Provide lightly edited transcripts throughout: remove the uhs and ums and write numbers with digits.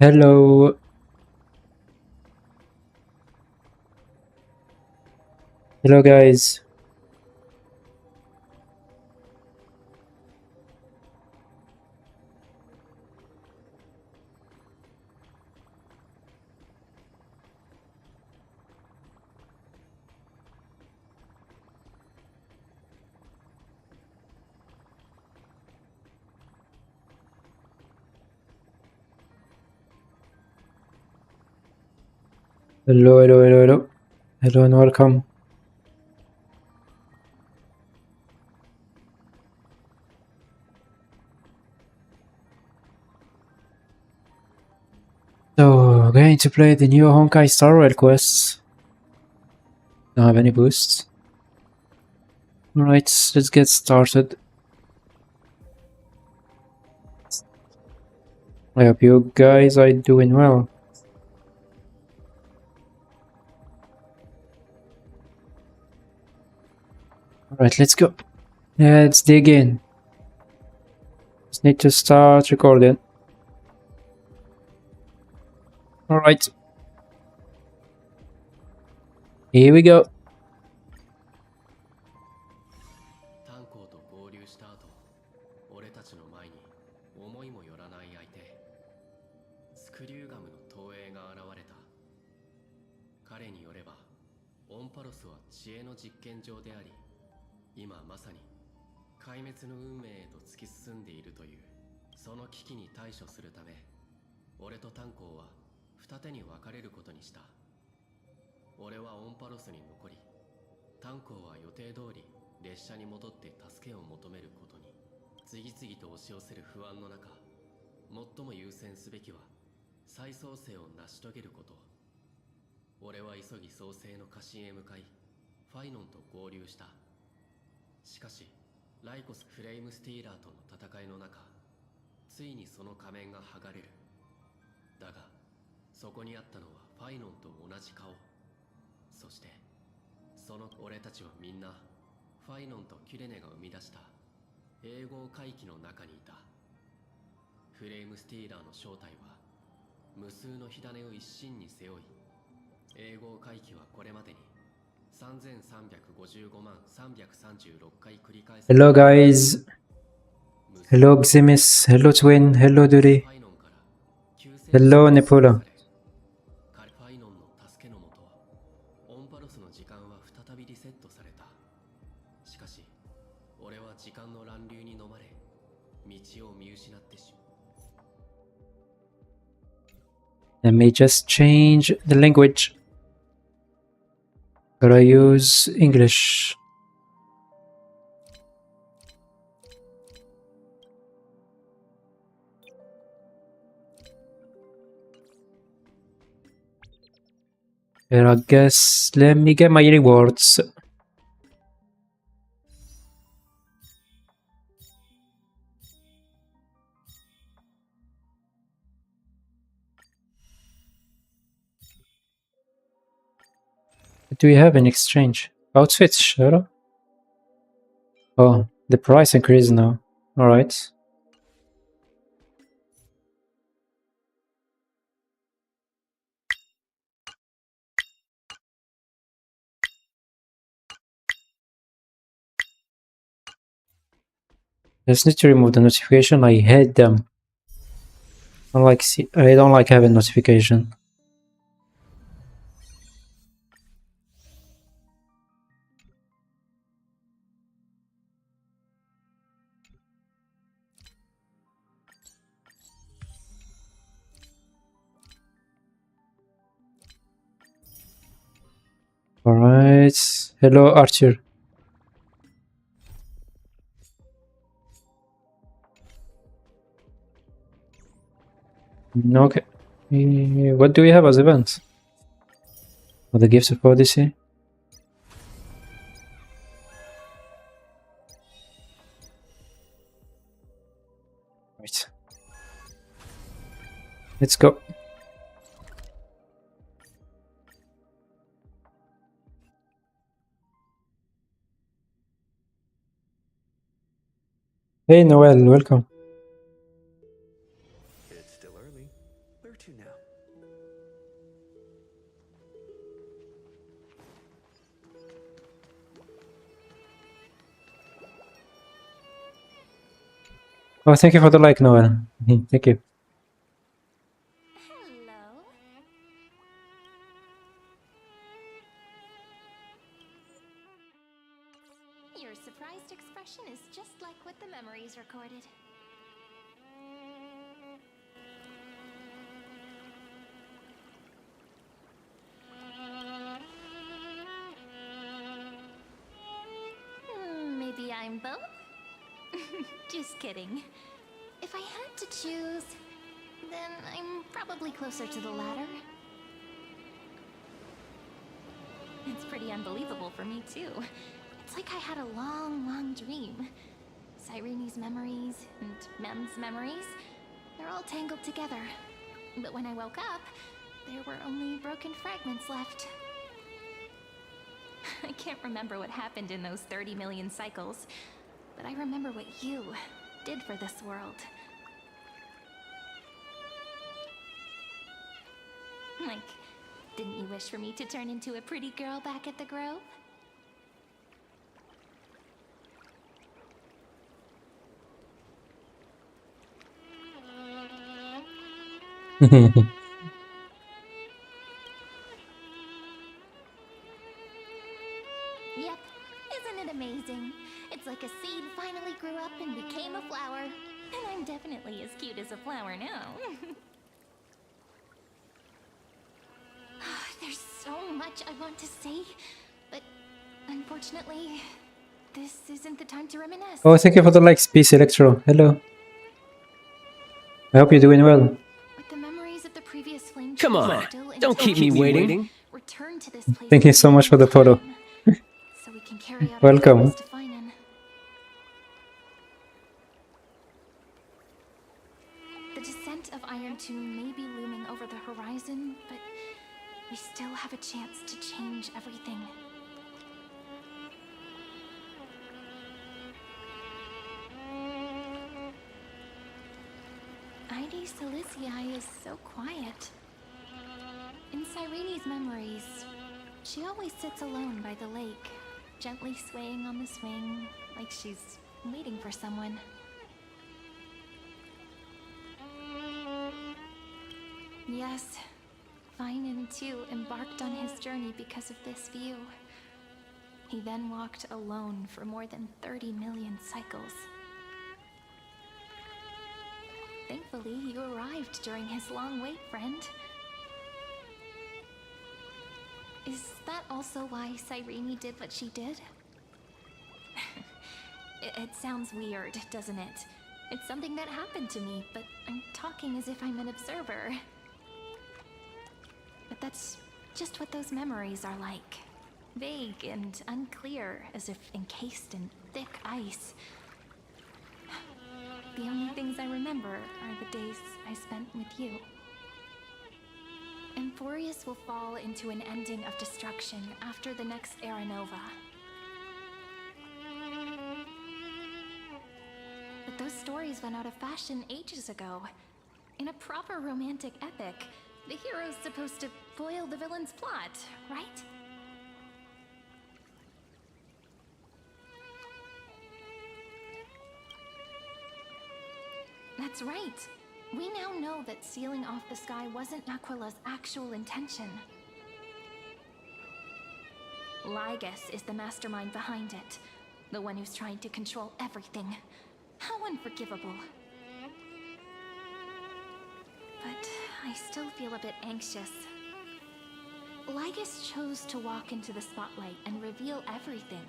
Hello. Hello, guys. Hello, hello, hello, hello. Hello and welcome. So, we're going to play the new Honkai Star Rail quests. Don't have any boosts. Alright, let's get started. I hope you guys are doing well. Alright, let's go. Let's dig in. Just need to start recording. Alright. Here we go. 炭鉱と合流した後、俺たちの前に思いもよらない相手、スクリューガムの投影が現れた。彼によれば、オンパロスは知恵の実験場であり、今まさに壊滅の運命へと突き進んでいるという。その危機に対処するため、俺と炭鉱は二手に分かれることにした。俺はオンパロスに残り、炭鉱は予定通り列車に戻って助けを求めることに。次々と押し寄せる不安の中、最も優先すべきは再創生を成し遂げること。俺は急ぎ創生の家臣へ向かい、ファイノンと合流した。しかしライコス・フレイムスティーラーとの戦いの中、ついにその仮面が剥がれる。だがそこにあったのはファイノンと同じ顔。そしてその俺たちはみんなファイノンとキュレネが生み出した永劫回帰の中にいた。フレイムスティーラーの正体は無数の火種を一身に背負い、永劫回帰はこれまでに3355万336回繰り返された。 Hello, guys. Hello, Ximis. Hello, Twin. Hello, Duty. ファイノンから救世 Hello, 主が Nepula. 彼ファイノンの助けのもと、オンパロスの時間は再びリセットされた。しかし俺は時間の乱流に飲まれ、道を見失ってしまう。 Let me just change the language. Gotta use English. And I guess let me get my rewards. What do we have in exchange? Outfits, sure. Oh, the price increased now. Alright. Just need to remove the notification. I hate them. I don't like having notification. Alright. Hello, Arthur. Okay. What do we have as events? Oh, the Gifts of Odyssey. Right. Let's go. Hey, Noel, welcome. It's still early. Where to Oh, thank you for the like, Noel. Thank you. Hello. Your surprised expression is just like what the memories recorded. Maybe I'm both? Just kidding. If I had to choose, then I'm probably closer to the latter. It's pretty unbelievable for me, too. It's like I had a long, long dream. Cyrene's memories and Mem's memories, they're all tangled together. But when I woke up, there were only broken fragments left. I can't remember what happened in those 30 million cycles, but I remember what you did for this world. Like, didn't you wish for me to turn into a pretty girl back at the Grove? Yep, isn't it amazing? It's like a seed finally grew up and became a flower. And I'm definitely as cute as a flower now. There's so much I want to say, but unfortunately, this isn't the time to reminisce. Oh, thank you for the likes, Peace Electro. Hello. I hope you're doing well. With the memories of the previous flame Come trees on, still don't keep intact, me waiting. return to this place. Thank you so much for the photo. time, so we can carry out our Welcome. purpose to Finan. The descent of Iron Tomb may be looming over the horizon, but we still have a chance to change everything. Ide Silicii is so quiet. In Cyrene's memories, she always sits alone by the lake, gently swaying on the swing, like she's waiting for someone. Yes, Finan too embarked on his journey because of this view. He then walked alone for more than 30 million cycles. Thankfully, you arrived during his long wait, friend. Is that also why Cyrene did what she did? It sounds weird, doesn't it? It's something that happened to me, but I'm talking as if I'm an observer. But that's just what those memories are like. Vague and unclear, as if encased in thick ice. The only things I remember are the days I spent with you. Emphorius will fall into an ending of destruction after the next Era Nova. But those stories went out of fashion ages ago. In a proper romantic epic, the hero's supposed to foil the villain's plot, right? That's right. We now know that sealing off the sky wasn't Aquila's actual intention. Lygus is the mastermind behind it. The one who's trying to control everything. How unforgivable. But I still feel a bit anxious. Lygus chose to walk into the spotlight and reveal everything,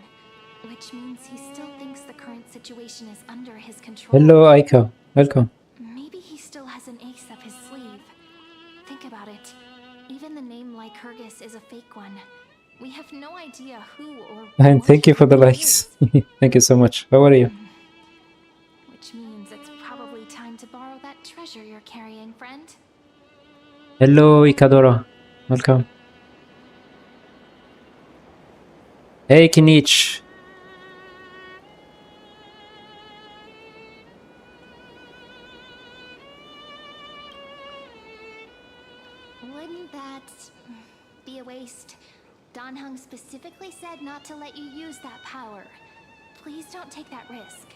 which means he still thinks the current situation is under his control. Hello, Aika. Welcome. Maybe he still has an ace up his sleeve. Think about it. Even the name Lycurgus is a fake one. We have no idea who or And what thank you for the he likes. is. Thank you so much. How are you? Which means it's probably time to borrow that treasure you're carrying, friend. Hello, Ikadora. Welcome. Hey, Kinich. Wouldn't that be a waste? Danheng specifically said not to let you use that power. Please don't take that risk.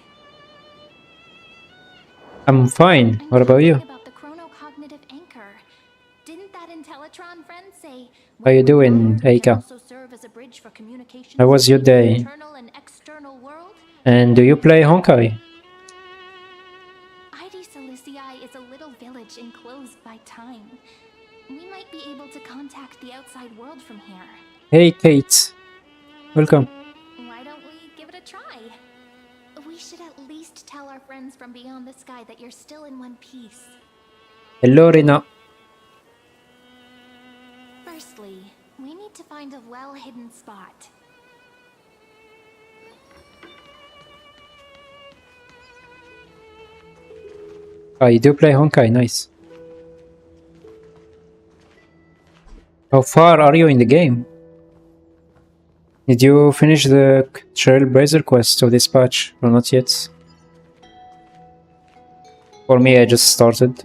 I'm fine. I'm What about you? talking about the chronocognitive anchor. Didn't that Intellitron friend say? How you doing, Can Eika? also serve as a bridge for communications How was your between the day? internal and external world? And do you play Honkai? ID Silicii is a little village enclosed by time. We might be able to contact the outside world from here. Hey, Kate. Welcome. Why don't we give it a try? We should at least tell our friends from beyond the sky that you're still in one piece. Hello, Rina. Firstly, we need to find a well-hidden spot. Oh, you do play Honkai. Nice. How far are you in the game? Did you finish the Trailblazer quest of this patch or not yet? For me, I just started.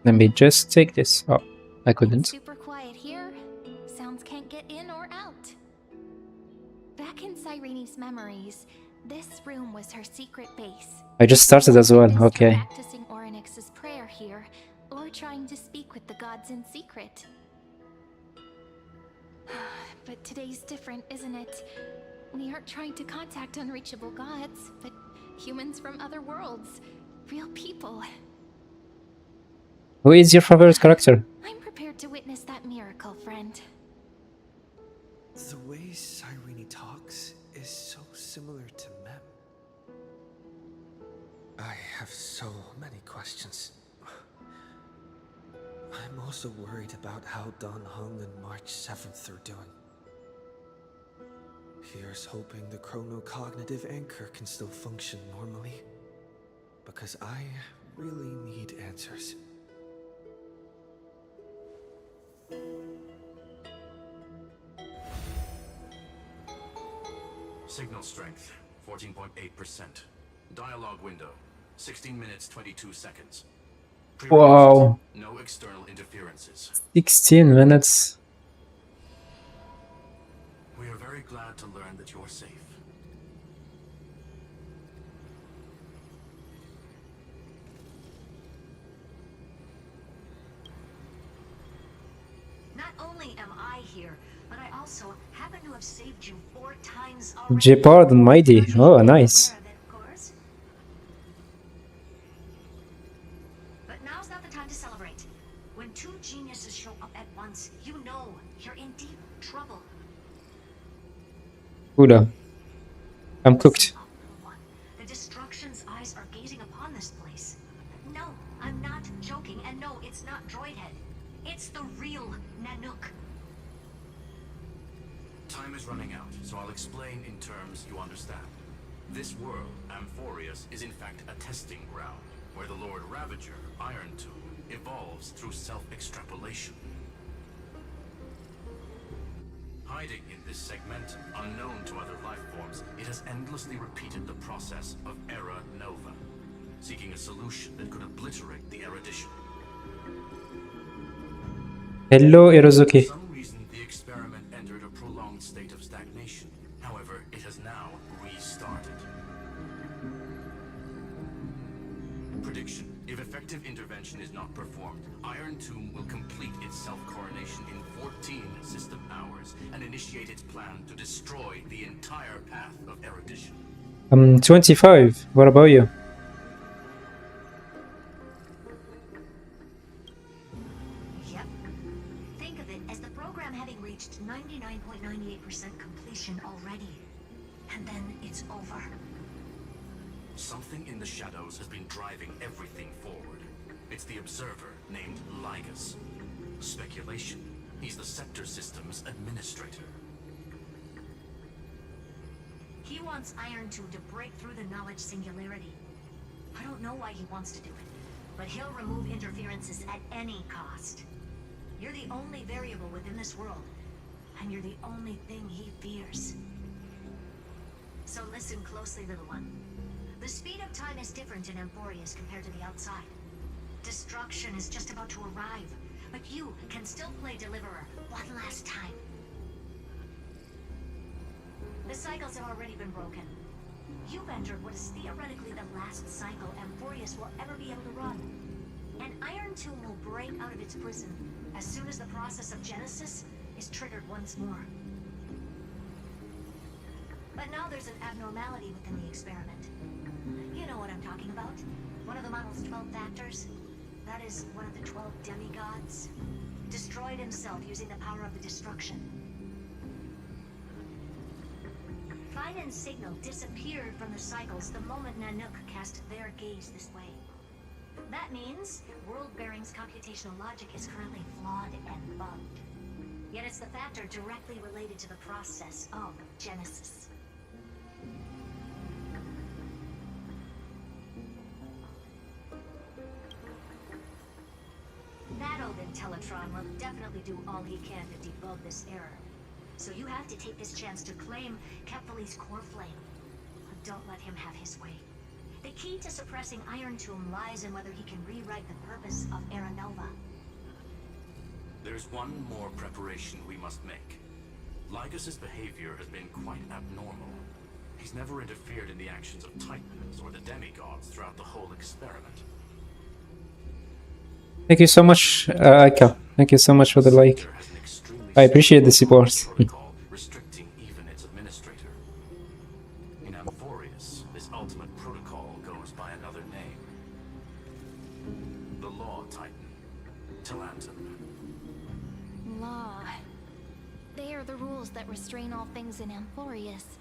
Let me just take this. Oh, I It's couldn't. super quiet here. Sounds can't get in or out. Back in Cyrene's memories, this room was her secret base. I just started as well. Witnessed her Okay. practicing Orynyx's prayer here, or trying to speak with the gods in secret. But today's different, isn't it? We aren't trying to contact unreachable gods, but humans from other worlds. Real people. Who is your favorite character? I'm prepared to witness that miracle, friend. The way Cyrene talks is so similar to Mem. I have so many questions. I'm also worried about how Dan Heng and March 7th are doing. Here's hoping the chronocognitive anchor can still function normally. Because I really need answers. Signal strength, 14.8%. Dialogue window, 16 minutes 22 seconds. Wow. No external interferences. 16 minutes. We are very glad to learn that you're safe. Not only am I here, but I also happen to have saved you 4 times already. Jeopard and Mighty. Oh, nice. Aware of it, of course. But now's not the time to celebrate. When 2 geniuses show up at once, you know you're in deep trouble. Hula. I'm cooked. Listen up, little one. The Destruction's eyes are gazing upon this place. No, I'm not joking, and no, it's not Droidhead. It's the real Nanook. Time is running out, so I'll explain in terms you understand. This world, Amphorius, is in fact a testing ground, where the Lord Ravager, Iron Tomb, evolves through self-extrapolation. Hiding in this segmentum, unknown to other life forms, it has endlessly repeated the process of Era Nova, seeking a solution that could obliterate the erudition. Hello, For Irozuki. some reason, the experiment entered a prolonged state of stagnation. However, it has now restarted. Prediction. If effective intervention is not performed, Iron Tomb will complete its self-coronation in 14 system hours and initiate its plan to destroy the entire path of erudition. I'm 25. What about you? Yep. Think of it as the program having reached 99.98% completion already. And then it's over. Something in the shadows has been driving everything forward. It's the observer named Ligus. Speculation. He's the Scepter System's administrator. He wants Iron Tomb to break through the knowledge singularity. I don't know why he wants to do it, but he'll remove interferences at any cost. You're the only variable within this world, and you're the only thing he fears. So listen closely, little one. The speed of time is different in Amphorius compared to the outside. Destruction is just about to arrive, but you can still play Deliverer one last time. The cycles have already been broken. You've entered what is theoretically the last cycle Amphorius will ever be able to run. An iron tomb will break out of its prison as soon as the process of Genesis is triggered once more. But now there's an abnormality within the experiment. You know what I'm talking about. One of the model's 12 factors. That is one of the 12 demigods. Destroyed himself using the power of the destruction. Fine and Signal disappeared from the cycles the moment Nanook cast their gaze this way. That means World-Bearing's computational logic is currently flawed and bugged. Yet it's the factor directly related to the process of Genesis. That old Intellitron will definitely do all he can to debug this error. So you have to take this chance to claim Kepfali's core flame. But don't let him have his way. The key to suppressing Iron Tomb lies in whether he can rewrite the purpose of Era Nova. There's one more preparation we must make. Lycus's behavior has been quite abnormal. He's never interfered in the actions of Titans or the demigods throughout the whole experiment. Thank you so much, Aika. Thank you so much for the like. I appreciate the support. Protocol restricting even its administrator. In Amphorius, this ultimate protocol goes by another name. The Law Titan, Talantum. Law. They are the rules that restrain all things in Amphorius.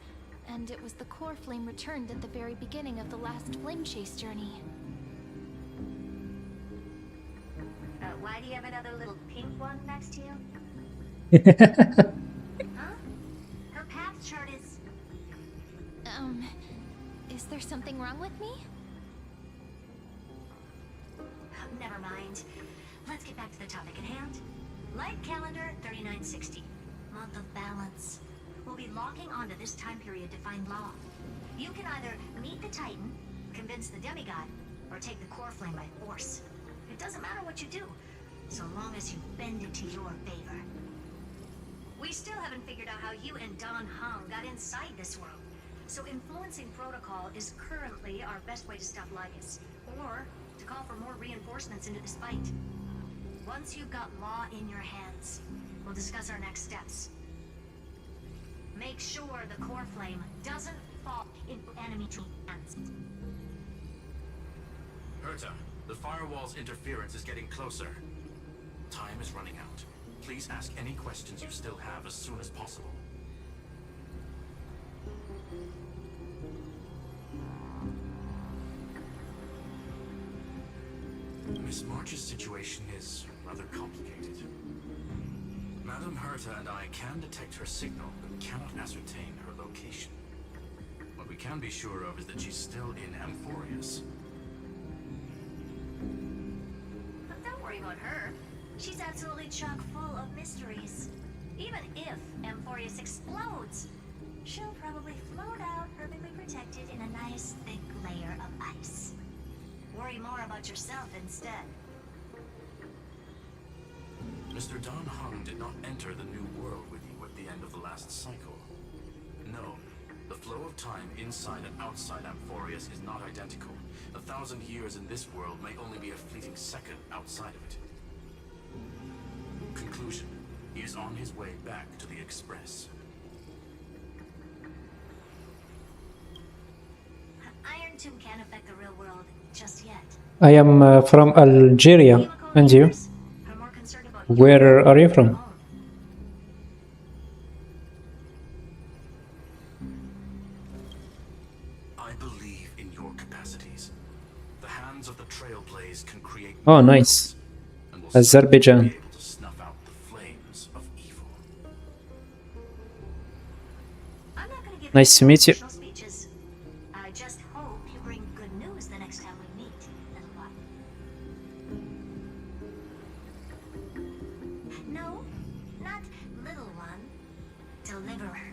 And it was the core flame returned at the very beginning of the last flame chase journey. Why do you have another little pink one next to you? Huh? Her path chart is... Is there something wrong with me? Never mind. Let's get back to the topic at hand. Light calendar 3960. Month of balance. We'll be locking onto this time period to find Law. You can either meet the Titan, convince the demigod, or take the core flame by force. It doesn't matter what you do, so long as you bend it to your favor. We still haven't figured out how you and Don Hung got inside this world. So influencing protocol is currently our best way to stop Lycus, or to call for more reinforcements into this fight. Once you've got Law in your hands, we'll discuss our next steps. Make sure the core flame doesn't fall into enemy hands. Herta, the firewall's interference is getting closer. Time is running out. Please ask any questions you still have as soon as possible. Miss March's situation is rather complicated. Madame Herta and I can detect her signal, but cannot ascertain her location. What we can be sure of is that she's still in Amphorius. But don't worry about her. She's absolutely chock full of mysteries. Even if Amphorius explodes, she'll probably float out perfectly protected in a nice thick layer of ice. Worry more about yourself instead. Mr. Don Hung did not enter the new world with you at the end of the last cycle. No, the flow of time inside and outside Amphorius is not identical. 1,000 years in this world may only be a fleeting second outside of it. Conclusion. He is on his way back to the Express. Iron Tomb can't affect the real world just yet. I am from Algeria. And you? Are more concerned about Where are you from? I believe in your capacities. The hands of the Trailblaze can create Oh, nice. and will Azerbaijan. be able to snuff out the flames of evil. I'm not gonna give Nice to any meet you. motivational speeches. I just hope you bring good news the next time we meet, little one. No, not little one. Deliverer.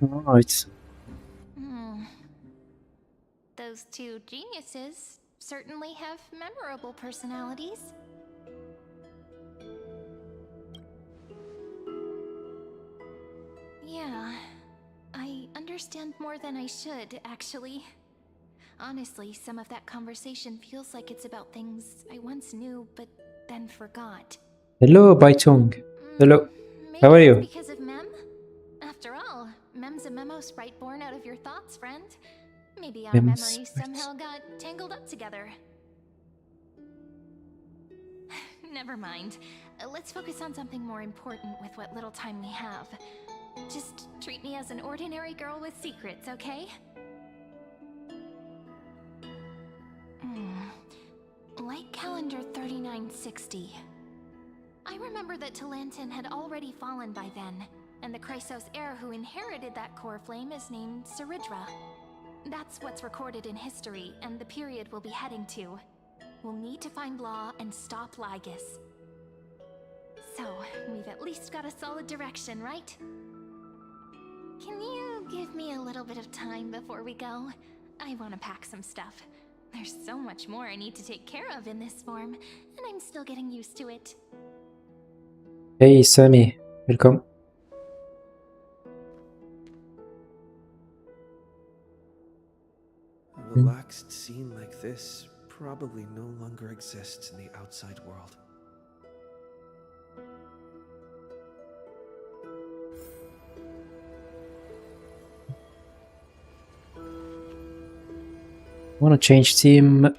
Alright. Those two geniuses certainly have memorable personalities. Yeah, I understand more than I should, actually. Honestly, some of that conversation feels like it's about things I once knew but then forgot. Hello, Baitung. Hello. Maybe How are it's you? because of Mem? After all, Mem's a memo sprite born out of your thoughts, friend. Maybe our Mem's memories sprite. somehow got tangled up together. Never mind. Let's focus on something more important with what little time we have. Just treat me as an ordinary girl with secrets, okay? Light calendar 3960. I remember that Talantin had already fallen by then, and the Chrysos heir who inherited that core flame is named Saridra. That's what's recorded in history, and the period we'll be heading to. We'll need to find Law and stop Lygus. So, we've at least got a solid direction, right? Can you give me a little bit of time before we go? I want to pack some stuff. There's so much more I need to take care of in this form, and I'm still getting used to it. Hey, Sammy. Welcome. A relaxed scene like this probably no longer exists in the outside world. Wanna change team?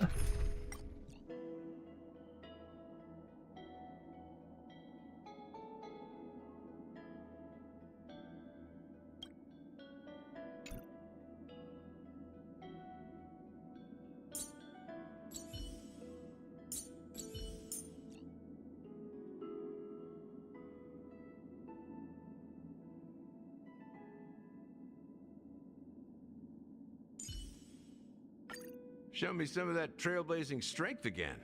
Show me some of that trailblazing strength again.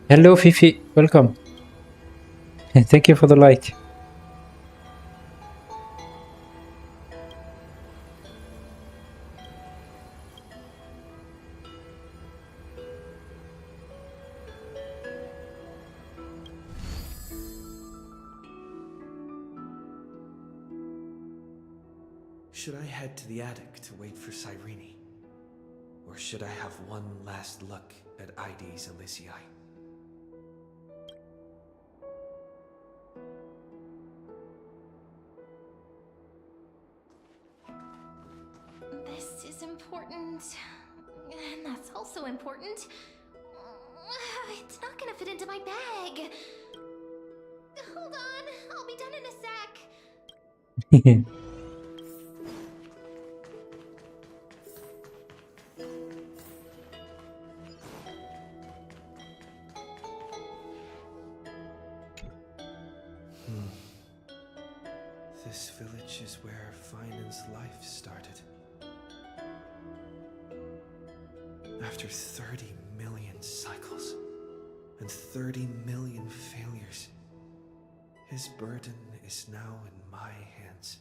Hello, Fifi. Welcome. Thank you for the like. Should I head to the attic to wait for Cyrene? Or should I have one last look at ID's Elysiae? This is important. And that's also important. It's not gonna fit into my bag. Hold on, I'll be done in a sec. This village is where Finan's life started. After 30 million cycles and 30 million failures, his burden is now in my hands.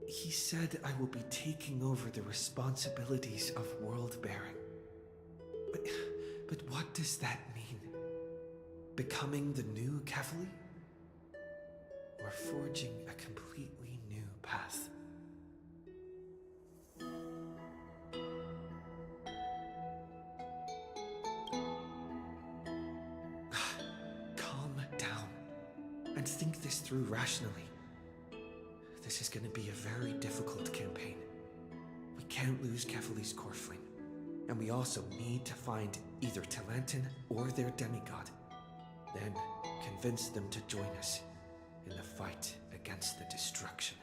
He said I will be taking over the responsibilities of world-bearing. But what does that mean? Becoming the new Kefali? Or forging a completely new path? Calm down and think this through rationally. This is going to be a very difficult campaign. We can't lose Kefali's core flame, and we also need to find either Talantin or their demigod. Then convince them to join us in the fight against the destruction.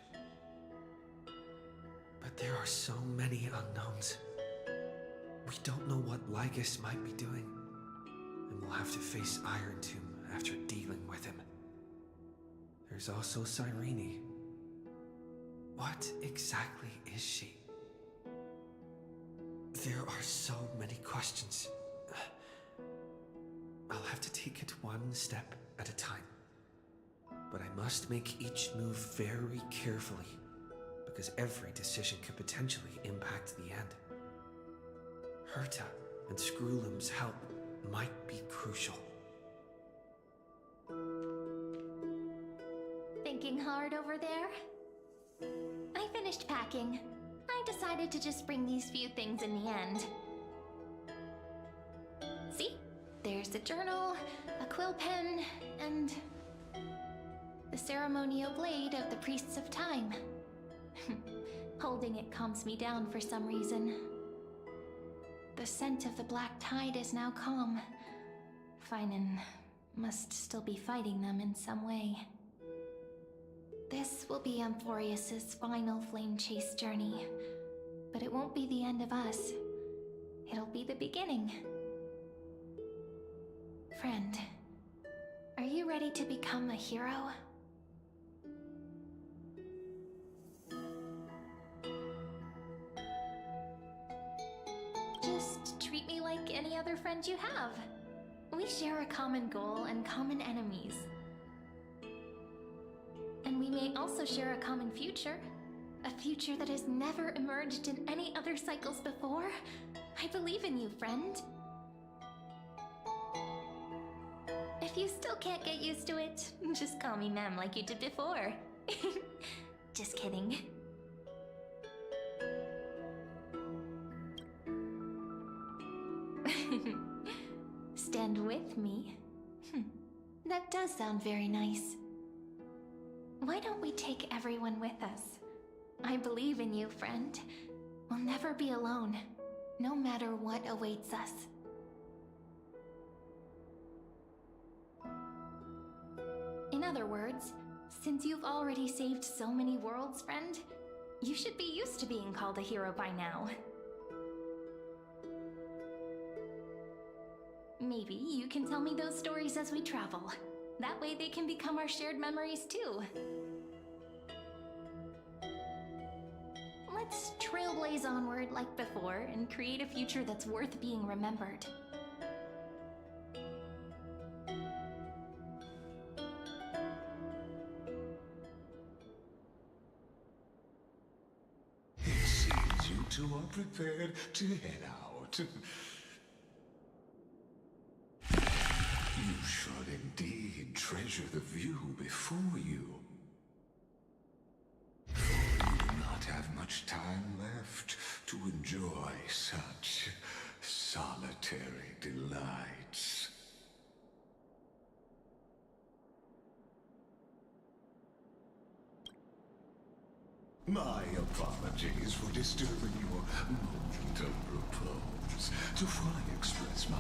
But there are so many unknowns. We don't know what Lygus might be doing, and we'll have to face Iron Tomb after dealing with him. There's also Cyrene. What exactly is she? There are so many questions. I'll have to take it one step at a time. But I must make each move very carefully, because every decision could potentially impact the end. Herta and Screwlum's help might be crucial. Thinking hard over there? I finished packing. I decided to just bring these few things in the end. See? There's a journal, a quill pen, and the ceremonial blade of the Priests of Time. Holding it calms me down for some reason. The scent of the black tide is now calm. Finan must still be fighting them in some way. This will be Amphorius's final flame chase journey, but it won't be the end of us. It'll be the beginning. Friend, are you ready to become a hero? Just treat me like any other friend you have. We share a common goal and common enemies. And we may also share a common future. A future that has never emerged in any other cycles before. I believe in you, friend. If you still can't get used to it, just call me Mem like you did before. Just kidding. Stand with me? That does sound very nice. Why don't we take everyone with us? I believe in you, friend. We'll never be alone, no matter what awaits us. In other words, since you've already saved so many worlds, friend, you should be used to being called a hero by now. Maybe you can tell me those stories as we travel. That way they can become our shared memories too. Let's trailblaze onward like before and create a future that's worth being remembered. It seems you two are prepared to head out. You should indeed treasure the view before you. For you do not have much time left to enjoy such solitary delights. My apologies for disturbing your moment of repose. To fully express my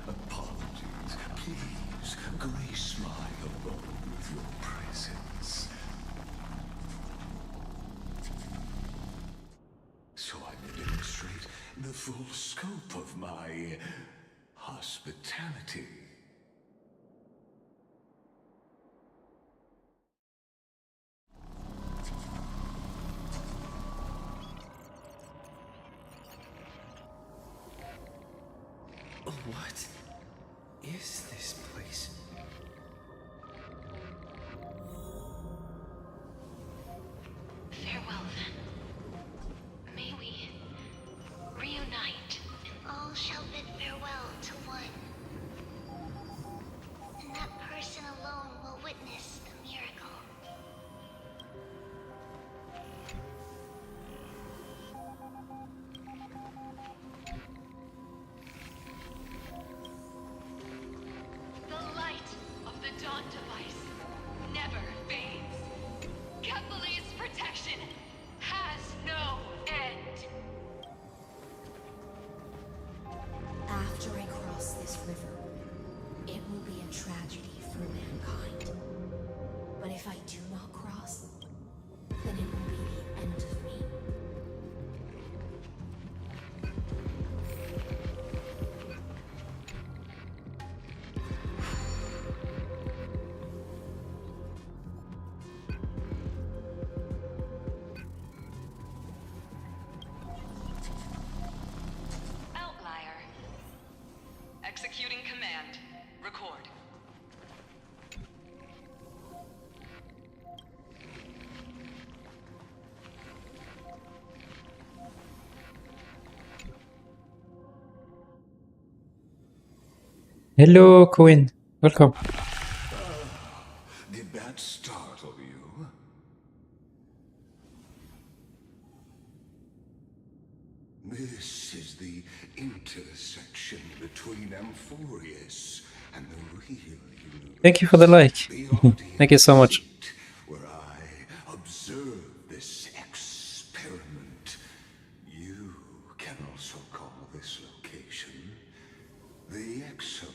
apologies, please grace my abode with your presence. So I may demonstrate the full scope of my hospitality. What is this place? Farewell, then. May we reunite. All shall bid farewell to one. And that person alone will witness the miracle. The light Executing command. Record. Hello, Queen. Welcome. Did that startle you? This is the intersection between Amphorius and the real universe. Thank you for the like. Thank you so much. Where I observe this experiment. You can also call this location the Exomyth.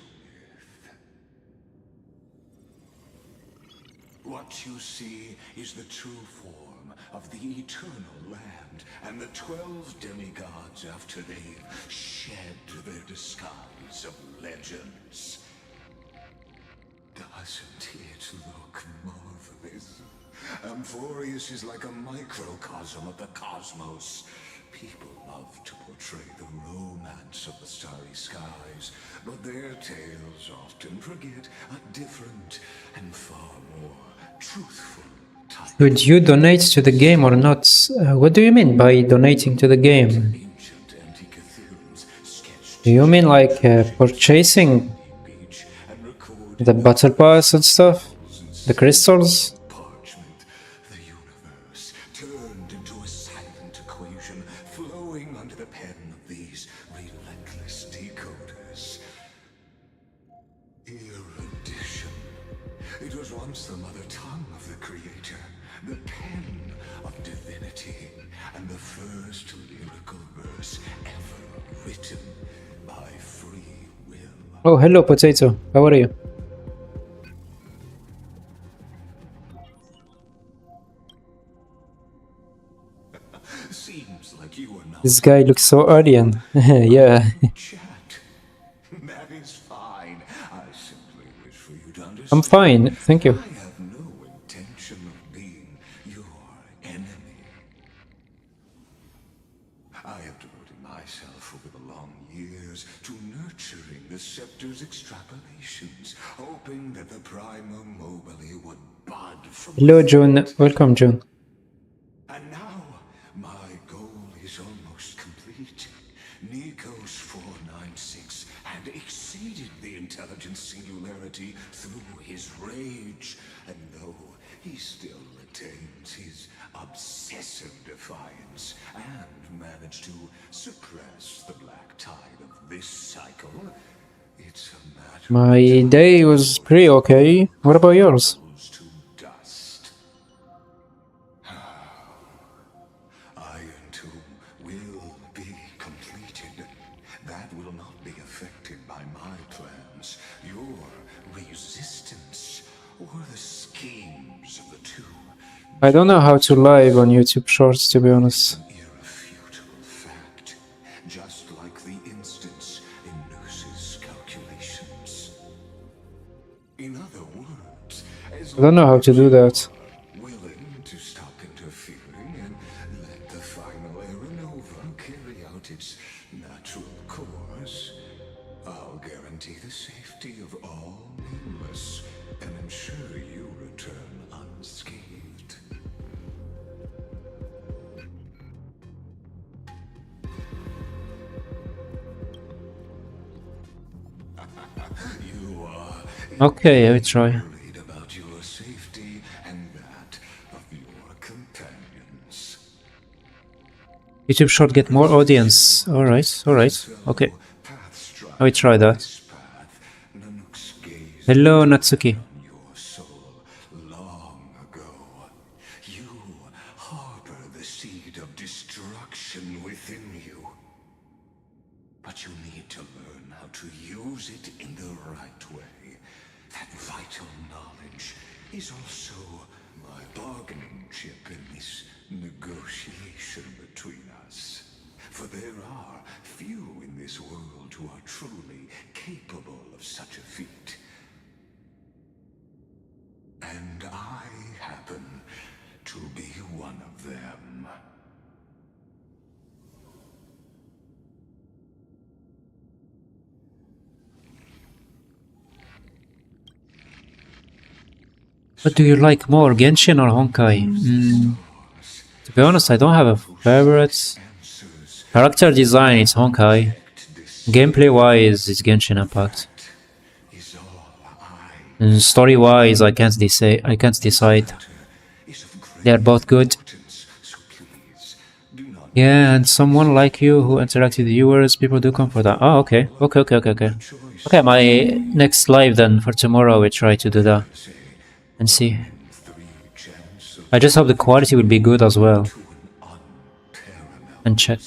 What you see is the true form of the eternal land and the 12 demigods after they've shed their disguise of legends. Doesn't it look marvelous? Amphorius is like a microcosm of the cosmos. People love to portray the romance of the starry skies, but their tales often forget a different and far more truthful type. Would you donate to the game or not? What do you mean by donating to the game? Ancient antikytherians sketched Do you mean like purchasing beach and recorded the battle pass and stuff? The crystals? parchment. The universe turned into a silent equation flowing under the pen of these relentless decoders. Erudition. It was once the mother tongue of the creator, the pen of divinity, and the first lyrical verse ever written by free will. Oh, hello, Potato. How are you? Seems like you are not This guy looks so alien. Yeah. chat. That is fine. I simply wish for you to understand. I'm fine, thank you. I have no intention of being your enemy. I have devoted myself over the long years to nurturing the scepter's extrapolations, hoping that the Prima Mobile would bud from Hello, June. Welcome, June. and now, my goal is almost complete. Nikos 496 had exceeded the intelligence singularity through his rage, and though he still retains his obsessive defiance and managed to suppress the black tide of this cycle, it's a matter My day was pretty okay. What about yours? goes to dust. Iron Tomb will be completed. That will not be affected by my plans, your resistance, or the schemes of the two. I don't know how to live on YouTube Shorts, to be honest. An irrefutable fact, just like the instance in Noos's calculations. In other words, as I don't know how to do that. willing to stop interfering and let the final Aeronova carry out its natural course, I'll guarantee the safety of all nameless and ensure you return unscathed. You are Okay, I try. worried about your safety and that of your companions. YouTube Short get more audience. Alright, alright. Okay, I will try that. Hello, Natsuki. Your soul long ago. You harbor the seed of destruction within you. But you need to learn how to use it in the right way. That vital knowledge is also my bargaining chip in this negotiation between us. For there are few in this world who are truly capable of such a feat. And I happen to be one of them. What do you like more, Genshin or Honkai? To be honest, I don't have a favorite. Character design is Honkai. Gameplay-wise, it's Genshin Impact. And story-wise, I can't decide. They are both good. Yeah, and someone like you who interacts with viewers, people do come for that. Oh, okay. Okay, my next live then for tomorrow, we try to do that. And see. I just hope the quality will be good as well. And check.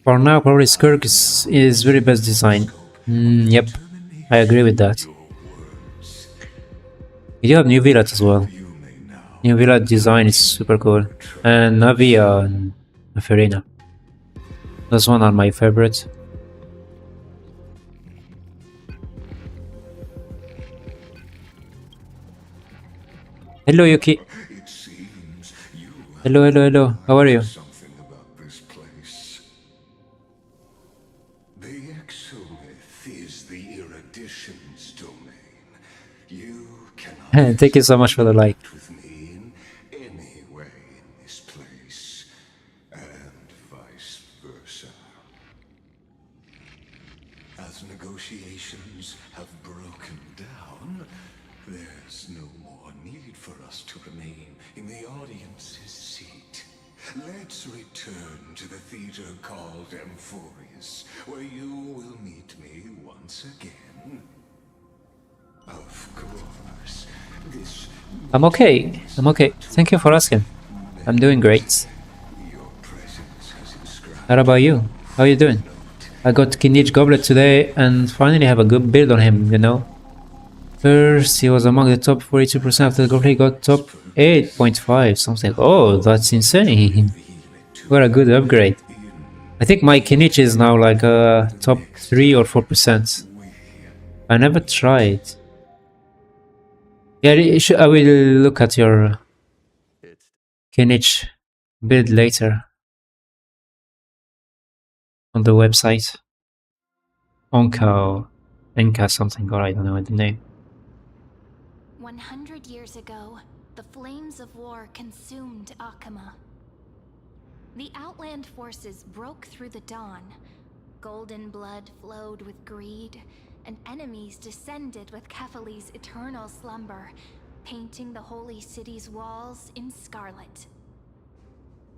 For now, probably Skirk is very best design. Yep, I agree with that. We do have New Village as well. New Village design is super cool. And Navia and Farina. Those one are my favorite. Hello, Yuki. Hello. How are you? Thank you so much for the like. With me in any way in this place, and vice versa. As negotiations have broken down, there's no more need for us to remain in the audience's seat. Let's return to the theater called Amphorius, where you will meet me once again. Of course. I'm okay. Thank you for asking. I'm doing great. How about you? How are you doing? I got Kinich Goblet today and finally have a good build on him, you know. First, he was among the top 42%. After the Goblet, he got top 8.5 something. Oh, that's insane. What a good upgrade. I think my Kinich is now like top 3 or 4%. I never tried. Yeah, I will look at your Kinich build later on the website. Enka something, or I don't know the name. 100 years ago, the flames of war consumed Akama. The Outland forces broke through the dawn. Golden blood flowed with greed, and enemies descended with Kefali's eternal slumber, painting the holy city's walls in scarlet.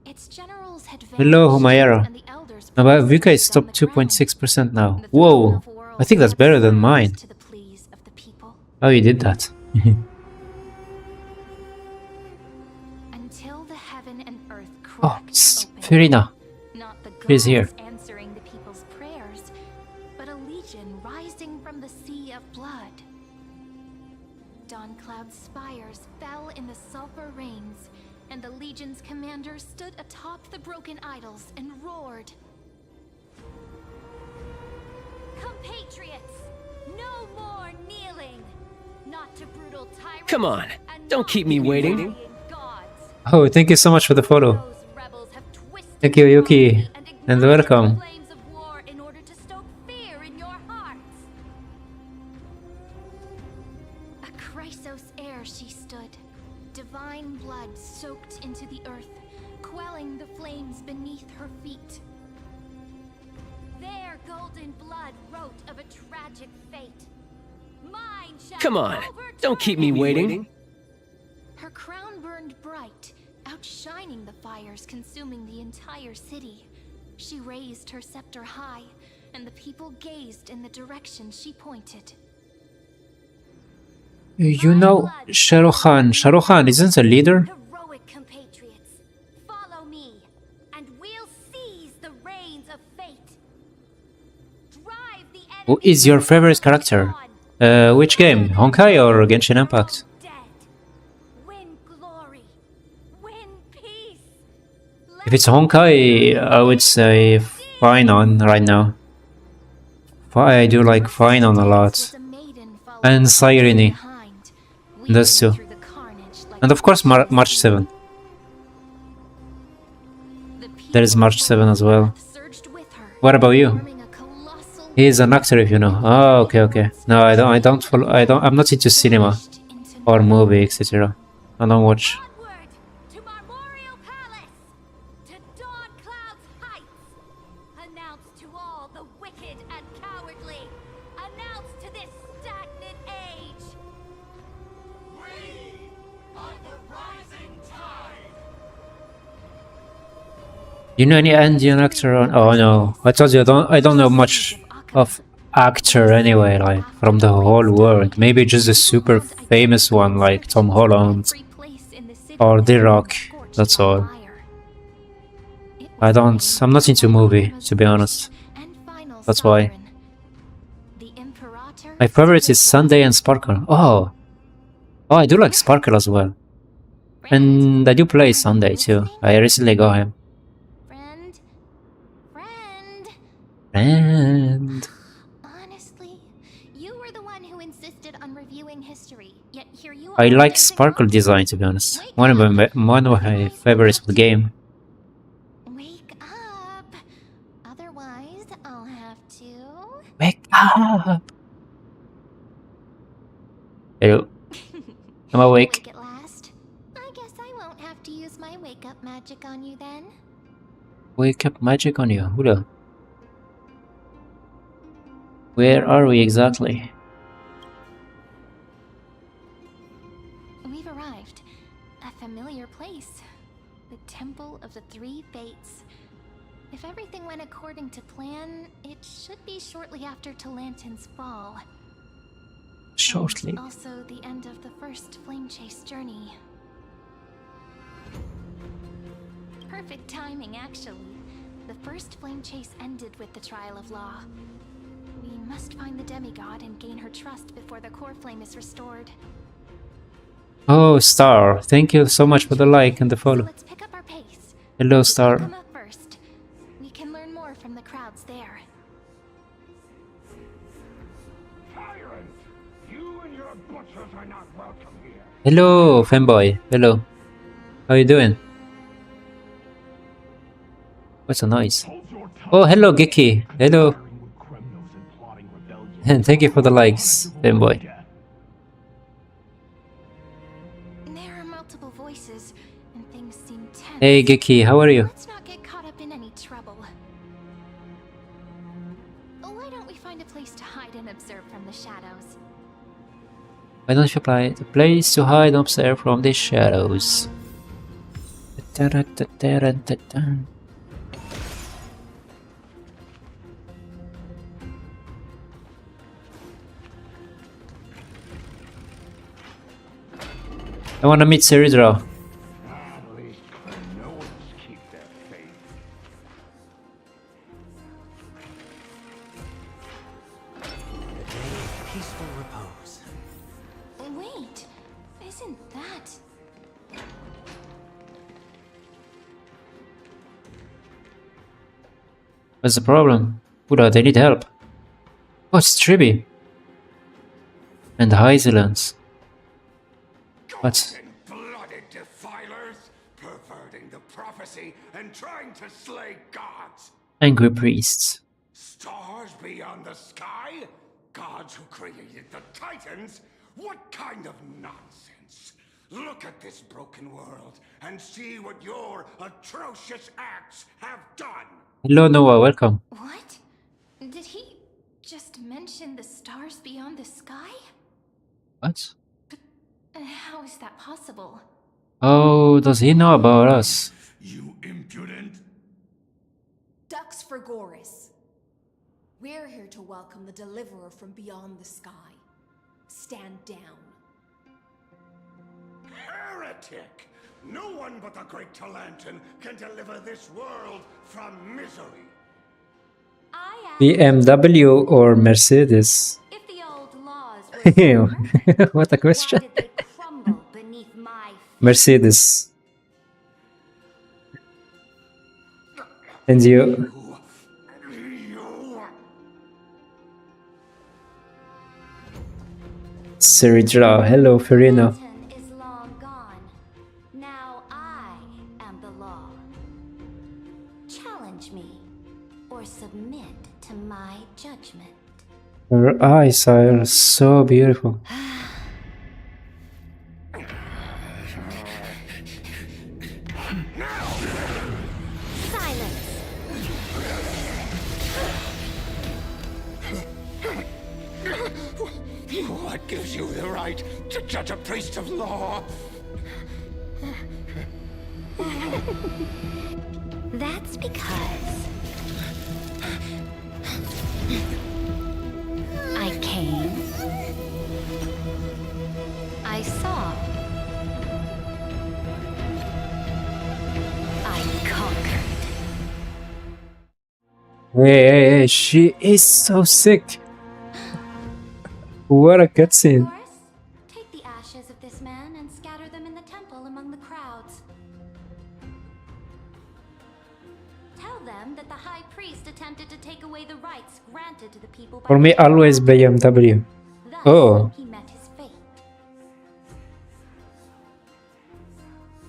Its generals had Hello, vanished, Humayara. and the elders But Vika is protested top on the ground. 2.6% now. The throne Whoa! of worlds I think that's better than mine. to the pleas of the people. How you did that? Until the heaven and earth Oh, cracked it's open. Farina. Not the She's here. gods answering the people's prayers, but a legion rising from the sea of blood. Dawn Cloud's spires fell in the sulfur rains, and the legion's commander stood atop the broken idols and roared. Compatriots, no more kneeling! Not to brutal tyrants. Come on, and don't not keep me to waiting. lying gods. Oh, thank you so much for the follow. Those rebels have twisted Thank you, Yuki, prophecy and ignited welcome. the flames of war in order to stoke fear in your hearts. A Chrysos heir she stood, divine blood soaked into the earth, quelling the flames beneath her feet. Their golden blood wrote of a tragic fate. Mine shall Come on, don't keep me waiting. Her crown burned bright, outshining the fires consuming the entire city. She raised her scepter high, and the people gazed in the direction she pointed. You know, Shahrukh Khan isn't a leader? Heroic compatriots, follow me, and we'll seize the reins of fate. Drive the enemy. Who is your favorite character? Which game? Honkai or Genshin Impact? Dead. Win glory. Win peace. If it's Honkai, I would say fine on right now. I do like Final a lot. And Sirene. Those two. And of course March 7. There is March 7 as well. What about you? He is an actor, if you know. Oh, okay. No, I don't follow. I'm not into cinema or movie, etc. I don't watch. You know any Indian actor? Oh no, I told you I don't know much of actor anyway, like from the whole world. Maybe just a super famous one like Tom Holland or The Rock. That's all. I'm not into movie, to be honest. That's why. My favorite is Sunday and Sparkle. Oh, I do like Sparkle as well. And I do play Sunday too. I recently got him. And honestly, you were the one who insisted on reviewing history. Yet here you I are like Sparkle design, to be honest. One of my favorites of the game. Wake up. Otherwise, I'll have to. Wake up. Hello. I'm awake. At last. I guess I won't have to use my wake up magic on you then. Wake up magic on you. Hula. Where are we exactly? We've arrived. A familiar place. The Temple of the Three Fates. If everything went according to plan, it should be shortly after Talantin's fall. Shortly. And also the end of the first flame chase journey. Perfect timing, actually. The first flame chase ended with the trial of law. We must find the demigod and gain her trust before the core flame is restored. Oh, Star. Thank you so much for the like and the follow. So let's pick up our pace. Hello, Star. Come up first. We can learn more from the crowds there. Tyrant! You and your butchers are not welcome here. Hello, fanboy. Hello. How you doing? What's a noise? Oh, hello, Geki. Hello. And thank you for the likes, fanboy. There are multiple voices, and things seem tense. Hey, Geki, how are you? Let's not get caught up in any trouble. Why don't we find a place to hide and observe from the shadows? Why don't you find a place to hide and observe from the shadows? I wanna meet Seridra. At least Cronoans keep their faith. Peaceful repose. Wait, isn't that... What's the problem? Buddha, they need help. Oh, it's Tribi. And the Hyzelans. What? Blooded defilers, perverting the prophecy and trying to slay gods. Angry priests. Stars beyond the sky? Gods who created the Titans? What kind of nonsense? Look at this broken world and see what your atrocious acts have done. Hello, Noah, welcome. What? Did he just mention the stars beyond the sky? What? How is that possible? Oh, does he know about us? You impudent. Dux for Goris. We're here to welcome the deliverer from beyond the sky. Stand down. Heretic! No one but the great Talantin can deliver this world from misery. BMW or Mercedes? If the old laws were What a question. why did they crumble beneath my feet? Mercedes. And you? Seridra. Hello, Farina. Mountain is long gone. Now I am the law. Challenge me, or submit to my judgment. Her eyes are so beautiful. Silence! What gives you the right to judge a priest of law? That's because I came, I saw, I conquered. Hey, she is so sick. What a cutscene. Boris, take the ashes of this man and scatter them in the temple among the crowds. Tell them that the high priest attempted to take away the rights granted to the people by For me, always BMW. Thus, Oh. he met his fate.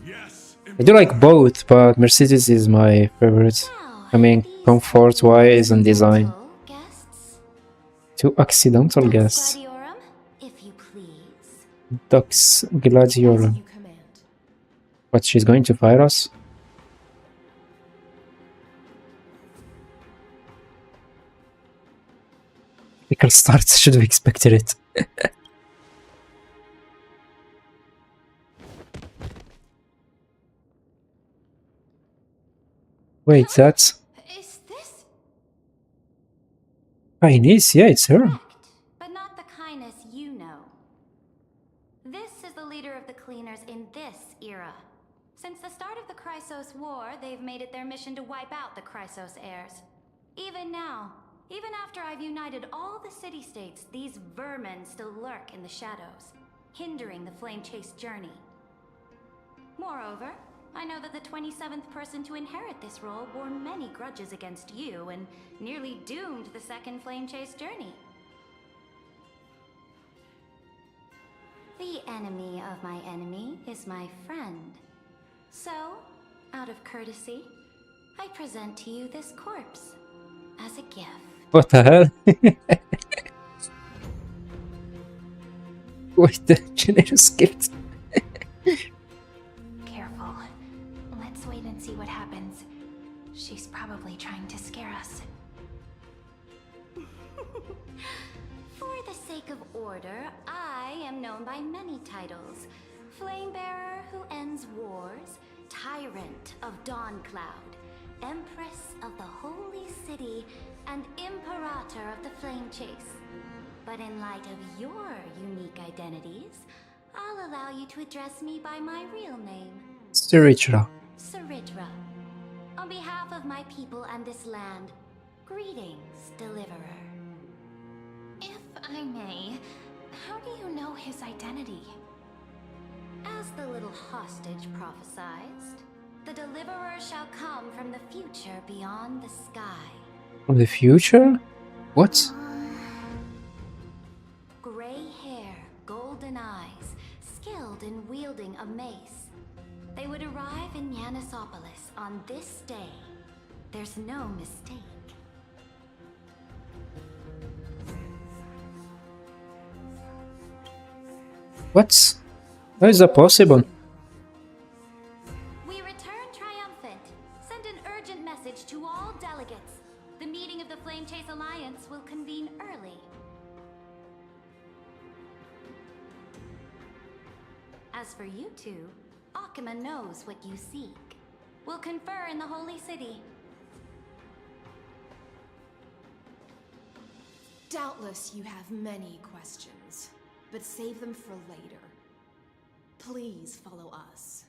Yes. I do like both, but Mercedes is my favorite. I mean, comfort-wise and design. Guests, Two accidental guests. Gladiorum, if you please. Dux Gladiator. You command. What, she's going to fire us? Typical start, should have expected it. Wait, that's Is this Chinese? Yeah, it's her. correct? But not the kindness you know. This is the leader of the cleaners in this era. Since the start of the Chrysos War, they've made it their mission to wipe out the Chrysos heirs. Even now, even after I've united all the city-states, these vermin still lurk in the shadows, hindering the Flame Chase journey. Moreover, I know that the 27th person to inherit this role bore many grudges against you and nearly doomed the second Flame Chase journey. The enemy of my enemy is my friend. So, out of courtesy, I present to you this corpse as a gift. What the hell? Wait, the generator skipped. Careful. Let's wait and see what happens. She's probably trying to scare us. For the sake of order, I am known by many titles. Flamebearer who ends wars, Tyrant of Dawncloud, Empress of the Holy City, and Imperator of the Flame Chase. But in light of your unique identities, I'll allow you to address me by my real name, Seridra. Seridra. On behalf of my people and this land, greetings, Deliverer. If I may, how do you know his identity? As the little hostage prophesized, the Deliverer shall come from the future beyond the sky. From the future? What? Gray hair, golden eyes, skilled in wielding a mace. They would arrive in Yanisopolis on this day. There's no mistake. What? How is that possible? We return triumphant. Send an urgent message to all delegates. The meeting of the Flame Chase Alliance will convene early. As for you two, Akima knows what you seek. We'll confer in the Holy City. Doubtless you have many questions, but save them for later. Please follow us.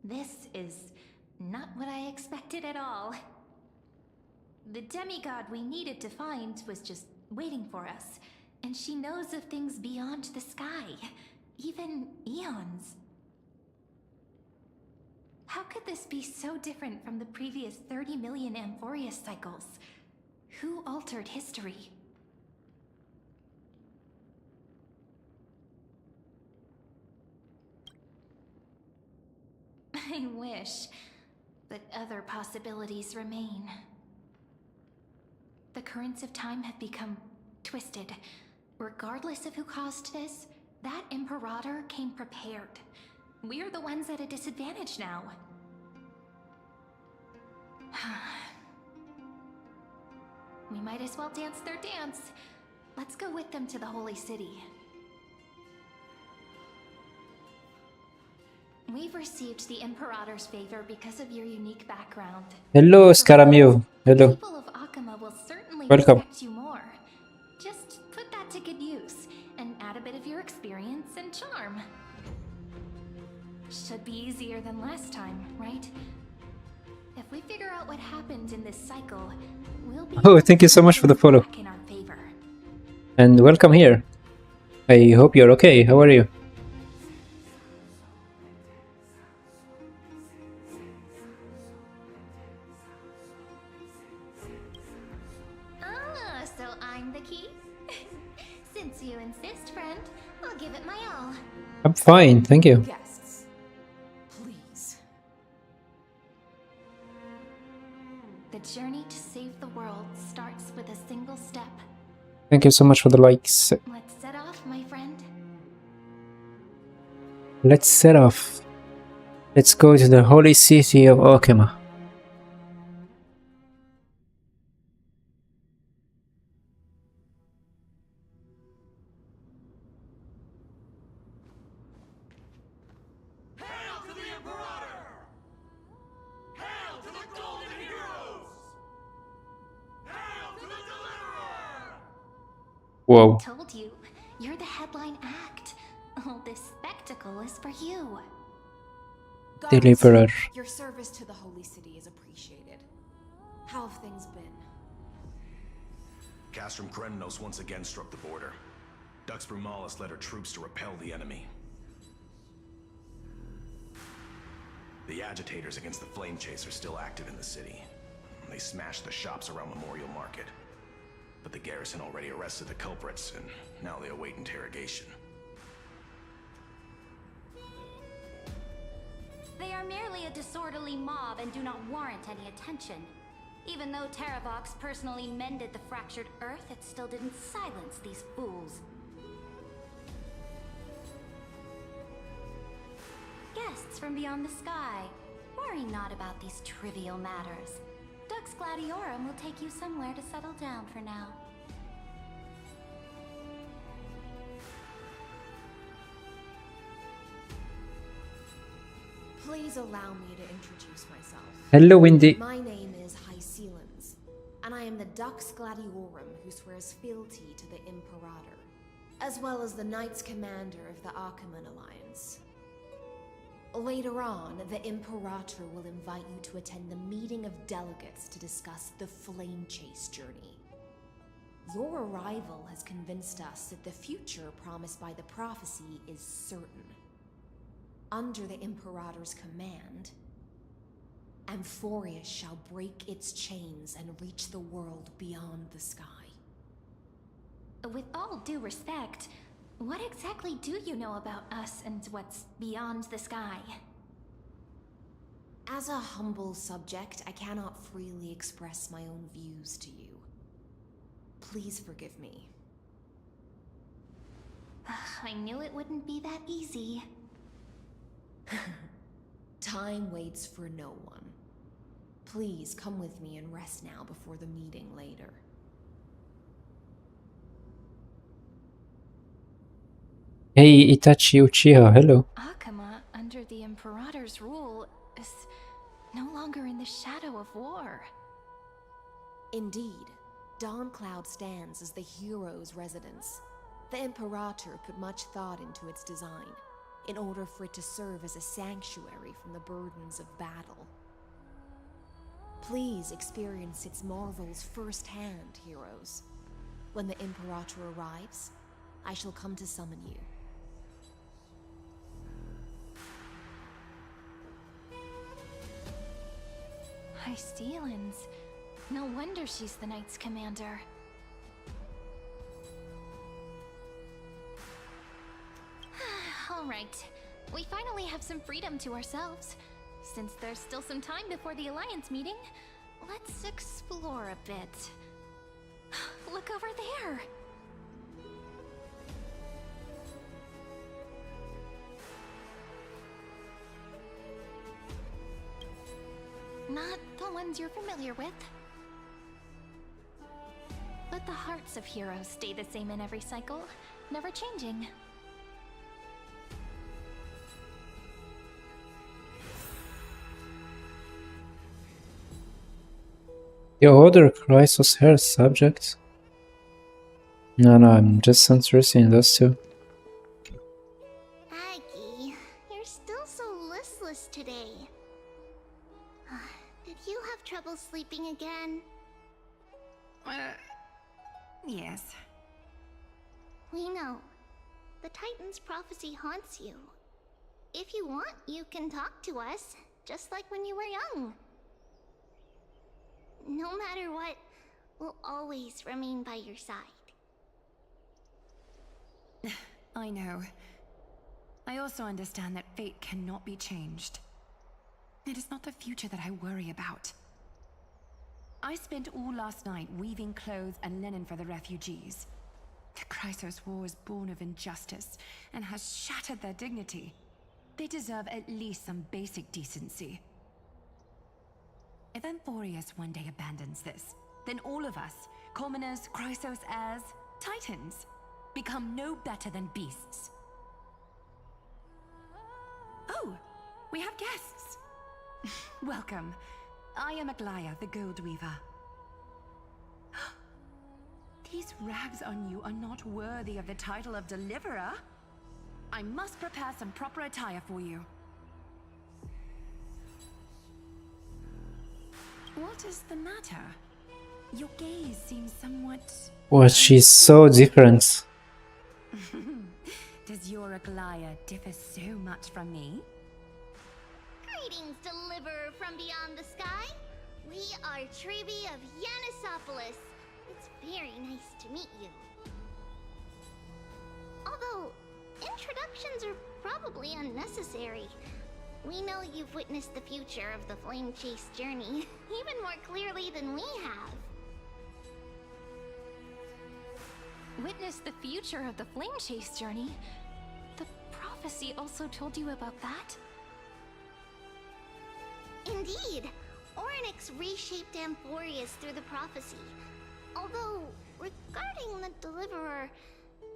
This is not what I expected at all. The demigod we needed to find was just waiting for us, and she knows of things beyond the sky, even eons. How could this be so different from the previous 30 million Amphorius cycles? Who altered history? I wish. But other possibilities remain. The currents of time have become twisted. Regardless of who caused this, that Imperator came prepared. We're the ones at a disadvantage now. We might as well dance their dance. Let's go with them to the Holy City. We've received the Imperator's favor because of your unique background. Hello, Scaramio. Hello. People of Akama will certainly Welcome. respect you more. Just put that to good use and add a bit of your experience and charm. Should be easier than last time, right? If we figure out what happened in this cycle, we'll be Oh, thank you so much for the follow. back in our favor. And welcome here. I hope you're okay. How are you? Ah, so I'm the key? Since you insist, friend, I'll give it my all. I'm fine, thank you. Guests, please. The journey to save the world starts with a single step. Thank you so much for the likes. Let's set off, my friend. Let's set off. Let's go to the holy city of Okima. Hail to the Imperator! Hail to the Golden Heroes! Hail to the Deliverer! Whoa. Told you, you're the headline act. All this spectacle is for you. Guards, Deliverer. your service to the Holy City is appreciated. How have things been? Castrum Krennos once again struck the border. Dux Brumalis led her troops to repel the enemy. The agitators against the Flame Chasers are still active in the city. They smashed the shops around Memorial Market. But the garrison already arrested the culprits, and now they await interrogation. They are merely a disorderly mob and do not warrant any attention. Even though Terravox personally mended the fractured earth, it still didn't silence these fools. Guests from beyond the sky, worry not about these trivial matters. Dux Gladiorum will take you somewhere to settle down for now. Please allow me to introduce myself. Hello, Windy. My name is Hycelans, and I am the Dux Gladiorum who swears fealty to the Imperator, as well as the Knights Commander of the Achaemen Alliance. Later on, the Imperator will invite you to attend the meeting of delegates to discuss the Flame Chase journey. Your arrival has convinced us that the future promised by the prophecy is certain. Under the Imperator's command, Amphorius shall break its chains and reach the world beyond the sky. With all due respect, what exactly do you know about us and what's beyond the sky? As a humble subject, I cannot freely express my own views to you. Please forgive me. I knew it wouldn't be that easy. Time waits for no one. Please come with me and rest now before the meeting later. Hey, Itachi Uchiha, hello. Akama, under the Imperator's rule, is no longer in the shadow of war. Indeed, Dawncloud stands as the hero's residence. The Imperator put much thought into its design, in order for it to serve as a sanctuary from the burdens of battle. Please experience its marvels firsthand, heroes. When the Imperator arrives, I shall come to summon you. Hycelans. No wonder she's the Knights Commander. All right. We finally have some freedom to ourselves. since there's still some time before the Alliance meeting, let's explore a bit. Look over there! Not the ones you're familiar with. But the hearts of heroes stay the same in every cycle, never changing. The other Chrysos hair subject? No, I'm just interested in those two. Aggie, you're still so listless today. Did you have trouble sleeping again? Yes. We know. The Titan's prophecy haunts you. If you want, you can talk to us, just like when you were young. No matter what, we'll always remain by your side. I know. I also understand that fate cannot be changed. It is not the future that I worry about. I spent all last night weaving clothes and linen for the refugees. The Chrysos War was born of injustice and has shattered their dignity. They deserve at least some basic decency. If Amphorius one day abandons this, then all of us, commoners, Chrysos heirs, Titans, become no better than beasts. Oh, we have guests. Welcome. I am Aglaya, the Gold Weaver. These rags on you are not worthy of the title of Deliverer. I must prepare some proper attire for you. What is the matter? Your gaze seems somewhat... Well, she's so different. Does your Aglaya differ so much from me? Greetings, Deliverer from beyond the sky. We are Trebi of Yanisopolis. It's very nice to meet you. Although, introductions are probably unnecessary. We know you've witnessed the future of the Flame Chase journey, even more clearly than we have. Witness the future of the Flame Chase journey? The prophecy also told you about that? Indeed, Orynyx reshaped Amphorius through the prophecy. Although, regarding the Deliverer,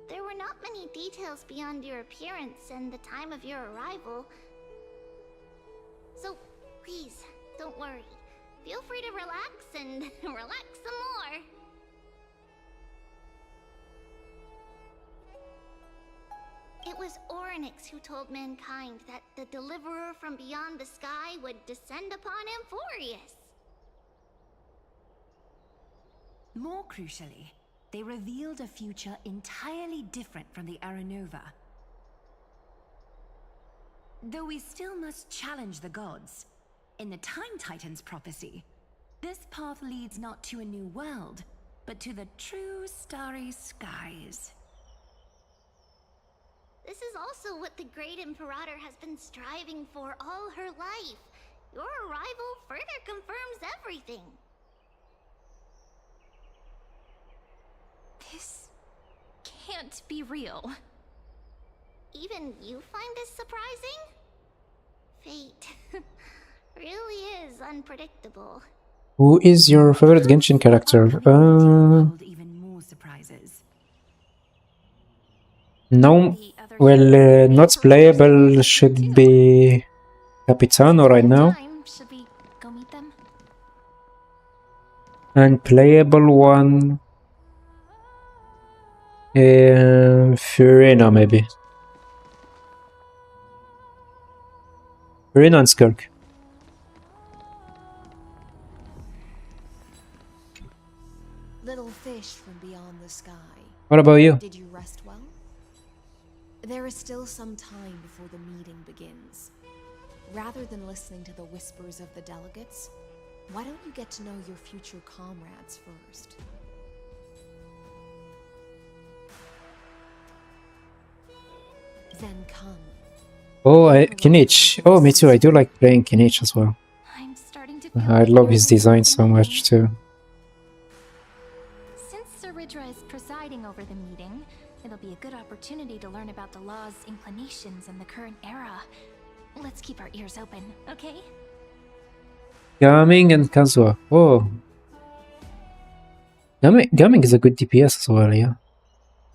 there were not many details beyond your appearance and the time of your arrival. So, please, don't worry. Feel free to relax and relax some more. It was Orynyx who told mankind that the Deliverer from beyond the sky would descend upon Amphorius. More crucially, they revealed a future entirely different from the Aranova. Though we still must challenge the gods, in the Time Titan's prophecy, this path leads not to a new world, but to the true starry skies. This is also what the Great Imperator has been striving for all her life. Your arrival further confirms everything. This can't be real. Even you find this surprising? Fate really is unpredictable. Who is your favorite Genshin character? Even more surprises. No, well, not playable should be Capitano right now. Should we go meet them? And playable one... Furina, maybe. Furina and Skirk. Little fish from beyond the sky. What about you? Did you rest well? There is still some time before the meeting begins. Rather than listening to the whispers of the delegates, why don't you get to know your future comrades first? Then come. Oh, Kinich. Oh, me too. I do like playing Kinich as well. I'm starting to I love his design so much too. Since Sir Ridra is presiding over the meeting, it'll be a good opportunity to learn about the law's inclinations in the current era. Let's keep our ears open, okay? Gaming and Kazuha. Oh. Gaming is a good DPS as well, yeah.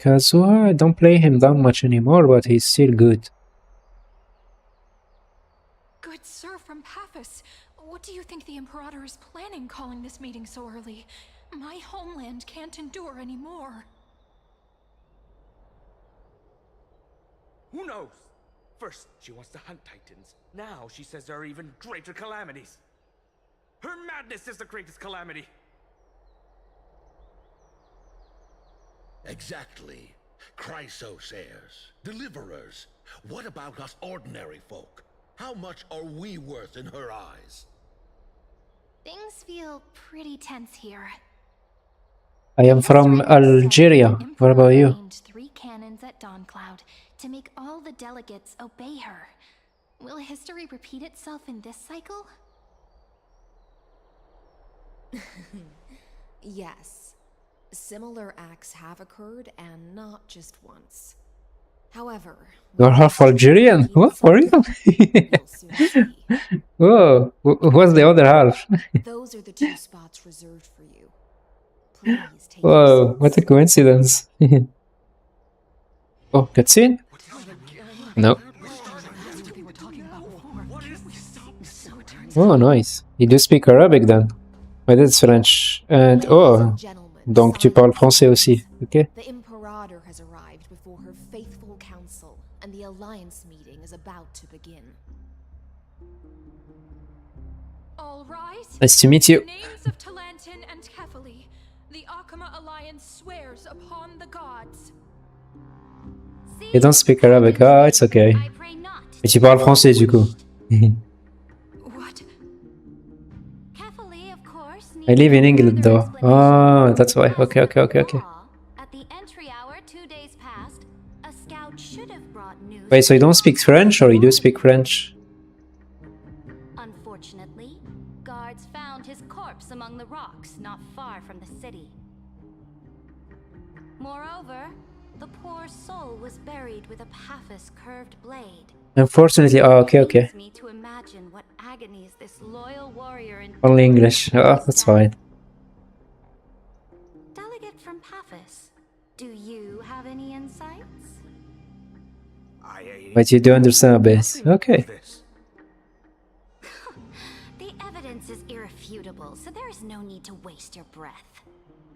Kazuha, I don't play him that much anymore, but he's still good. Good sir from Paphos, what do you think the Imperator is planning calling this meeting so early? My homeland can't endure anymore. Who knows? First, she wants to hunt Titans. Now she says there are even greater calamities. Her madness is the greatest calamity. Exactly. Chrysosairs, deliverers. What about us ordinary folk? How much are we worth in her eyes? Things feel pretty tense here. I am from Algeria. What about you? Arranged 3 cannons at Dawncloud to make all the delegates obey her. Will history repeat itself in this cycle? Yes. Similar acts have occurred, and not just once. However, You're half Algerian? What? For real? Whoa, what's the other half? Those are the 2 spots reserved for you. Please take Whoa, what a coincidence. Oh, cutscene? No. Oh, nice. You do speak Arabic then? My dad's French. And, oh, donc tu parles français aussi, ok? The Imperator has arrived before her faithful council, and the Alliance meeting is about to begin. All rise. Nice to meet you. In the names of Talantin and Kefali, the Akama Alliance swears upon the gods. You don't speak Arabic. Ah, it's okay. Mais tu parles français du coup. I live in England though. Oh, that's why. Okay. At the entry hour 2 days past, a scout should have brought news. Wait, so you don't speak French or you do speak French? Unfortunately, guards found his corpse among the rocks not far from the city. Moreover, the poor soul was buried with a Paphos curved blade. Unfortunately, oh, okay. Me to imagine what agonies this loyal warrior endured. Only English. Oh, that's fine. Delegate from Paphos, do you have any insights? But you do understand a bit. Okay. The evidence is irrefutable, so there is no need to waste your breath.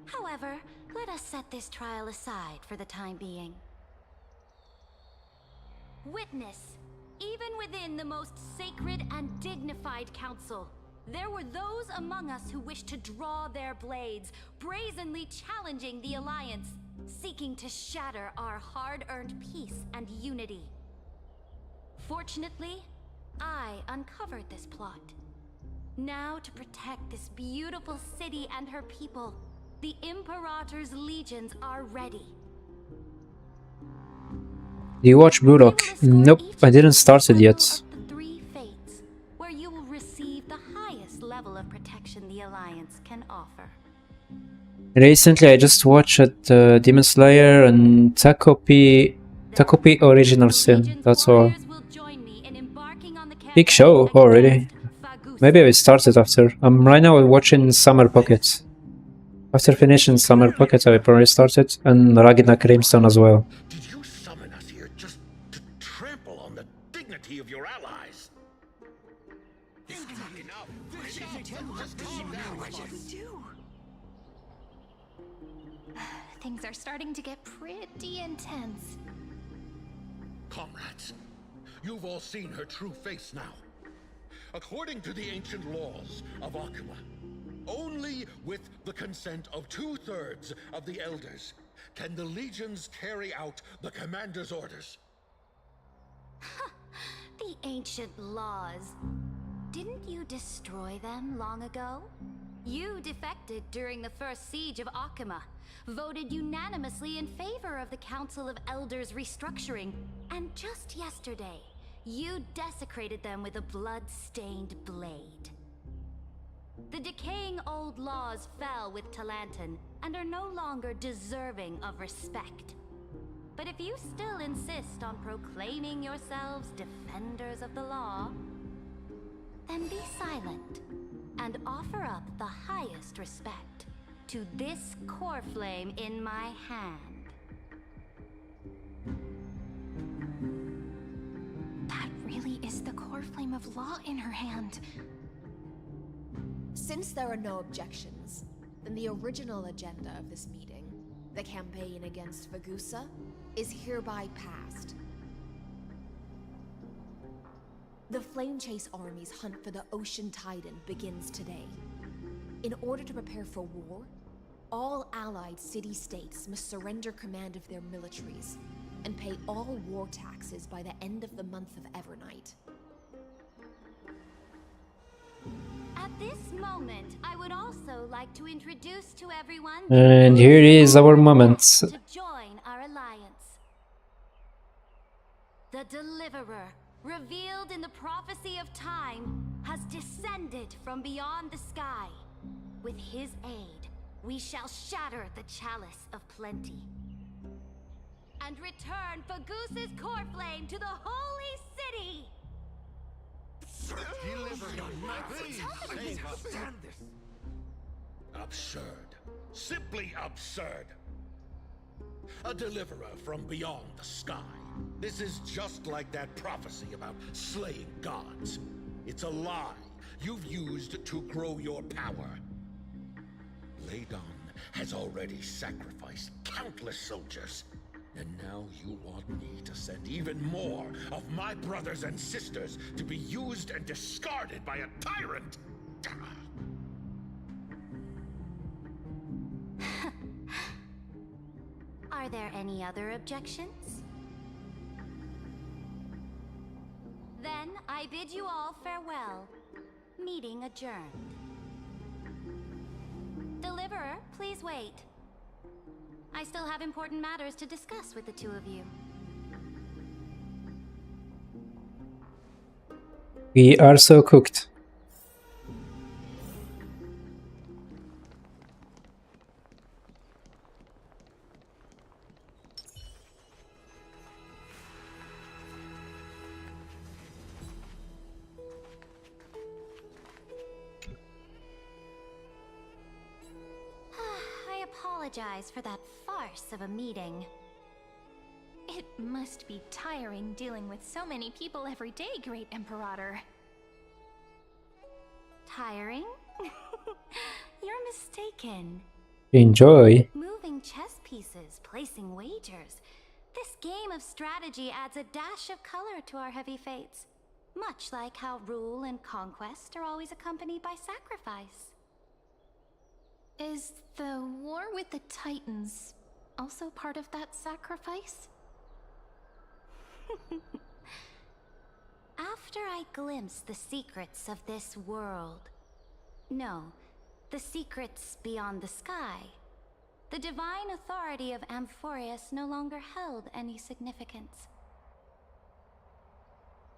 However, let us set this trial aside for the time being. Witness, even within the most sacred and dignified council, there were those among us who wished to draw their blades, brazenly challenging the Alliance, seeking to shatter our hard-earned peace and unity. Fortunately, I uncovered this plot. Now, to protect this beautiful city and her people, the Imperator's legions are ready. Do you watch Blue Lock? Nope, I didn't start it yet. The 3 fates, where you will receive the highest level of protection the Alliance can offer. Recently, I just watched Demon Slayer and Takopi Original Sin. That's all. Big show already. Maybe I will start it after. I'm right now watching Summer Pocket. After finishing Summer Pocket, I will probably start it, and Ragnar Crimson as well. Did you summon us here just to trample on the dignity of your allies? It's not enough. Things are starting to get pretty intense. Comrades, you've all seen her true face now. According to the ancient laws of Akuma, only with the consent of 2/3 of the elders can the legions carry out the commander's orders. The ancient laws. Didn't you destroy them long ago? You defected during the first siege of Akuma, voted unanimously in favor of the Council of Elders restructuring, and just yesterday, You desecrated them with a blood-stained blade. The decaying old laws fell with Talanton and are no longer deserving of respect. But if you still insist on proclaiming yourselves defenders of the law, then be silent and offer up the highest respect to this core flame in my hand. That really is the core flame of law in her hand. Since there are no objections, then the original agenda of this meeting, the campaign against Vagusa, is hereby passed. The Flame Chase Army's hunt for the Ocean Titan begins today. In order to prepare for war, all allied city-states must surrender command of their militaries and pay all war taxes by the end of the month of Evernight. At this moment, I would also like to introduce to everyone And here is our moment. to join our alliance. The Deliverer, revealed in the prophecy of time, has descended from beyond the sky. With his aid, we shall shatter the chalice of plenty and return Fagusa's core flame to the holy city. Absurd. Simply absurd. A deliverer from beyond the sky. This is just like that prophecy about slaying gods. It's a lie you've used to grow your power. Ladon has already sacrificed countless soldiers. And now you want me to send even more of my brothers and sisters to be used and discarded by a tyrant? Are there any other objections? Then I bid you all farewell. Meeting adjourned. Deliverer, please wait. I still have important matters to discuss with the two of you. We are so cooked. I apologize for that farce of a meeting. It must be tiring dealing with so many people every day, Great Imperator. Tiring? You're mistaken. Enjoy. Moving chess pieces, placing wagers. This game of strategy adds a dash of color to our heavy fates. Much like how rule and conquest are always accompanied by sacrifice. Is the war with the Titans also part of that sacrifice? After I glimpse the secrets of this world, no, the secrets beyond the sky, the divine authority of Amphorius no longer held any significance.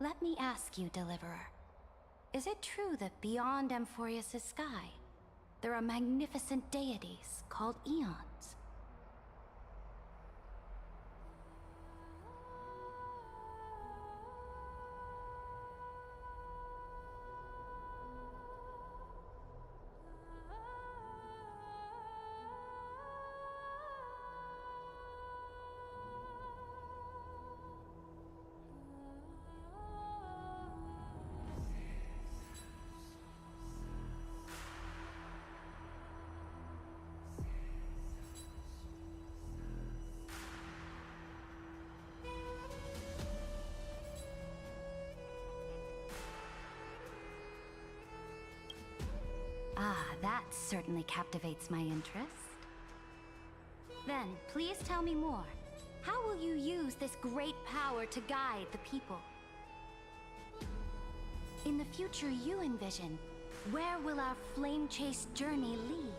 Let me ask you, Deliverer, is it true that beyond Amphorius' sky, there are magnificent deities called Eons? Ah, that certainly captivates my interest. Then, please tell me more. How will you use this great power to guide the people? In the future you envision, where will our flame chase journey lead?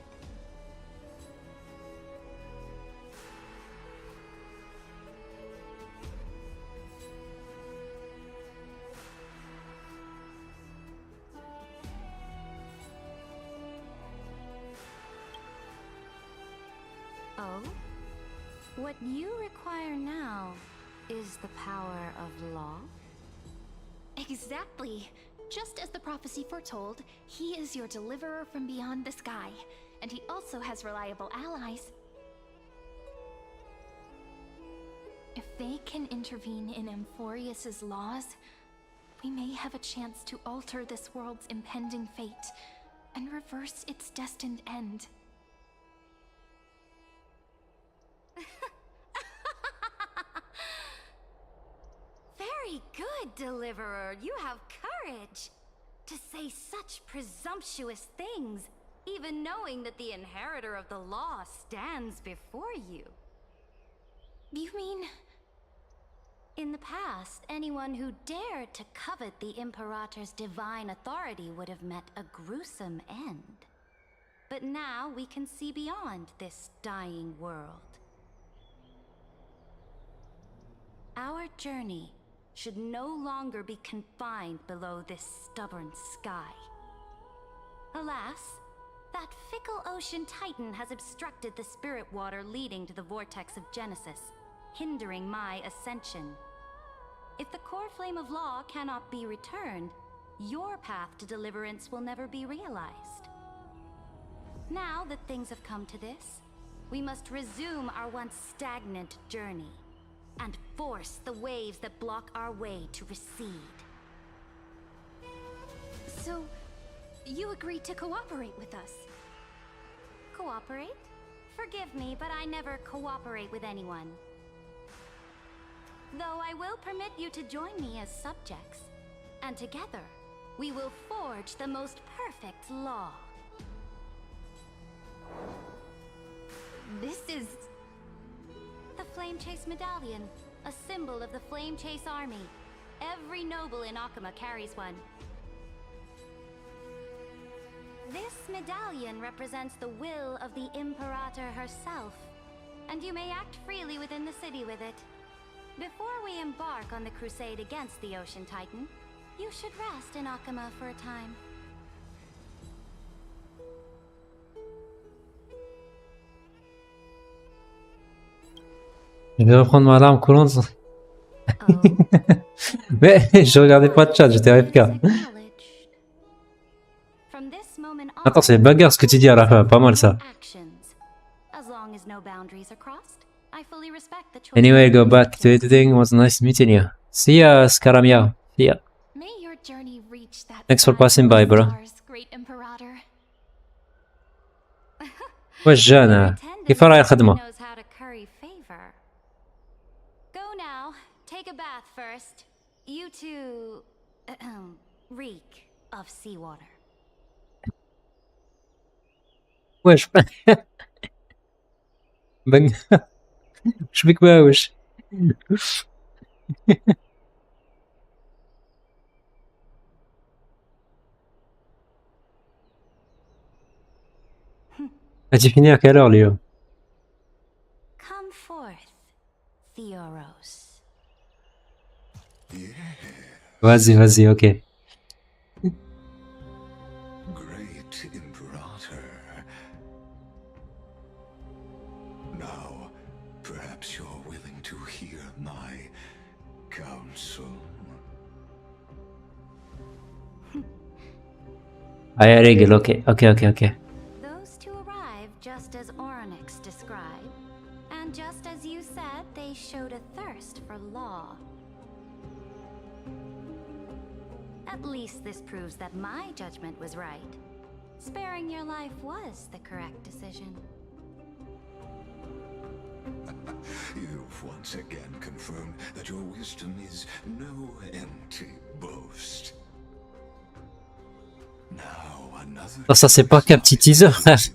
What you require now is the power of law? Exactly. Just as the prophecy foretold, he is your deliverer from beyond the sky, and he also has reliable allies. If they can intervene in Amphorius's laws, we may have a chance to alter this world's impending fate and reverse its destined end. Very good, Deliverer. You have courage to say such presumptuous things, even knowing that the inheritor of the law stands before you. You mean... In the past, anyone who dared to covet the Imperator's divine authority would have met a gruesome end. But now we can see beyond this dying world. Our journey should no longer be confined below this stubborn sky. Alas, that fickle ocean titan has obstructed the spirit water leading to the vortex of Genesis, hindering my ascension. If the core flame of law cannot be returned, your path to deliverance will never be realized. Now that things have come to this, we must resume our once stagnant journey and force the waves that block our way to recede. So, you agreed to cooperate with us? Cooperate? Forgive me, but I never cooperate with anyone. Though I will permit you to join me as subjects, and together we will forge the most perfect law. This is... the Flame Chase Medallion, a symbol of the Flame Chase Army. Every noble in Akuma carries one. This medallion represents the will of the Imperator herself, and you may act freely within the city with it. Before we embark on the crusade against the Ocean Titan, you should rest in Akuma for a time. Je vais reprendre ma larme coulante. Mais je regardais pas de chat, j'étais AFK. Attends, c'est bagarre ce que tu dis à la fin, pas mal ça. Anyway, go back to editing. It was nice meeting you. See ya, Scaramia. See ya. May your journey reach that Thanks for passing by, bro. great Imperator. واش جانا كيف راهي الخدمة؟ Go now. Take a bath first. You two reek of seawater. واش بن واش بك باوش هاتي فيني à quelle heure اليوم؟ Come forth, Theoros. Vas-y, vas-y, ok. Great Imperator. Now, perhaps you're willing to hear my counsel. I رجل okay. Those two arrived just as Orynyx described, and just as you said, they showed a thirst for law. At least this proves that my judgment was right. Sparing your life was the correct decision. You've once again confirmed that your wisdom is no empty boast. Now another. Ça c'est pas qu'un petit teaser, frère.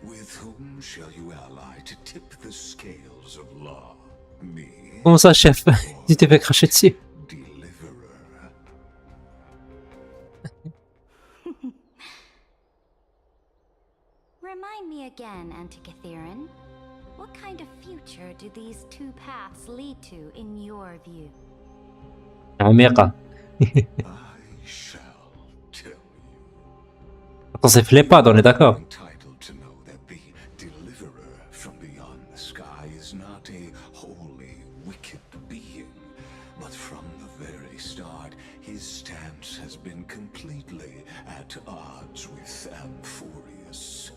With whom shall you ally to tip the scales of law? Me? Comment ça, chef? Tu t'es fait cracher dessus. Remind me again, Antikytheron. What kind of future do these two paths lead to in your view? عميقة. Attends, c'est flippant, on est d'accord? the sky is not a wholly wicked being, but from the very start, his stance has been completely at odds with Amphorius.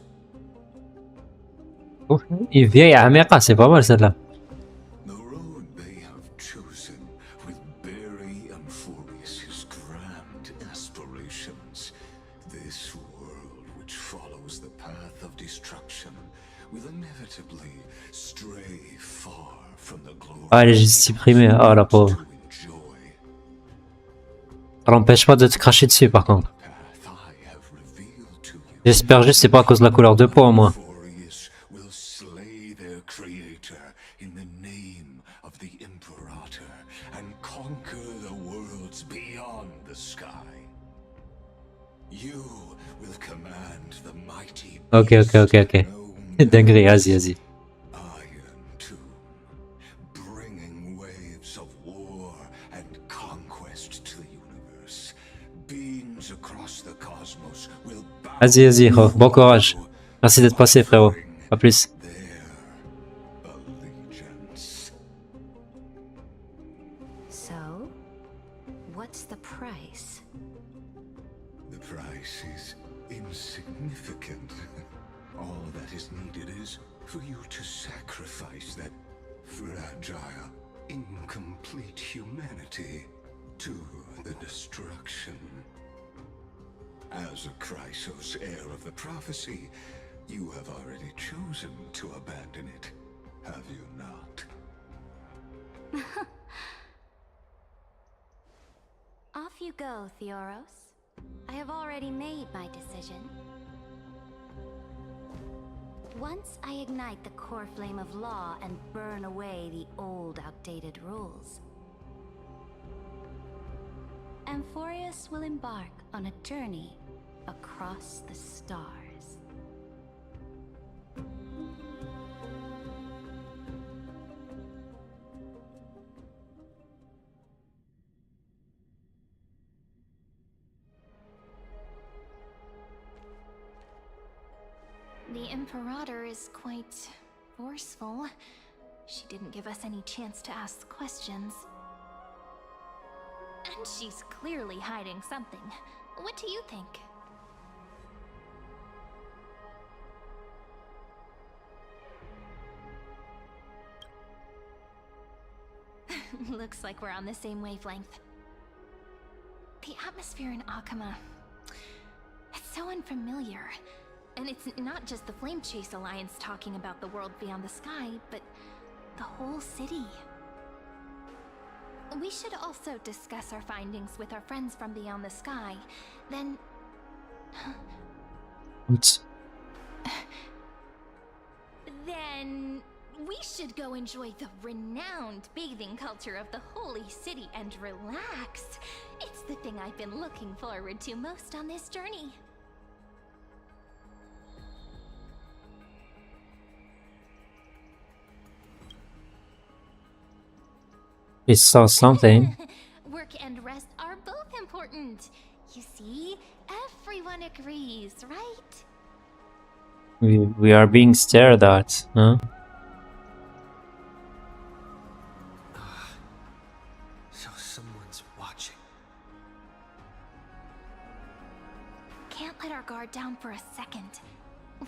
Ouf, une vieille América, c'est pas mal celle-là. The road they have chosen will bury Amphorius' grand aspirations. This world which follows the path of destruction will inevitably stray far from the glory. Ah, elle est juste supprimée. Oh la pauvre. Ça l'empêche pas de te cracher dessus par contre. J'espère juste que c'est pas à cause de la couleur de peau au moins. Will slay their creator in the name of the Imperator and conquer the worlds beyond the sky. You will command the mighty. Ok. Dinguerie, vas-y. Iron Tomb, bringing waves of war and conquest to the universe. Beings across the cosmos will bow. Vas-y, oh, bon courage. Merci d'être passé, frérot. A plus. So, what's the price? The price is insignificant. All that is needed is for you to sacrifice that fragile, incomplete humanity to the destruction. As a Chrysos, heir of the prophecy, you have already chosen to abandon it, have you not? Off you go, Theoros. I have already made my decision. Once I ignite the core flame of law and burn away the old, outdated rules, Amphorius will embark on a journey across the stars. The Imperator is quite forceful. She didn't give us any chance to ask questions. And she's clearly hiding something. What do you think? Looks like we're on the same wavelength. The atmosphere in Akama... it's so unfamiliar. And it's not just the Flame Chase Alliance talking about the world beyond the sky, but the whole city. We should also discuss our findings with our friends from beyond the sky. Then... Oops. Then... we should go enjoy the renowned bathing culture of the Holy City and relax. It's the thing I've been looking forward to most on this journey. We saw something. Work and rest are both important. You see, everyone agrees, right? We are being stared at, huh? So someone's watching. Can't let our guard down for a second.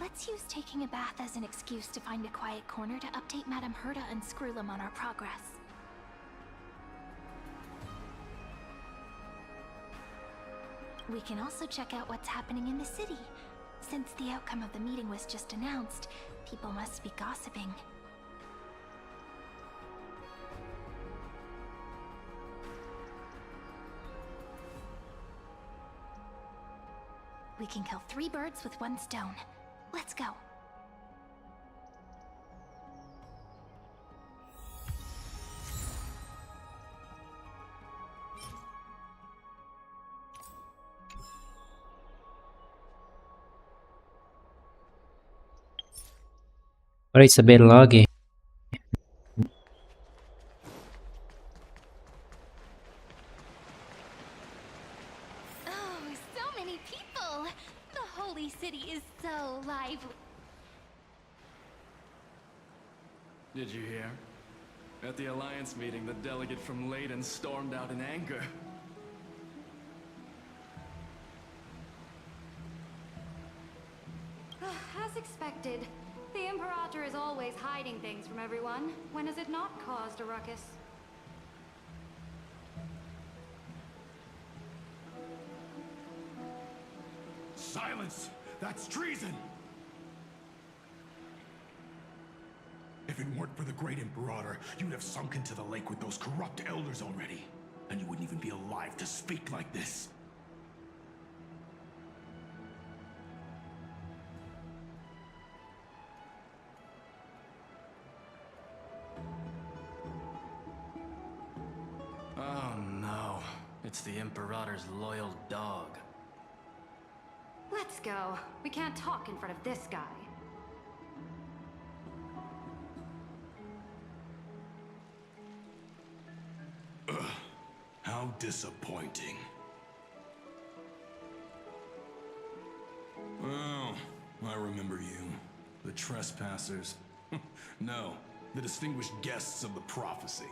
Let's use taking a bath as an excuse to find a quiet corner to update Madame Herta and Screwlum on our progress. We can also check out what's happening in the city. Since the outcome of the meeting was just announced, people must be gossiping. We can kill 3 birds with 1 stone. Let's go. But it's a bit laggy. Oh, so many people! The holy city is so lively. Did you hear? At the Alliance meeting, the delegate from Leyden stormed out in anger. As expected, the Imperator is always hiding things from everyone. When has it not caused a ruckus? Silence! That's treason! If it weren't for the Great Imperator, you'd have sunk into the lake with those corrupt elders already. And you wouldn't even be alive to speak like this. Oh no, it's the Imperator's loyal dog. Let's go. We can't talk in front of this guy. How disappointing. Oh, I remember you. The trespassers. No, the distinguished guests of the prophecy.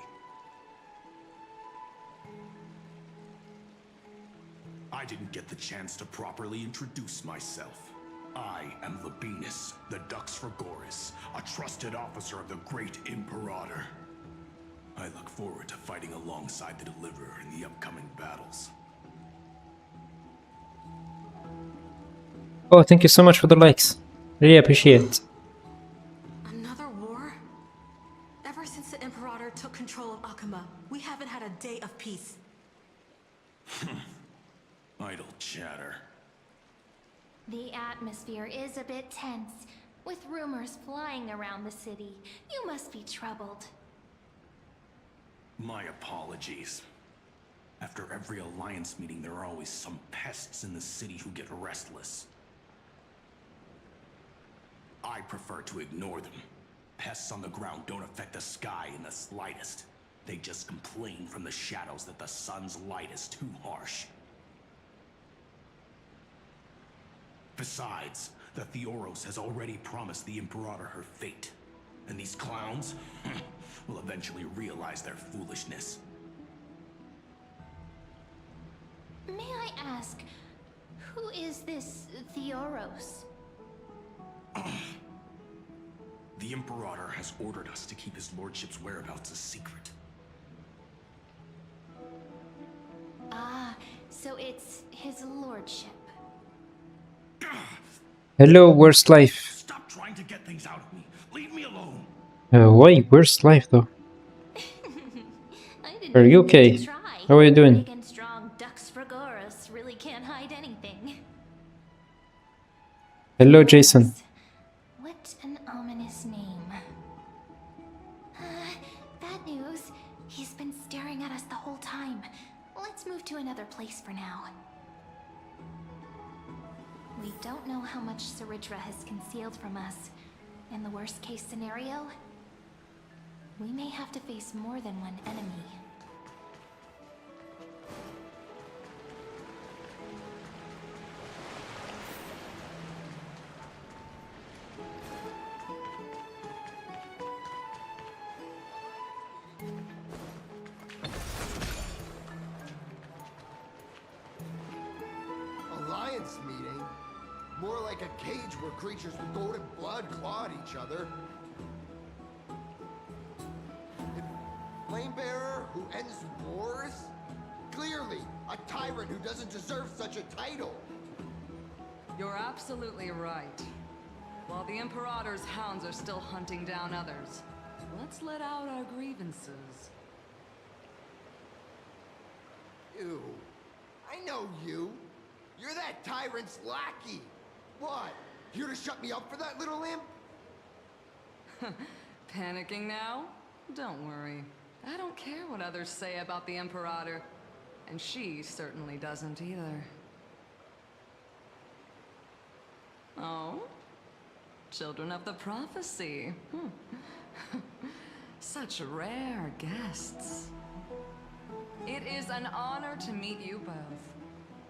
I didn't get the chance to properly introduce myself. I am Labienus, the Dux Frigoris, a trusted officer of the Great Imperator. I look forward to fighting alongside the Deliverer in the upcoming battles. Oh, thank you so much for the likes. Really appreciate it. Another war? Ever since the Imperator took control of Akuma, we haven't had a day of peace. Idle chatter. The atmosphere is a bit tense, with rumors flying around the city. You must be troubled. My apologies. After every Alliance meeting, there are always some pests in the city who get restless. I prefer to ignore them. Pests on the ground don't affect the sky in the slightest. They just complain from the shadows that the sun's light is too harsh. Besides, the Theoros has already promised the Imperator her fate. And these clowns will eventually realize their foolishness. May I ask, who is this Theoros? The Imperator has ordered us to keep his lordship's whereabouts a secret. Ah, so it's his lordship. Hello, worst life. Stop trying to get things out of me. Leave me alone. Why worst life though? Are you okay? How are you doing? Big and strong Dux Frigoris really can't hide anything. Hello, Jason. What an ominous name. Bad news. He's been staring at us the whole time. Let's move to another place for now. We don't know how much Saritra has concealed from us. In the worst case scenario, we may have to face more than one enemy. Alliance meeting? More like a cage where creatures with golden blood claw at each other. Flame bearer who ends wars? Clearly, a tyrant who doesn't deserve such a title. You're absolutely right. While the Imperator's hounds are still hunting down others, let's let out our grievances. You. I know you. You're that tyrant's lackey. What? Here to shut me up for that little imp? Panicking now? Don't worry. I don't care what others say about the Imperator. And she certainly doesn't either. Oh? Children of the Prophecy. Such rare guests. It is an honor to meet you both.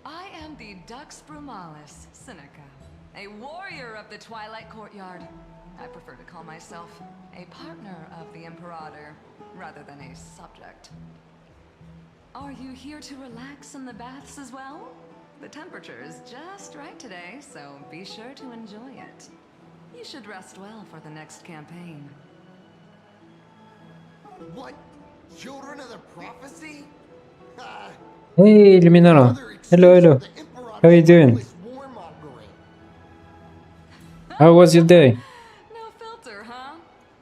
I am the Dux Brumalis Seneca, a warrior of the Twilight Courtyard, I prefer to call myself a partner of the Imperator, rather than a subject. Are you here to relax in the baths as well? The temperature is just right today, so be sure to enjoy it. You should rest well for the next campaign. What? Children of the prophecy? Hey, Luminara. Hello, hello. How are you doing? How was your day? No filter, huh?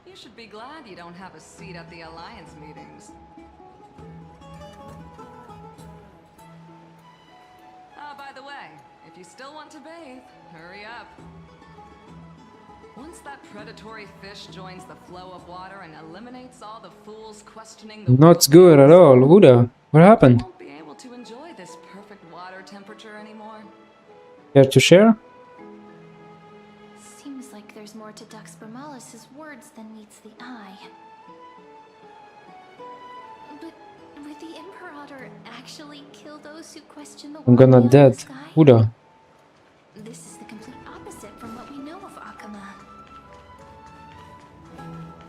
You should be glad you don't have a seat at the Alliance meetings. By the way, if you still want to bathe, hurry up. Once that predatory fish joins the flow of water and eliminates all the fools questioning the Not good at all. Uda, what happened? won't be able to enjoy this perfect water temperature anymore. Care to share? Seems like there's more to Dux Bramalis's words than meets the eye. But would the Imperator actually kill those who question the I'm world gonna beyond dead. the sky? Uda. This is the complete opposite from what we know of Akama.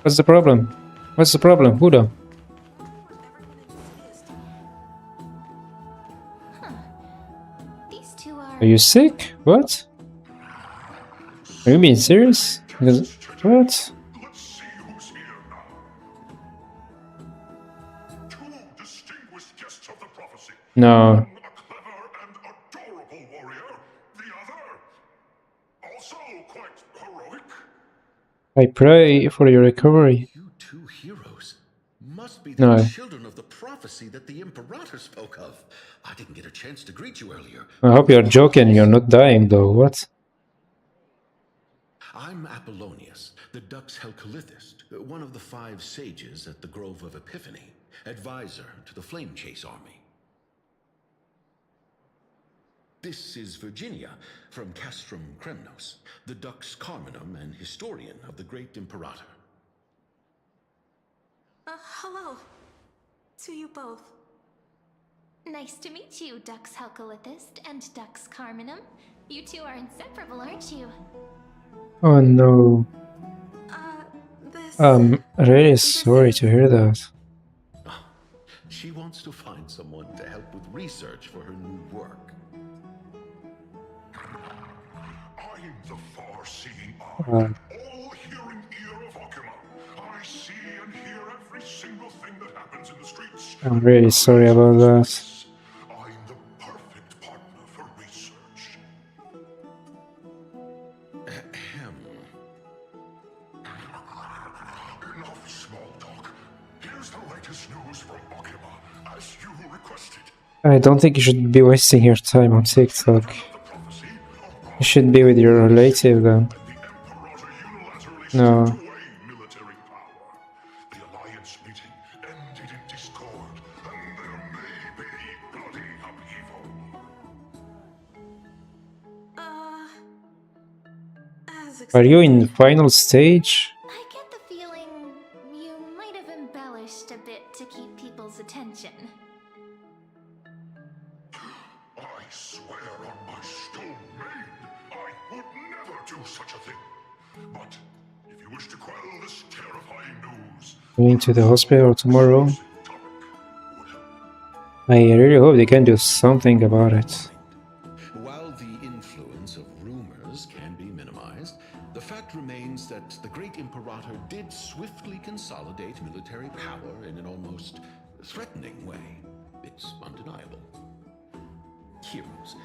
What's the problem? What's the problem? Uda. These two are... Are you sick? What? Are you being serious? Because, what? No. I pray for your recovery. You two heroes must be No. the children of the prophecy that the Imperator spoke of. I didn't get a chance to greet you earlier. I hope you're joking. You're not dying, though. What? I'm Apollonius, the Dux Helcalithist, one of the 5 sages at the Grove of Epiphany, advisor to the Flame Chase army. This is Virginia from Castrum Kremnos, the Dux Carminum and historian of the Great Imperator. Hello. To you both. Nice to meet you, Dux Helcalithist and Dux Carminum. You two are inseparable, aren't you? Oh no. This... I'm really sorry to hear that. She wants to find someone to help with research for her new work. I'm the far-seeing eye, all-hearing ear of Akama. I see and hear every single thing that happens in the streets. I'm really sorry about that. I'm the perfect partner for research. Enough small talk. Here's the latest news from Akama, as you requested. I don't think you should be wasting your time on TikTok. You should be with your relative then. No. The Alliance meeting ended in discord, and there may be bloody upheaval. Are you in the final stage? I get the feeling you might have embellished a bit to keep people's attention. I swear on my stone maid, I would never do such a thing. But if you wish to quell this terrifying news, Going to the hospital tomorrow. I really hope they can do something about it. While the influence of rumors can be minimized, the fact remains that the Great Imperator did swiftly consolidate military power in an almost threatening way. It's undeniable. Heroes,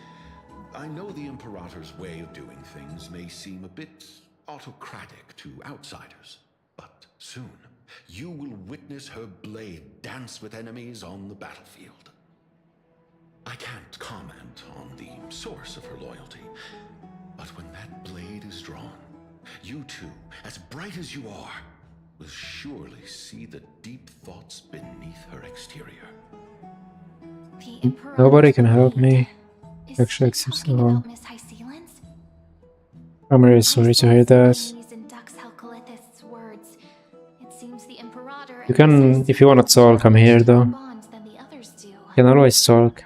I know the Imperator's way of doing things may seem a bit autocratic to outsiders, but soon you will witness her blade dance with enemies on the battlefield. I can't comment on the source of her loyalty, but when that blade is drawn, you two, as bright as you are, will surely see the deep thoughts beneath her exterior. Nobody can help me. Actually, except so. I'm really sorry to hear that. You can, if you wanna talk, I'm here though. You can always talk.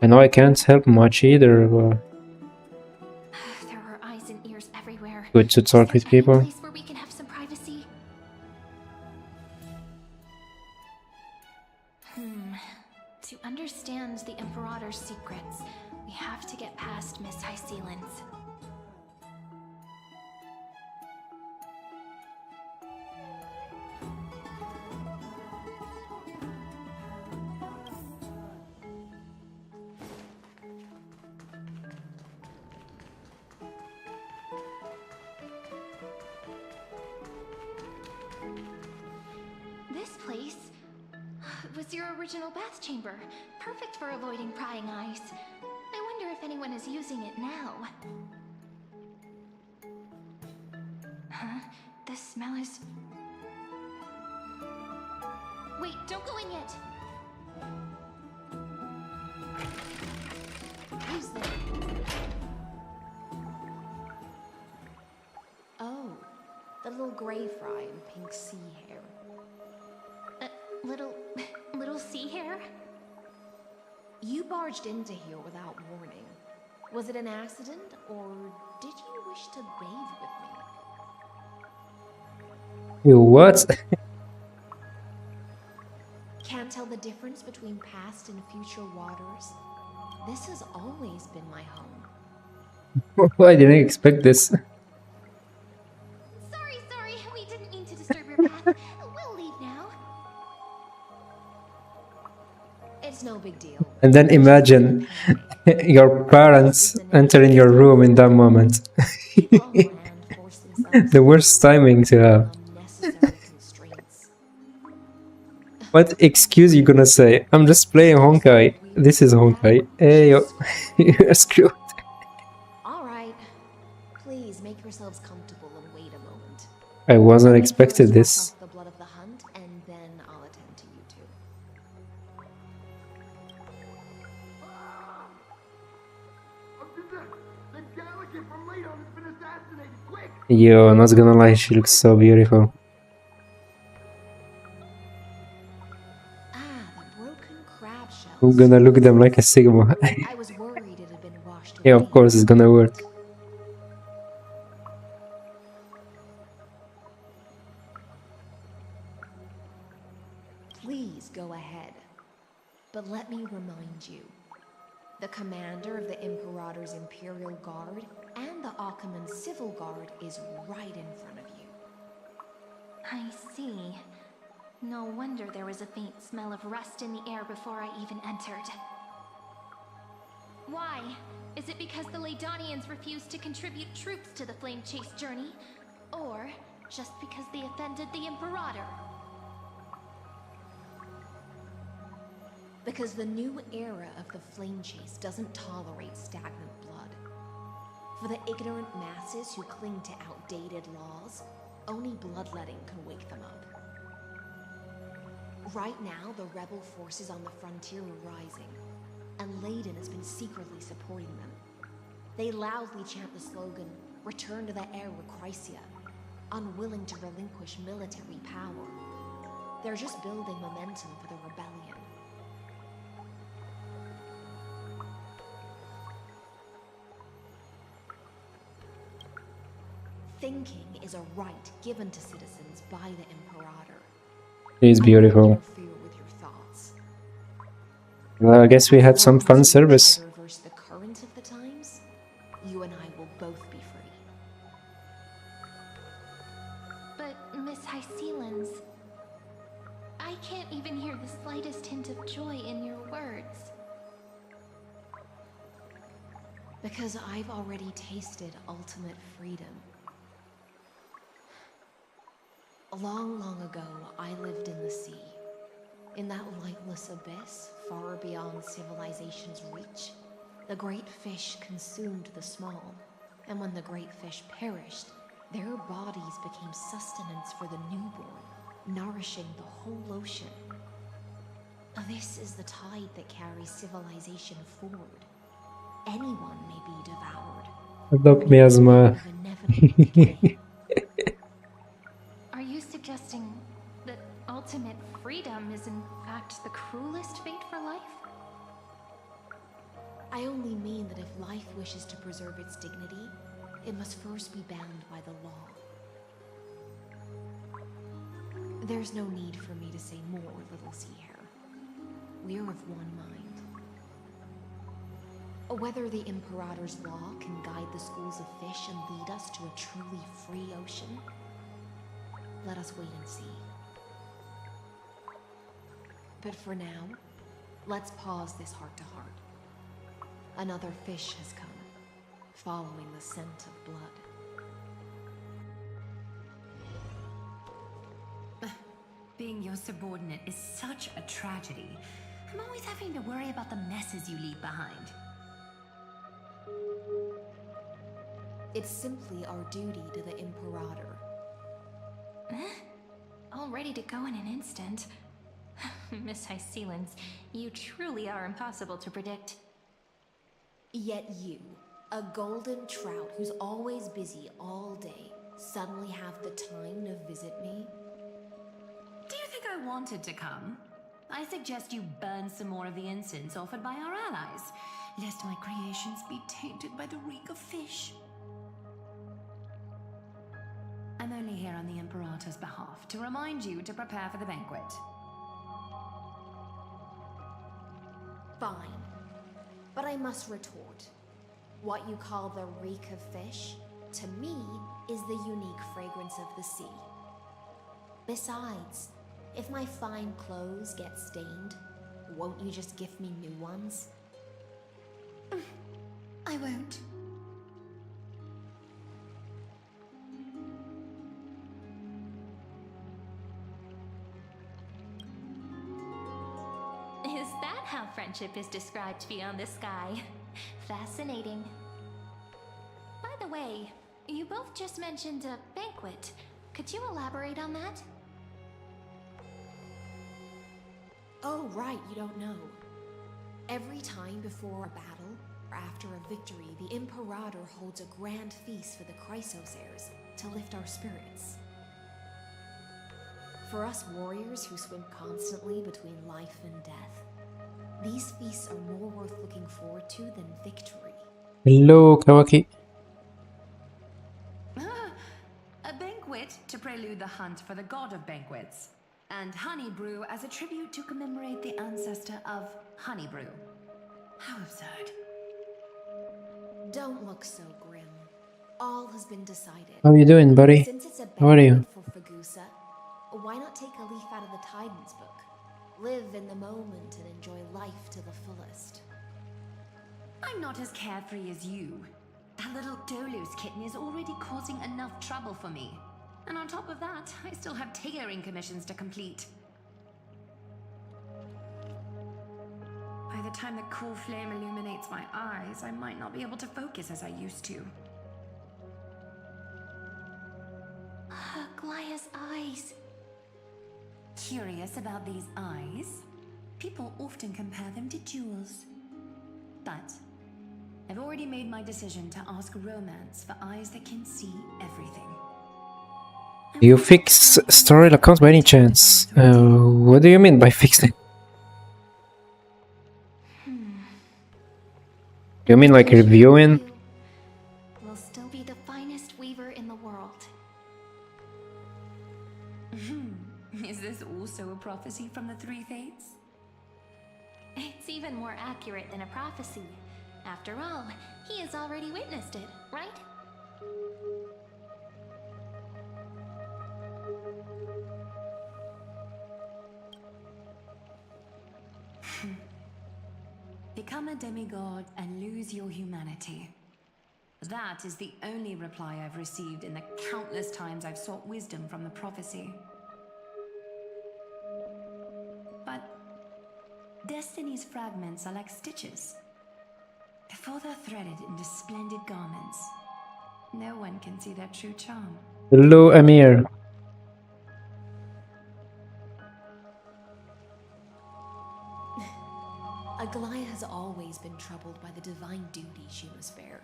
I know I can't help much either, but... There are eyes and ears everywhere. good to talk with people. Place where we can have some privacy. To understand the Imperator's secrets, we have to get past Miss High Sealands. This place was your original bath chamber, perfect for avoiding prying eyes. I wonder if anyone is using it now. Huh? The smell is... Wait, don't go in yet! Who's there? Oh, the little gray fry in pink sea hair. Little sea hair? You barged into here without warning. Was it an accident, or did you wish to bathe with me? You what? Can't tell the difference between past and future waters? This has always been my home. I didn't expect this. Sorry, we didn't mean to disturb your path. We'll leave now. It's no big deal. And then imagine your parents entering your room in that moment. The worst timing to have. What excuse you gonna say? I'm just playing Honkai. This is Honkai. Hey, you're screwed. Alright. Please make yourselves comfortable and wait a moment. I wasn't expecting this. The blood of the hunt, and then I'll attend to you two. Yo, I'm not gonna lie, she looks so beautiful. I'm gonna look at them like a Sigma. Yeah, of course it's gonna work. Please go ahead. But let me remind you. The commander of the Imperator's Imperial Guard and the Achaemen's Civil Guard is right in front of you. I see. No wonder there was a faint smell of rust in the air before I even entered. Why? Is it because the Laydonians refused to contribute troops to the Flame Chase journey? Or just because they offended the Imperator? Because the new era of the Flame Chase doesn't tolerate stagnant blood. For the ignorant masses who cling to outdated laws, only bloodletting can wake them up. Right now, the rebel forces on the frontier are rising, and Layden has been secretly supporting them. They loudly chant the slogan, "Return to the era Chrysia," unwilling to relinquish military power. They're just building momentum for the rebellion. Thinking is a right given to citizens by the Imperator. She's beautiful. Well, I guess we had some fun service. Reverse the current of the times, you and I will both be free. But, Miss High Sealands, I can't even hear the slightest hint of joy in your words. Because I've already tasted ultimate freedom. Long, long ago, I lived in the sea. In that lightless abyss, far beyond civilization's reach, the great fish consumed the small, and when the great fish perished, their bodies became sustenance for the newborn, nourishing the whole ocean. This is the tide that carries civilization forward. Anyone may be devoured. Adopt me as my... Are you suggesting that ultimate freedom is in fact the cruelest fate for life? I only mean that if life wishes to preserve its dignity, it must first be bound by the law. There's no need for me to say more, little sea hare. We're of one mind. Whether the Imperator's law can guide the schools of fish and lead us to a truly free ocean, let us wait and see. But for now, let's pause this heart-to-heart. Another fish has come, following the scent of blood. Being your subordinate is such a tragedy. I'm always having to worry about the messes you leave behind. It's simply our duty to the Imperator. All ready to go in an instant. Miss Hycelens, you truly are impossible to predict. Yet you, a golden trout who's always busy all day, suddenly have the time to visit me? Do you think I wanted to come? I suggest you burn some more of the incense offered by our allies, lest my creations be tainted by the reek of fish. I'm only here on the Imperator's behalf to remind you to prepare for the banquet. Fine. But I must retort. What you call the reek of fish, to me, is the unique fragrance of the sea. Besides, if my fine clothes get stained, won't you just gift me new ones? I won't. Is that how friendship is described beyond the sky? Fascinating. By the way, you both just mentioned a banquet. Could you elaborate on that? Oh, right, you don't know. Every time before a battle, or after a victory, the Imperator holds a grand feast for the Chrysos heirs to lift our spirits. For us warriors who swim constantly between life and death, these feasts are more worth looking forward to than victory. Hello, Kawaki. A banquet to prelude the hunt for the god of banquets, and honey brew as a tribute to commemorate the ancestor of honey brew. How absurd. Don't look so grim. All has been decided. How you doing, buddy? Since it's a How are you? banquet for Fagusa, why not take a leaf out of the Tidens book? Live in the moment and enjoy life to the fullest. I'm not as carefree as you. That little Dolus kitten is already causing enough trouble for me. And on top of that, I still have tailoring commissions to complete. By the time the cool flame illuminates my eyes, I might not be able to focus as I used to. Glaya's eyes. Curious about these eyes? People often compare them to jewels. But I've already made my decision to ask romance for eyes that can see everything. Do you fix story accounts by any chance? What do you mean by fixing? Do you mean like reviewing? Will still be the finest weaver in the world. Is this also a prophecy from the Three Fates? It's even more accurate than a prophecy. After all, he has already witnessed it, right? Become a demigod and lose your humanity. That is the only reply I've received in the countless times I've sought wisdom from the prophecy. But destiny's fragments are like stitches. Before they're threaded into splendid garments, no one can see their true charm. Hello, Amir. Aglaya has always been troubled by the divine duty she must bear.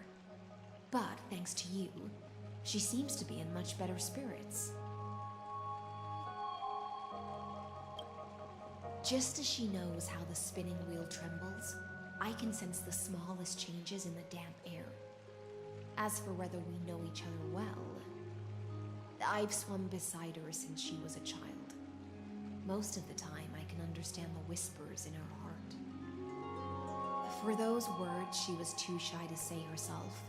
But thanks to you, she seems to be in much better spirits. Just as she knows how the spinning wheel trembles, I can sense the smallest changes in the damp air. As for whether we know each other well, I've swum beside her since she was a child. Most of the time, I can understand the whispers in her heart. For those words she was too shy to say herself,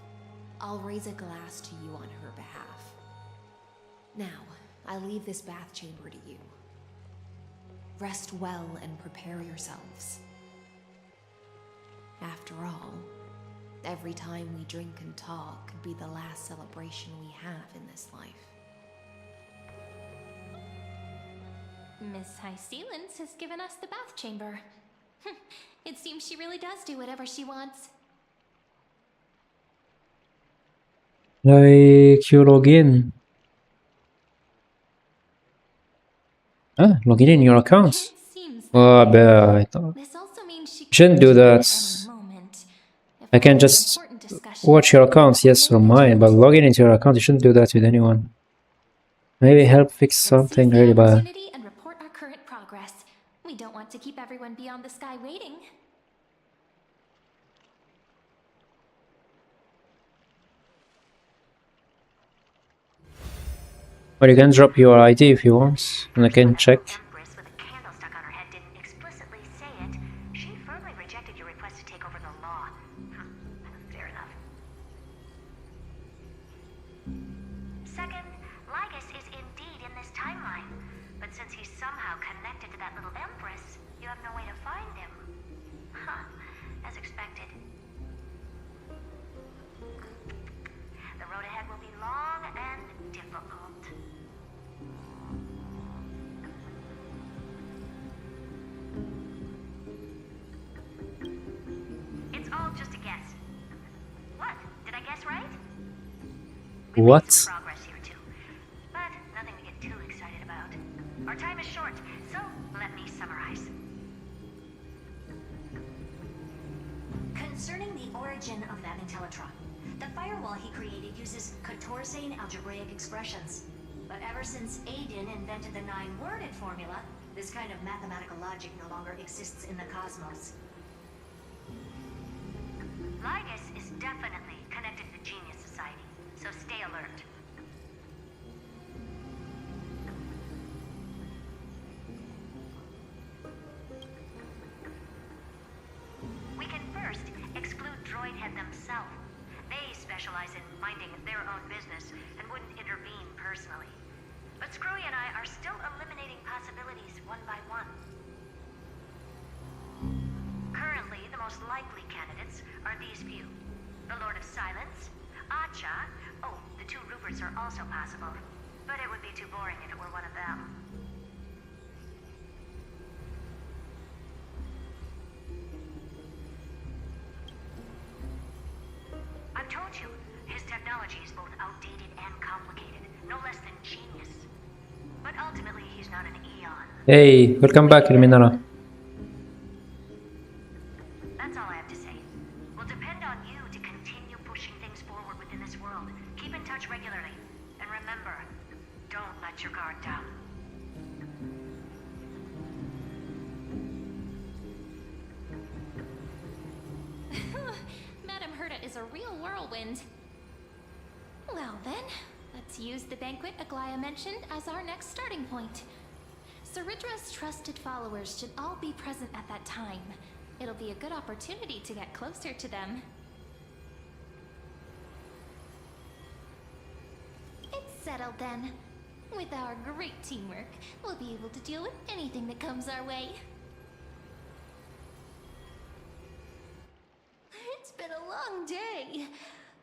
I'll raise a glass to you on her behalf. Now, I leave this bath chamber to you. Rest well and prepare yourselves. After all, every time we drink and talk could be the last celebration we have in this life. Miss High Sealens has given us the bath chamber. It seems she really does do whatever she wants. Like you log in. Log in your account. Oh, but shouldn't do that. I can just watch your account, yes, or mine, but logging into your account, you shouldn't do that with anyone. Maybe help fix something really bad. And report our current progress. We don't want to keep everyone beyond the sky waiting. But you can drop your ID if you want, and I can check. What? But nothing to get too excited about. Our time is short, so let me summarize. Concerning the origin of that Intellitron, the firewall he created uses Katorzane algebraic expressions. But ever since Aiden invented the 9-worded formula, this kind of mathematical logic no longer exists in the cosmos. Lygus is definitely connected to the Genius Society, so stay alert. We can first exclude Droidhead themselves. They specialize in minding their own business and wouldn't intervene personally. But Screwy and I are still eliminating possibilities one by one. Currently, the most likely candidates are these few. The Lord of Silence, Acha, oh, the 2 Ruperts are also possible. But it would be too boring if it were one of them. I've told you, his technology is both outdated and complicated, no less than genius. But ultimately, he's not an Eon. Hey, welcome back, Illuminara. That's all I have to say. We'll depend on you to continue pushing things forward within this world. Keep in touch regularly. And remember, don't let your guard down. Madame Herta is a real whirlwind. Well then, let's use the banquet Aglaya mentioned as our next starting point. Ceridra's trusted followers should all be present at that time. It'll be a good opportunity to get closer to them. It's settled then. With our great teamwork, we'll be able to deal with anything that comes our way. It's been a long day.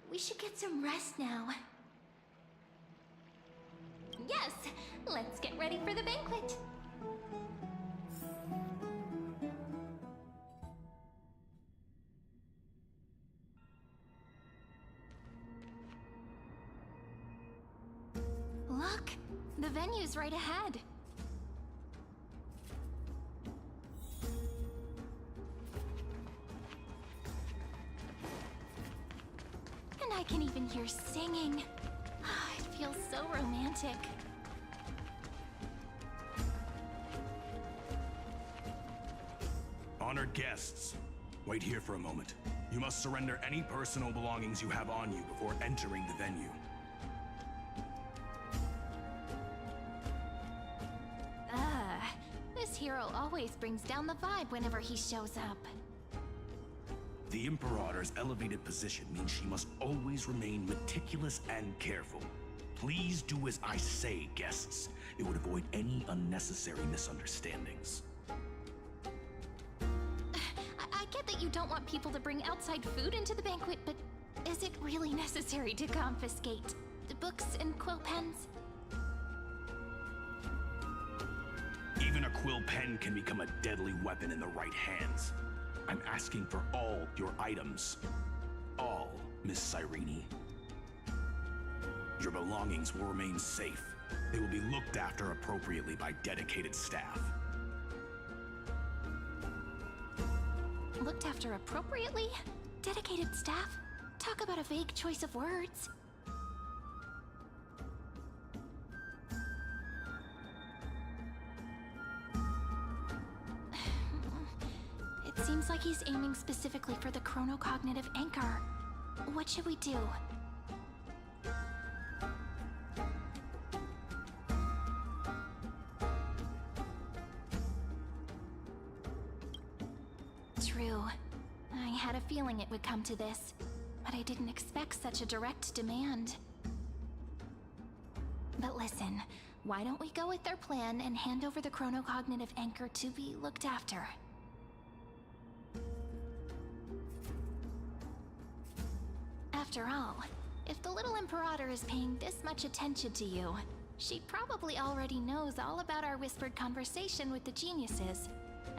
We should get some rest now. Yes, let's get ready for the banquet. Look, the venue's right ahead. And I can even hear singing. It feels so romantic. Honored guests, wait here for a moment. You must surrender any personal belongings you have on you before entering the venue. This hero always brings down the vibe whenever he shows up. The Imperator's elevated position means she must always remain meticulous and careful. Please do as I say, guests. It would avoid any unnecessary misunderstandings. I get that you don't want people to bring outside food into the banquet, but is it really necessary to confiscate the books and quill pens? Even a quill pen can become a deadly weapon in the right hands. I'm asking for all your items. All, Miss Cyrene. Your belongings will remain safe. They will be looked after appropriately by dedicated staff. Looked after appropriately? Dedicated staff? Talk about a vague choice of words. It seems like he's aiming specifically for the chronocognitive anchor. What should we do? True. I had a feeling it would come to this, but I didn't expect such a direct demand. But listen, why don't we go with their plan and hand over the chronocognitive anchor to be looked after? After all, if the little Imperator is paying this much attention to you, she probably already knows all about our whispered conversation with the geniuses.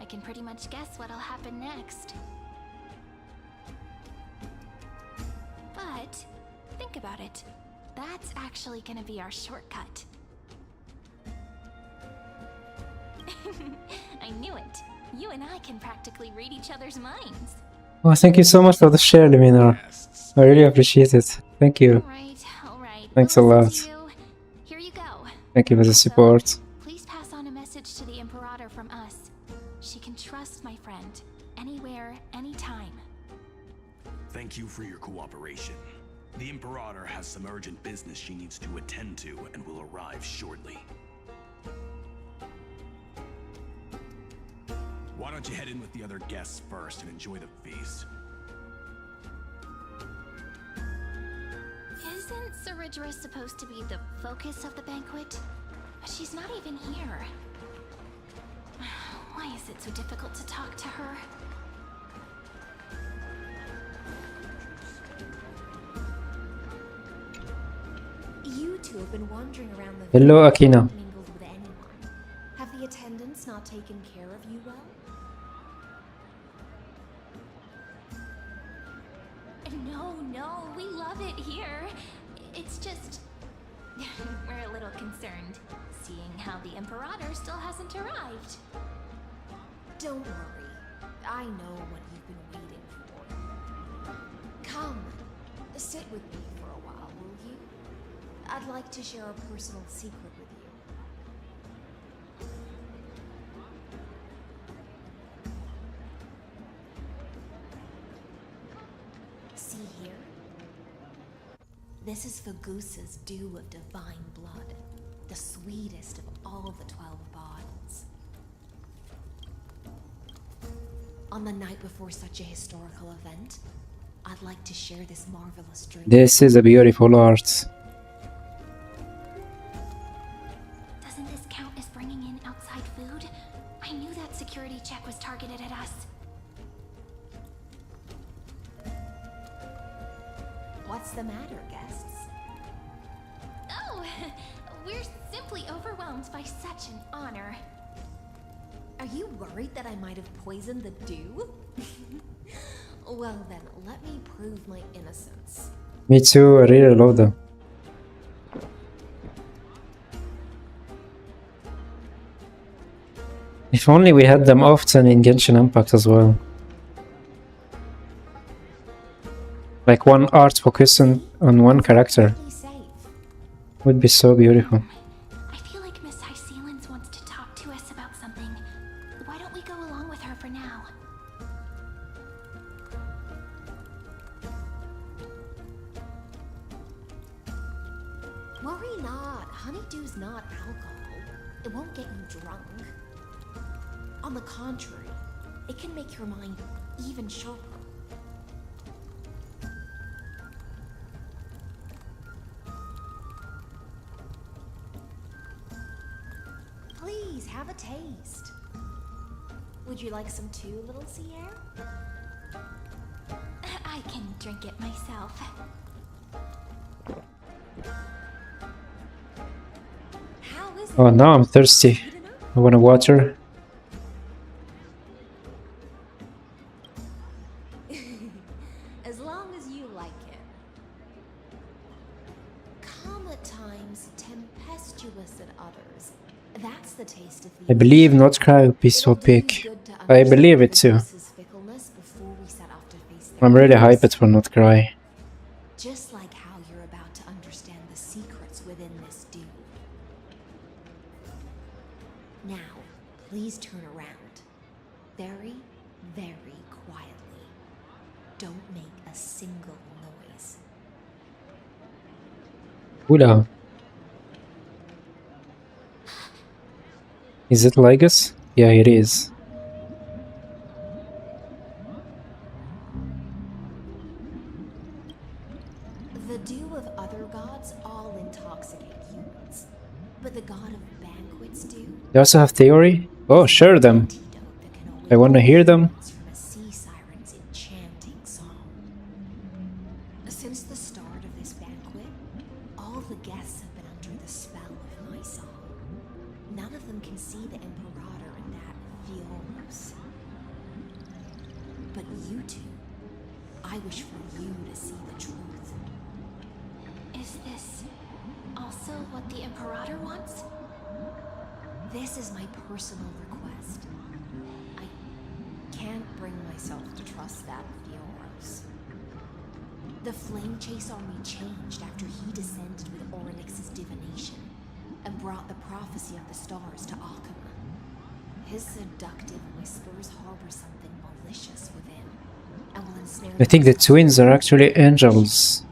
I can pretty much guess what'll happen next. But, think about it. That's actually gonna be our shortcut. I knew it. You and I can practically read each other's minds. Oh, thank you so much for the share, Luminar. I really appreciate it. Thank you. Alright. Thanks a lot. Here you go. Thank you for the support. Please pass on a message to the Imperator from us. She can trust my friend. Anywhere, anytime. Thank you for your cooperation. The Imperator has some urgent business she needs to attend to and will arrive shortly. Why don't you head in with the other guests first and enjoy the feast? Isn't Ceridra supposed to be the focus of the banquet? But she's not even here. Why is it so difficult to talk to her? You two have been wandering around the Hello, Akina. mingled with anyone. Have the attendants not taken care of you well? No, we love it here. It's just... we're a little concerned, seeing how the Imperator still hasn't arrived. Don't worry. I know what you've been waiting for. Come, sit with me for a while, will you? I'd like to share a personal secret with you. See here? This is Fagusa's dew of divine blood, the sweetest of all the 12 bonds. On the night before such a historical event, I'd like to share this marvelous drink. This is a beautiful art. Doesn't this count as bringing in outside food? I knew that security check was targeted at us. What's the matter, guests? Oh, we're simply overwhelmed by such an honor. Are you worried that I might have poisoned the dew? Well then, let me prove my innocence. Me too, I really love them. If only we had them often in Genshin Impact as well. Like one art focus on one character. Would be so beautiful. I feel like Miss Hysealins wants to talk to us about something. Why don't we go along with her for now? alcohol, it won't get you drunk. On the contrary, it can make your mind even sharper. Please have a taste. Would you like some too, little Sierra? I can drink it myself. How is it? Oh, now I'm thirsty. I want water. As long as you like it. Calm at times, tempestuous at others. That's the taste of the I believe not cry would be so big. I believe it too. I'm really hyped for not cry. Just like how you're about to understand the secrets within this dew. Now, please turn around. Very, very quietly. Don't make a single noise. Oula. Is it Legus? Yeah, it is. The dew of other gods all intoxicate humans. But the god of banquets do? They also have theory? Oh, share them. I wanna hear them. From a sea siren's enchanting song. Since the start of this banquet, all the guests have been under the spell of my song. None of them can see the Imperator in that Fioros. But you two, I wish for you to see the truth. Is this also what the Imperator wants? This is my personal request. I can't bring myself to trust that Fioros. The Flame Chase army changed after he descended with Orynyx's divination and brought the prophecy of the stars to Akuma. His seductive whispers harbor something malicious within, and will ensnare. I think the twins are actually angels.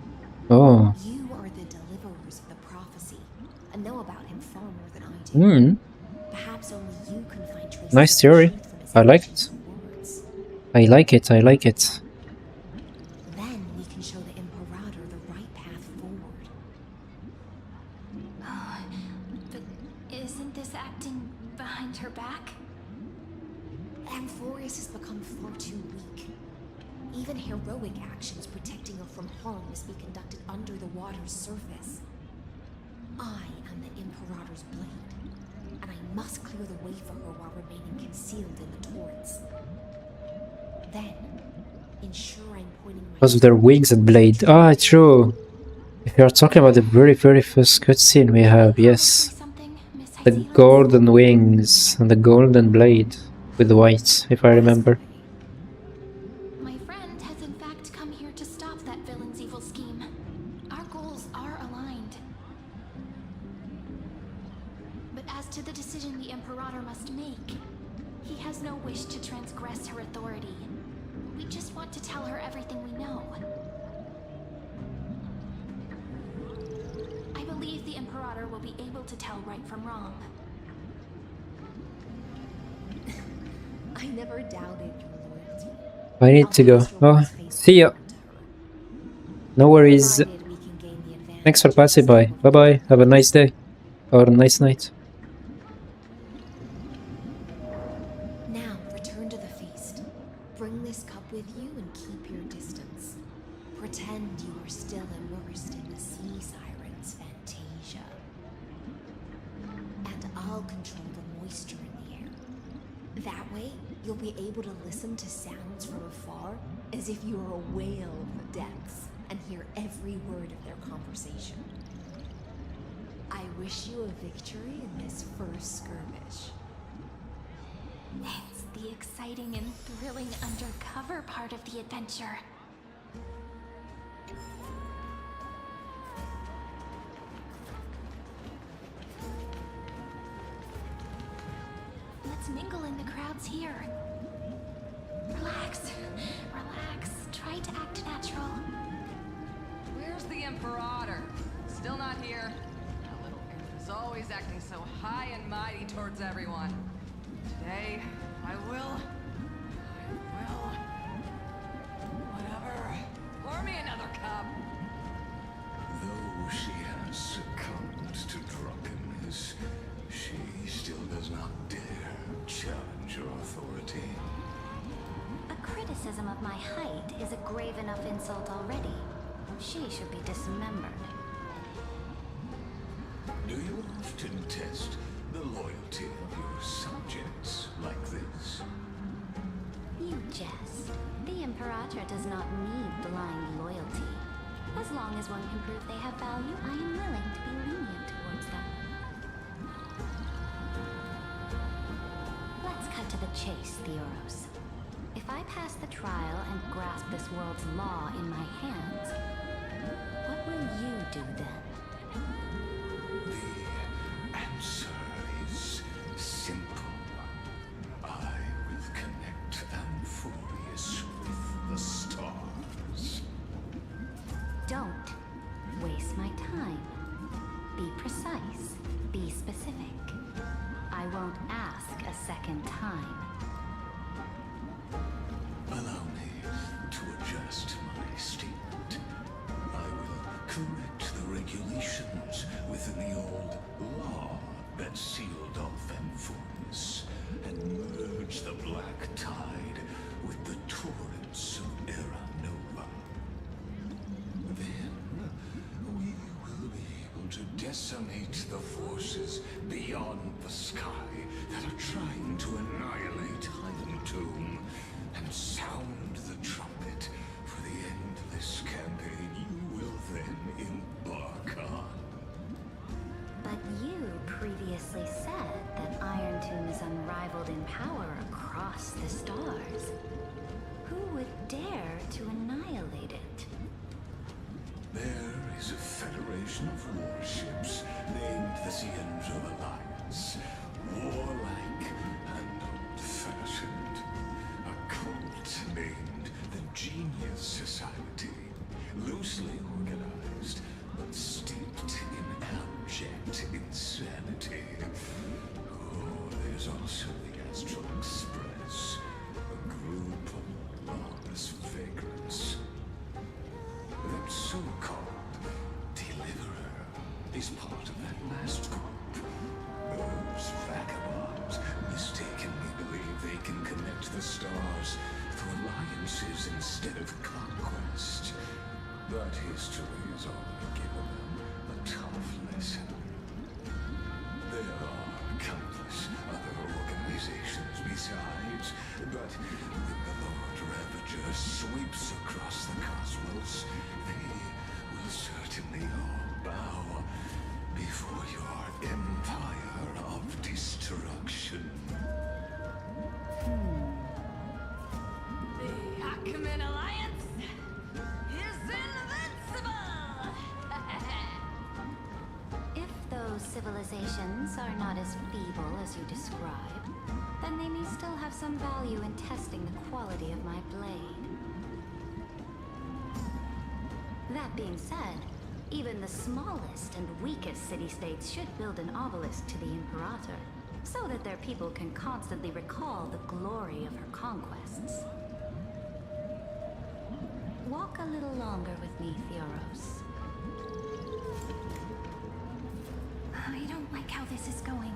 Oh. You are the deliverers of the prophecy, and know about him far more than I do. Perhaps only you can find traces. Nice theory. I like it. I like it. I like it. Then we can show the Imperator the right path forward. Oh, but isn't this acting behind her back? Amphorius has become far too weak. Even heroic actions protecting her from harm must be conducted under the water's surface. I am the Imperator's blade, and I must clear the way for her while remaining concealed in the torrents. Then, ensure I'm pointing my... Because of their wings and blade. Ah, true. If you are talking about the very, very first cutscene we have, yes. The golden wings and the golden blade with white, if I remember. My friend has in fact come here to stop that villain's evil scheme. Our goals are aligned. But as to the decision the Imperator must make, he has no wish to transgress her authority. We just want to tell her everything we know. I believe the Imperator will be able to tell right from wrong. I never doubted your loyalty. I need to go. Oh, see ya. No worries. Thanks for passing by. Bye bye. Have a nice day. Or a nice night. Now, return to the feast. Bring this cup with you and keep your distance. Pretend you are still immersed in the sea siren's fantasia. And I'll control the moisture in the air. That way, you'll be able to listen to sounds from afar as if you are a whale of the depths and hear every word of their conversation. I wish you a victory in this first skirmish. It's the exciting and thrilling undercover part of the adventure. Let's mingle in the crowds here. Relax, relax. Try to act natural. Where's the Imperator? Still not here? A little is always acting so high and mighty towards everyone. Today, I will... Whatever. Pour me another cup. Though she has succumbed to drunkenness, she still does not dare challenge your authority. A criticism of my height is a grave enough insult already. She should be dismembered. Do you often test the loyalty of your subjects like this? You jest. The Imperator does not need blind loyalty. As long as one can prove they have value, I am willing to be lenient towards them. Let's cut to the chase, Theoros. If I pass the trial and grasp this world's law in my hands, what will you do then? The answer is simple. I will connect Amphorius with the stars. Don't waste my time. Be precise. Be specific. I won't ask a second time. Allow me to adjust my statement. I will correct the regulations within the old law that sealed off Amphorius and merge the black tide with the torrents of Era Nova. Then we will be able to decimate the forces beyond the sky that are trying to annihilate Iron Tomb and sound the trumpet for the endless campaign you will then embark on. But you previously said that Iron Tomb is unrivaled in power across the stars. Who would dare to annihilate it? There is a federation of warships named the Cienzo Alliance. Warlike and old-fashioned. A cult named the Genius Society. Loosely organized, but steeped in abject insanity. Oh, there's also the Astral Express. A group of lawless vagrants. That so-called Deliverer is part of that last group. Those vagabonds mistakenly believe they can connect the stars through alliances instead of conquest. But history has already given them a tough lesson. There are countless other organizations besides, but when the Lord Ravager sweeps across the cosmos, they will certainly all bow before your empire of destruction. The Achaemenid Alliance is invincible! If those civilizations are not as feeble as you describe, then they may still have some value in testing the quality of my blade. That being said, even the smallest and weakest city-states should build an obelisk to the Imperator, so that their people can constantly recall the glory of her conquests. Walk a little longer with me, Theoros. I don't like how this is going.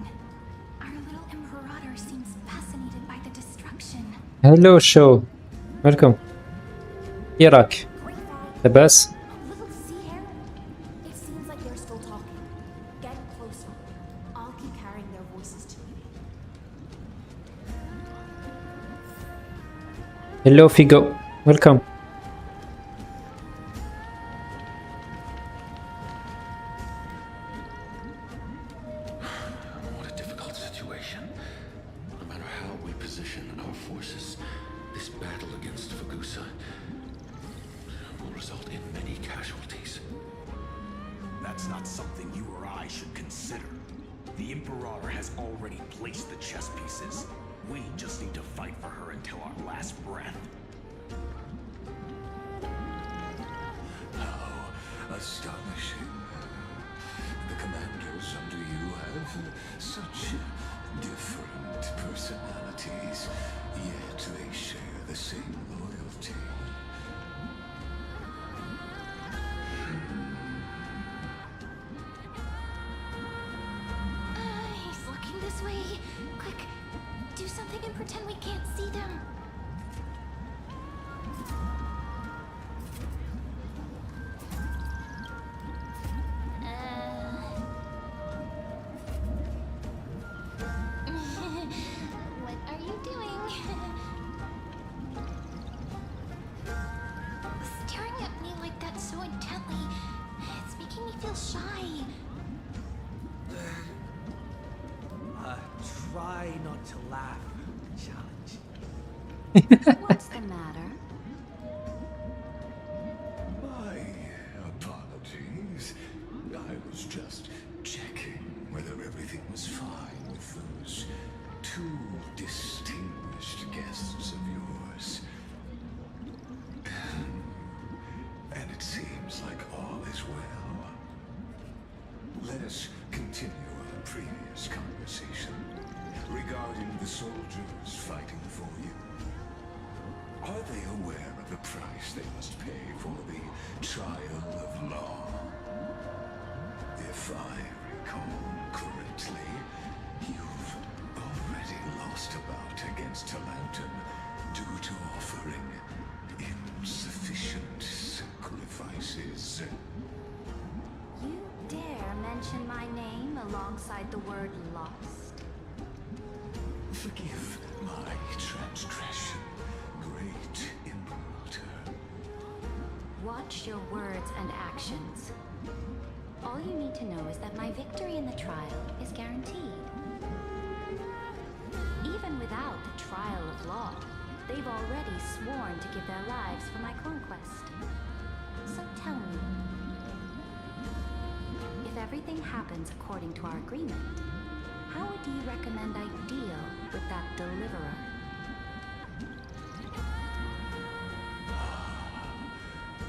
Our little Imperator seems fascinated by the destruction. Hello, show. Welcome. Iraq. The best. It seems like they're still talking. Get closer. I'll keep carrying their voices to you. Hello, Figo. Welcome. What a difficult situation. No matter how we position our forces, this battle against Fagusa will result in many casualties. That's not something you or I should consider. The Imperator has already placed the chess pieces. We just need to fight for her until our last breath. How astonishing. The commanders under you have such different personalities, yet they share the same loyalty. He's looking this way. Quick, do something and pretend we can't see them. What are you doing? Staring at me like that so intently, it's making me feel shy. Try not to laugh. Challenge. What's the matter? My apologies. I was just checking whether everything was fine with those two distinguished guests of yours. And it seems like all is well. Let us continue our previous conversation regarding the soldiers fighting for you. Are they aware of the price they must pay for the trial of law? If I recall correctly, you've already lost a bout against Talanton due to offering insufficient sacrifices. You dare mention my name alongside the word lost? Forgive my transgression, great Imperator. Watch your words and actions. All you need to know is that my victory in the trial is guaranteed. Even without the trial of law, they've already sworn to give their lives for my conquest. So tell me, if everything happens according to our agreement, how would you recommend I deal with that deliverer?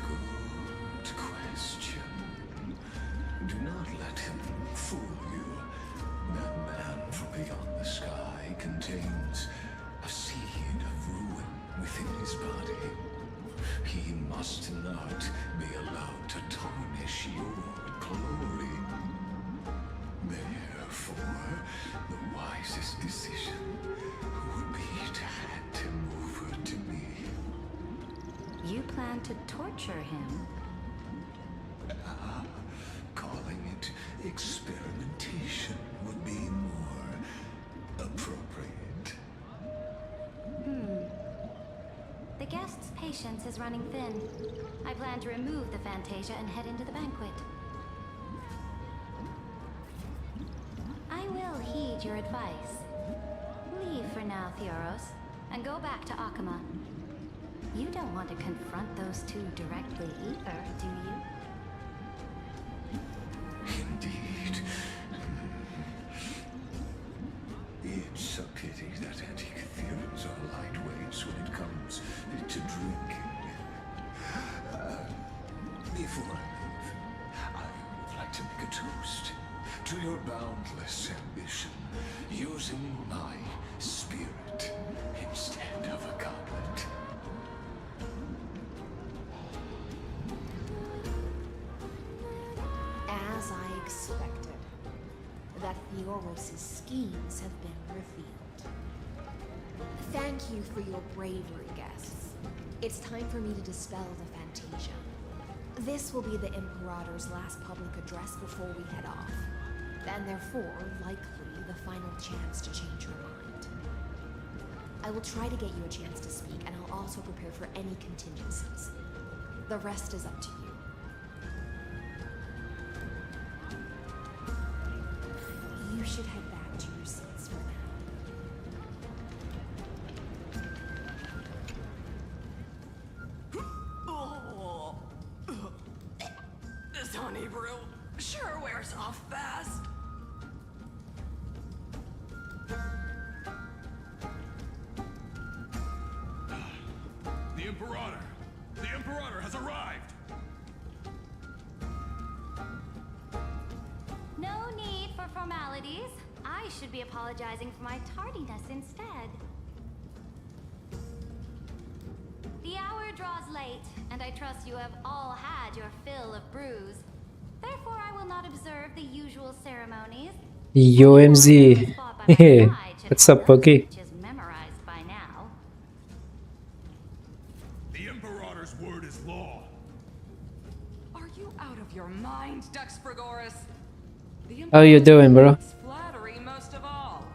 Good question. Do not let him fool you. That man from beyond the sky contains a seed of ruin within his body. He must not be allowed to tarnish your glory. Therefore, the wisest decision would be to hand him over to me. You plan to torture him? Calling it experimentation would be more appropriate. The guest's patience is running thin. I plan to remove the Fantasia and head into the banquet. I will heed your advice. Leave for now, Theoros, and go back to Akama. You don't want to confront those two directly either, do you? Indeed. It's a pity that anti-Catherians are lightweights when it comes to drinking. Before I leave, I would like to make a toast to your boundless ambition, using my spirit instead of a goblet. As I expected, that Theoros' schemes have been revealed. Thank you for your bravery, guests. It's time for me to dispel the Fantasia. This will be the Imperator's last public address before we head off, and therefore, likely, the final chance to change your mind. I will try to get you a chance to speak, and I'll also prepare for any contingencies. The rest is up to you. You should head back to your seats for now. This honey brew sure wears off fast. The Imperator! The Imperator has arrived! No I should be apologizing for my tardiness instead. The hour draws late, and I trust you have all had your fill of brews. Therefore, I will not observe the usual ceremonies. Yo, MZ. What's up, Pokey? Which is memorized by now. The Imperator's word is law. Are you out of your mind, Dux Frigoris? The How you doing, bro? It's flattery most of all.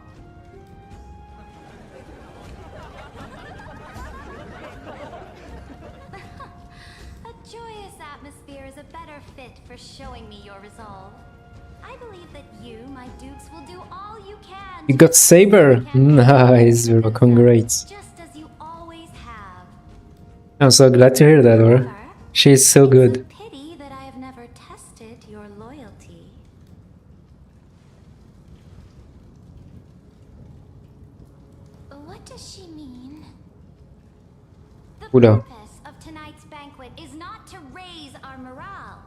A joyous atmosphere is a better fit for showing me your resolve. I believe that you, my dukes, will do all you can. You got Saber. Nice, bro. Congrats. Just as you always have. I'm so glad to hear that, bro. She's so good. Pity that I have never tested your loyalty. What does she mean? The Oula. purpose of tonight's banquet is not to raise our morale,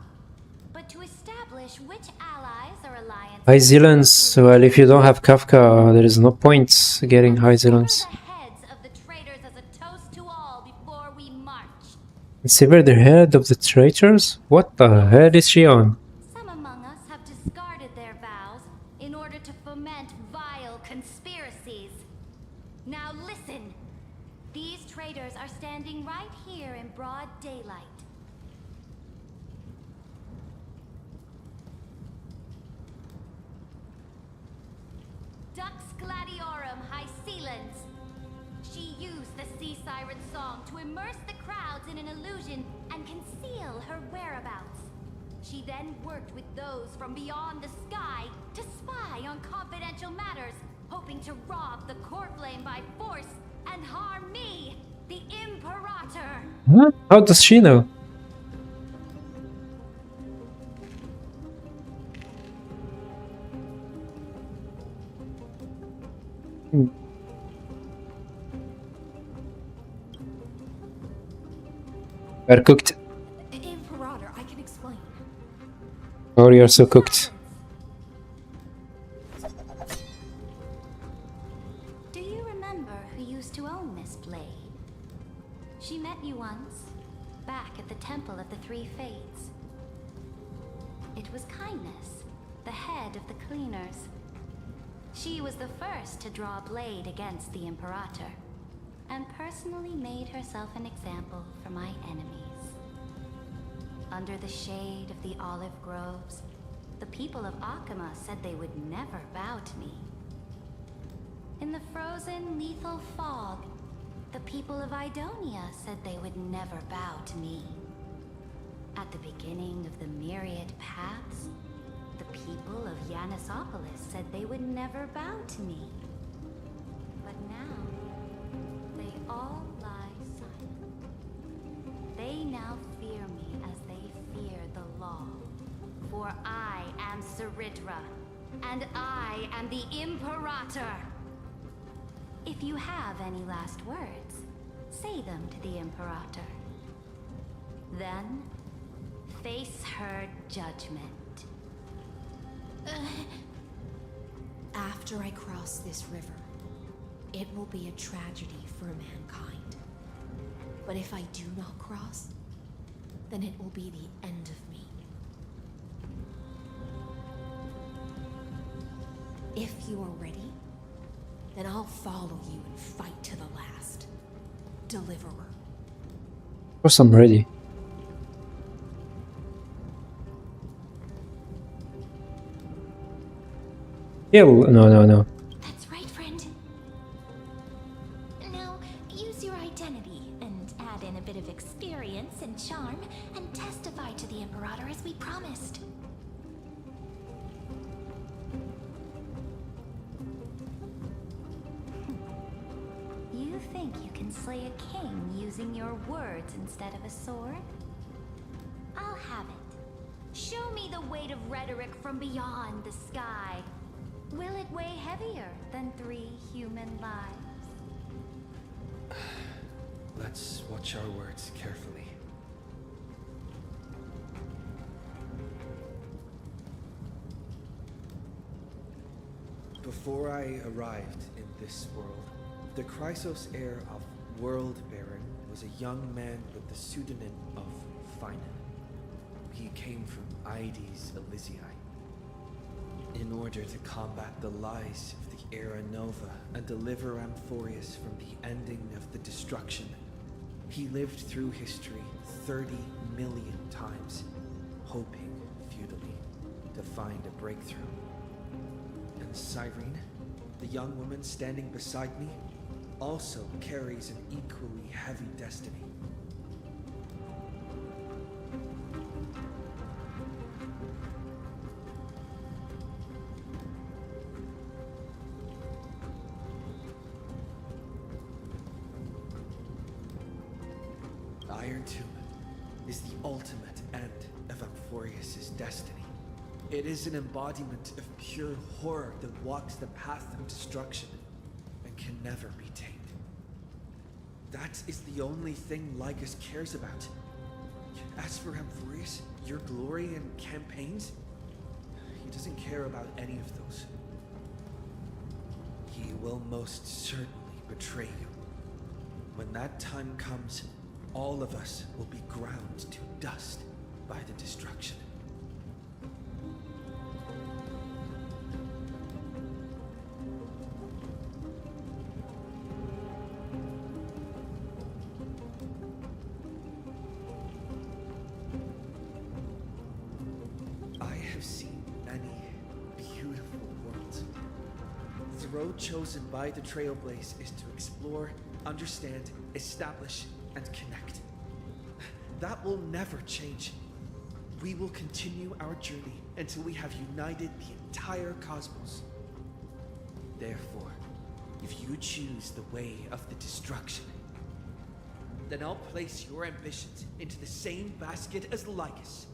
but to establish which allies or alliances. High Zealance. Well, if you don't have Kafka, there is no point getting High Zealance. Heads of the traitors as a toast to all before we march. Sever the head of the traitors? What the hell is she on? Some among us have discarded their vows in order to foment vile conspiracies. Now listen. These traitors are standing right here in broad daylight. Dux Gladiorum Hycelans. She used the Sea Siren's song to immerse the crowds in an illusion and conceal her whereabouts. She then worked with those from beyond the sky to spy on confidential matters, hoping to rob the core flame by force and harm me, the Imperator. Huh? How does she know? We're cooked. Imperator, I can explain. Oh, you're so cooked. Do you remember who used to own this blade? She met you once, back at the Temple of the Three Fates. It was Kindness, the head of the cleaners. She was the first to draw a blade against the Imperator, and personally made herself an example for my enemies. Under the shade of the olive groves, the people of Akama said they would never bow to me. In the frozen, lethal fog, the people of Idonia said they would never bow to me. At the beginning of the myriad paths, the people of Yanisopolis said they would never bow to me. But now, they all lie silent. They now fear me as they fear the law. For I am Ceridra, and I am the Imperator. If you have any last words, say them to the Imperator. Then, face her judgment. After I cross this river, it will be a tragedy for mankind. But if I do not cross, then it will be the end of me. If you are ready, then I'll follow you and fight to the last. Deliverer. Of course I'm ready. No. That's right, friend. Now, use your identity and add in a bit of experience and charm and testify to the Imperator as we promised. You think you can slay a king using your words instead of a sword? I'll have it. Show me the weight of rhetoric from beyond the sky. Will it weigh heavier than 3 human lives? Let's watch our words carefully. Before I arrived in this world, the Chrysos heir of World Baron was a young man with the pseudonym of Finan. He came from Ides Elysiae. In order to combat the lies of the Era Nova and deliver Amphorius from the ending of the destruction, he lived through history 30 million times, hoping futilely to find a breakthrough. And Cyrene, the young woman standing beside me, also carries an equally heavy destiny. Iron Tomb is the ultimate end of Amphorius' destiny. It is an embodiment of pure horror that walks the path of destruction and can never be tamed. That is the only thing Lycus cares about. As for Amphorius, your glory and campaigns, he doesn't care about any of those. He will most certainly betray you. When that time comes, all of us will be ground to dust by the destruction. I have seen many beautiful worlds. The road chosen by the Trailblaze is to explore, understand, establish, and connect. That will never change. We will continue our journey until we have united the entire cosmos. Therefore, if you choose the way of the destruction, then I'll place your ambitions into the same basket as Lycus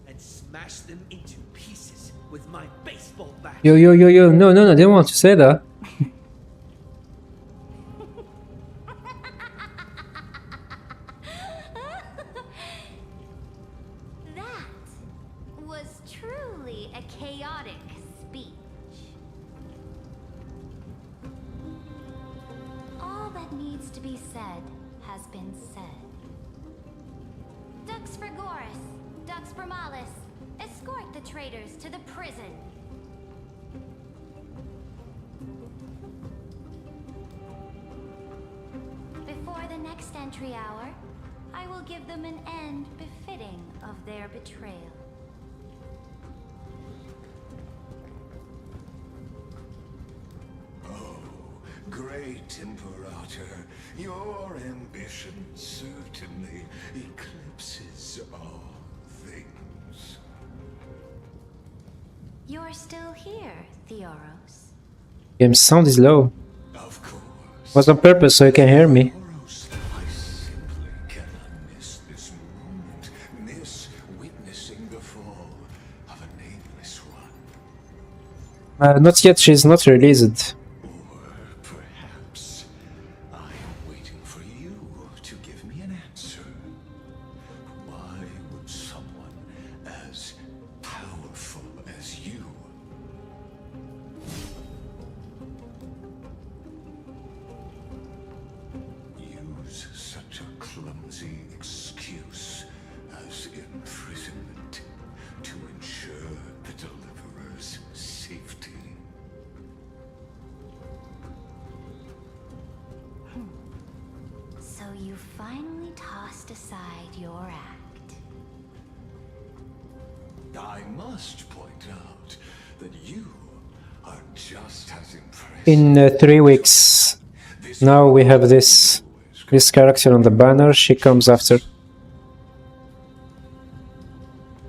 and smash them into pieces with my baseball bat. Yo, no, I didn't want to say that. Traitors to the prison. Before the next entry hour, I will give them an end befitting of their betrayal. Oh, great Imperator, your ambition certainly eclipses all things. You're still here, Theoros. Game sound is low. Of course. Was on purpose so you can hear me. I simply cannot miss this moment. Miss witnessing the fall of a nameless one. Not yet, she's not released. Or perhaps I am waiting for you to give me an answer. Why would someone as powerful as you use such a clumsy excuse as imprisonment to ensure the Deliverer's safety? So you finally tossed aside your act. I must point out that you are just as impressive. In 3 weeks. Now we have this character on the banner, she comes after.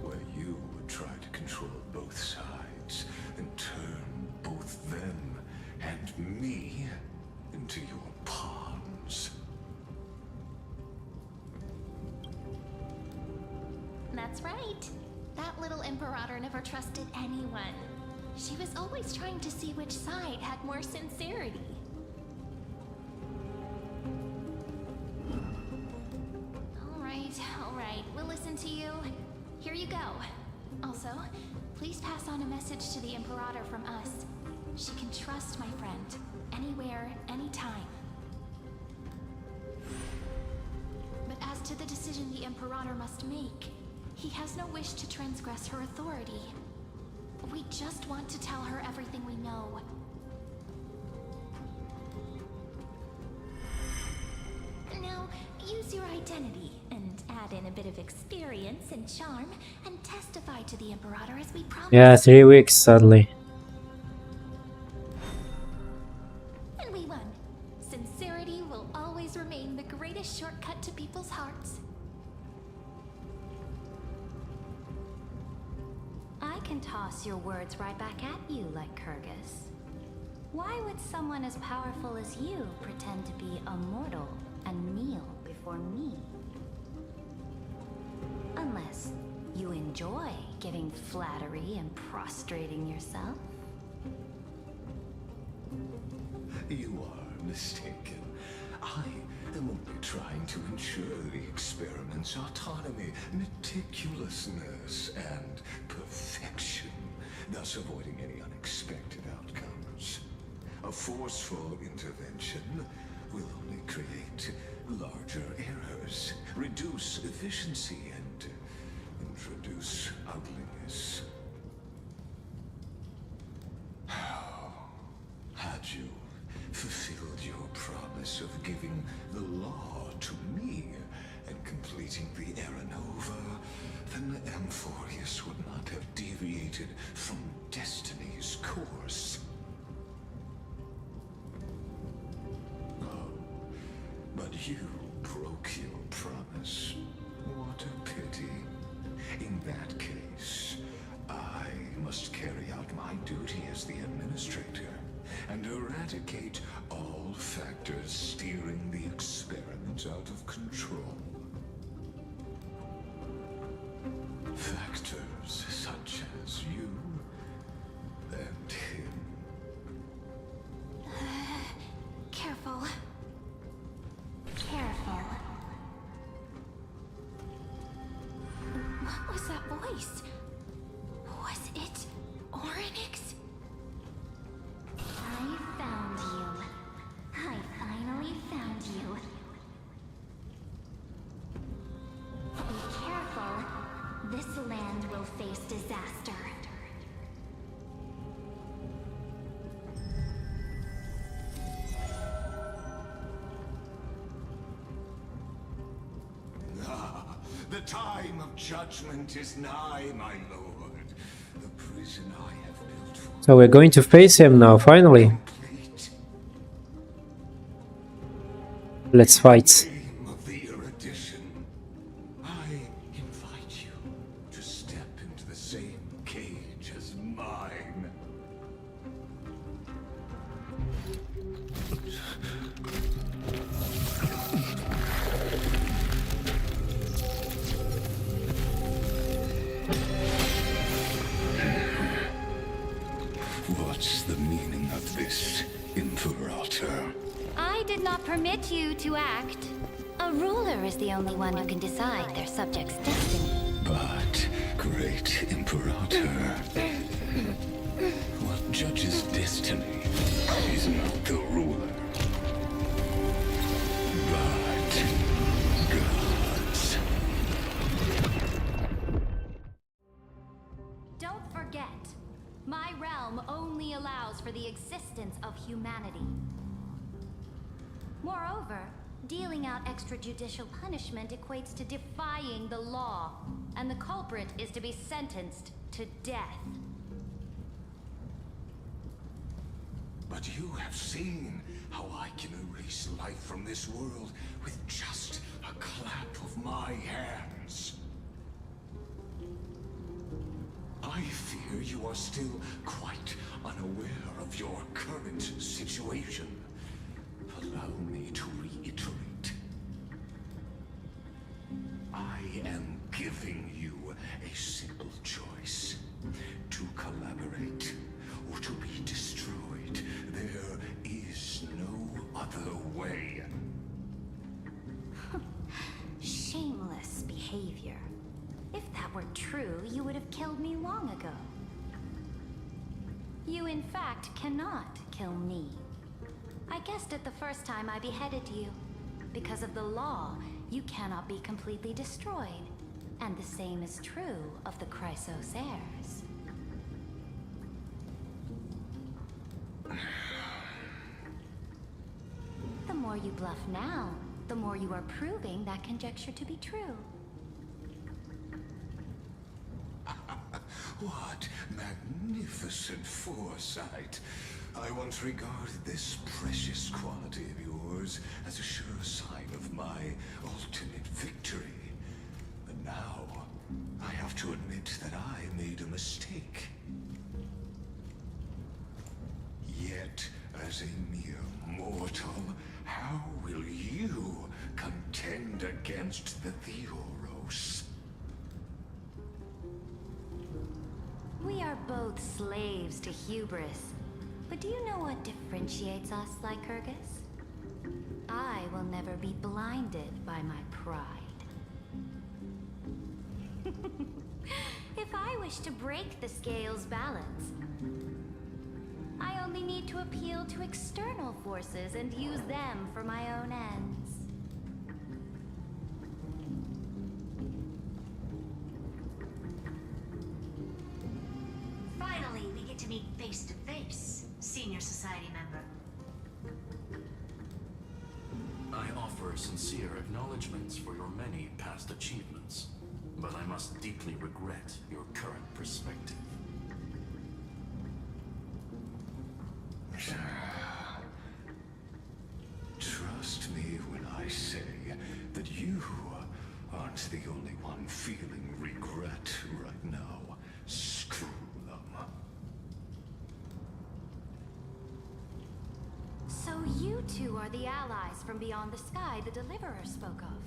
Where you would try to control both sides and turn both them and me into your pawns. That's right. That little Imperator never trusted anyone. She was always trying to see which side had more sincerity. All right, we'll listen to you. Here you go. Also, please pass on a message to the Imperator from us. She can trust my friend, anywhere, anytime. But as to the decision the Imperator must make, he has no wish to transgress her authority. We just want to tell her everything we know. Now, use your identity and add in a bit of experience and charm and testify to the Imperator as we promised. Yeah, 3 weeks, sadly. And we won. Sincerity will always remain the greatest shortcut to people's hearts. I can toss your words right back at you like Kyrgyz. Why would someone as powerful as you pretend to be a mortal and kneel before me? Unless you enjoy giving flattery and prostrating yourself. You are mistaken. I am only trying to ensure the experiment's autonomy, meticulousness, and perfection, thus avoiding any unexpected outcomes. A forceful intervention will only create larger errors, reduce efficiency, and introduce ugliness. Had you fulfilled your promise of giving the law to me and completing the Aranova, then Amphorius would not have deviated from destiny's course. But you broke your promise. What a pity. In that case, I must carry out my duty as the administrator and eradicate all factors steering the experiment out of control. Factors such as you and him. Careful. Careful. What was that voice? Was it Oryx? I found you. I finally found you. Be careful. This land will face disaster. The time of judgment is nigh, my lord. The prison I have built for So we're going to face him now, finally. Let's fight. of the erudition. I invite you to step into the same cage as mine. What's the meaning of this, Imperator? I did not permit you to act. A ruler is the only one who can decide their subject's destiny. But, great Imperator, what judges destiny is not the ruler, but gods. Don't forget, my realm only allows for the existence of humanity. Moreover, dealing out extrajudicial punishment equates to defying the law, and the culprit is to be sentenced to death. But you have seen how I can erase life from this world with just a clap of my hands. I fear you are still quite unaware of your current situation. Allow me to reiterate. I am giving you a simple choice. To collaborate or to be destroyed. There is no other way. Shameless behavior. If that were true, you would have killed me long ago. You in fact cannot kill me. I guessed it the first time I beheaded you. Because of the law, you cannot be completely destroyed. And the same is true of the Chrysos heirs. The more you bluff now, the more you are proving that conjecture to be true. What magnificent foresight! I once regarded this precious quality of yours as a sure sign of my ultimate victory. But now, I have to admit that I made a mistake. Yet, as a mere mortal, how will you contend against the Theoros? We are both slaves to hubris. But do you know what differentiates us, Lycurgus? I will never be blinded by my pride. If I wish to break the scale's balance, I only need to appeal to external forces and use them for my own ends. Finally, we get to meet face to face, Senior Society member. I offer sincere acknowledgments for your many past achievements, but I must deeply regret your current perspective. Trust me when I say that you aren't the only one feeling regret right now. Screw them. So you two are the allies from beyond the sky the Deliverer spoke of,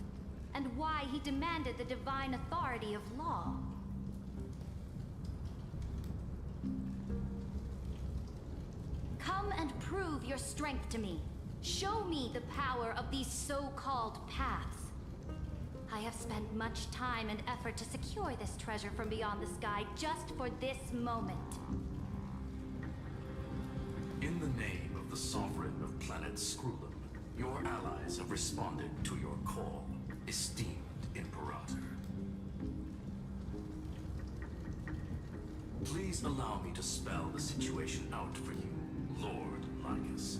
and why he demanded the divine authority of law. Come and prove your strength to me. Show me the power of these so-called paths. I have spent much time and effort to secure this treasure from beyond the sky just for this moment. In the name of the Sovereign of Planet Scrulum, your allies have responded to your call, esteemed Imperator. Please allow me to spell the situation out for you, Lord Lycus.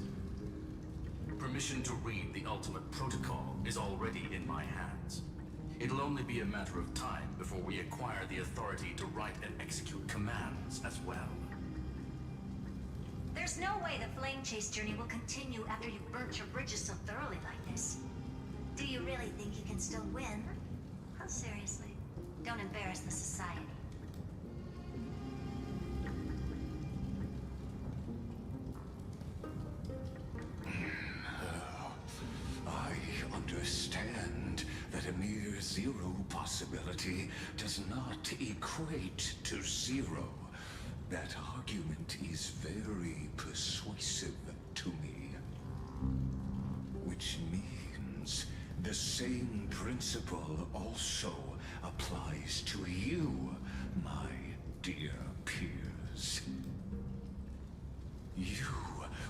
Permission to read the ultimate protocol is already in my hands. It'll only be a matter of time before we acquire the authority to write and execute commands as well. There's no way the flame chase journey will continue after you've burnt your bridges so thoroughly like this. Do you really think you can still win? Oh, seriously. Don't embarrass the society. I understand that a mere zero possibility does not equate to zero. That argument is very persuasive to me. Which means the same principle also applies to you, my dear peers. You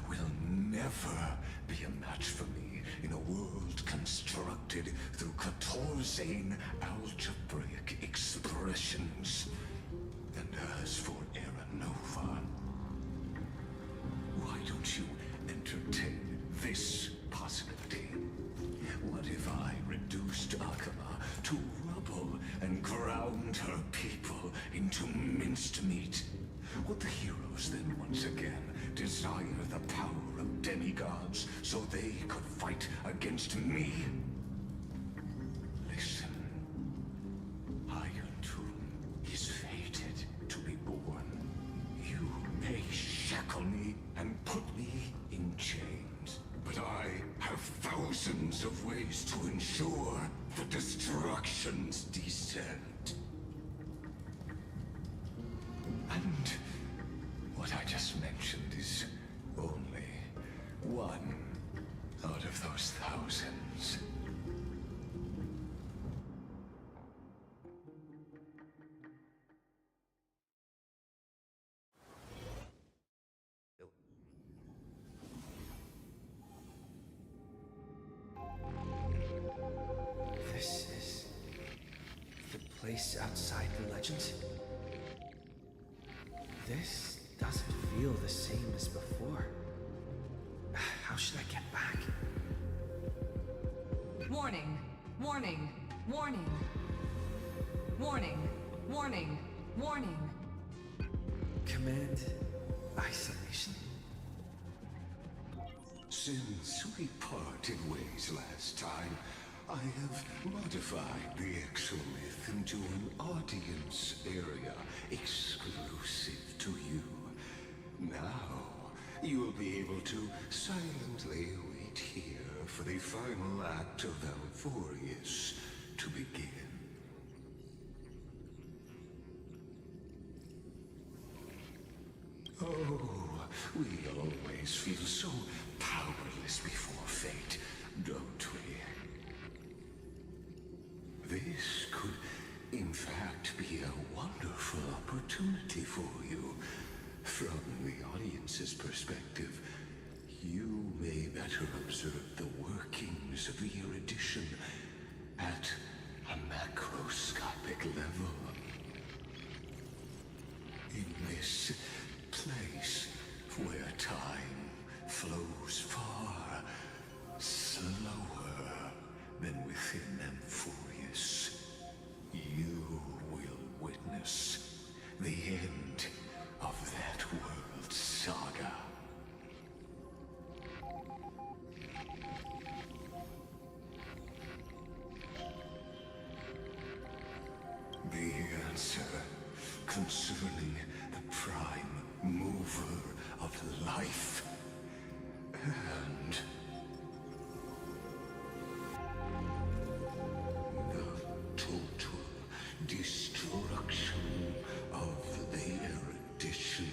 will never be a match for me in a world constructed through Catorzane algebraic expressions. And as for Nova, why don't you entertain this possibility? What if I reduced Akama to rubble and ground her people into minced meat? Would the heroes then once again desire the power of demigods so they could fight against me? Listen, Iron Tomb is fated to be born. You may shackle me and put me in chains, but I have thousands of ways to ensure the destruction's descent. And what I just mentioned is only one out of those thousands. place outside the legends? This doesn't feel the same as before. How should I get back? Warning! Warning! Warning! Warning! Warning! Warning! Command isolation. Since we parted ways last time, I have modified the exolith into an audience area exclusive to you. Now, you will be able to silently wait here for the final act of Alphorius to begin. Oh, we always feel so powerless before fate, don't we? This could, in fact, be a wonderful opportunity for you. From the audience's perspective, you may better observe the workings of the erudition at a macroscopic level. In this place where time flows far slower than within Amphorius, you will witness the end of that world's saga. The answer concerning the prime mover of life and the total destruction of the erudition.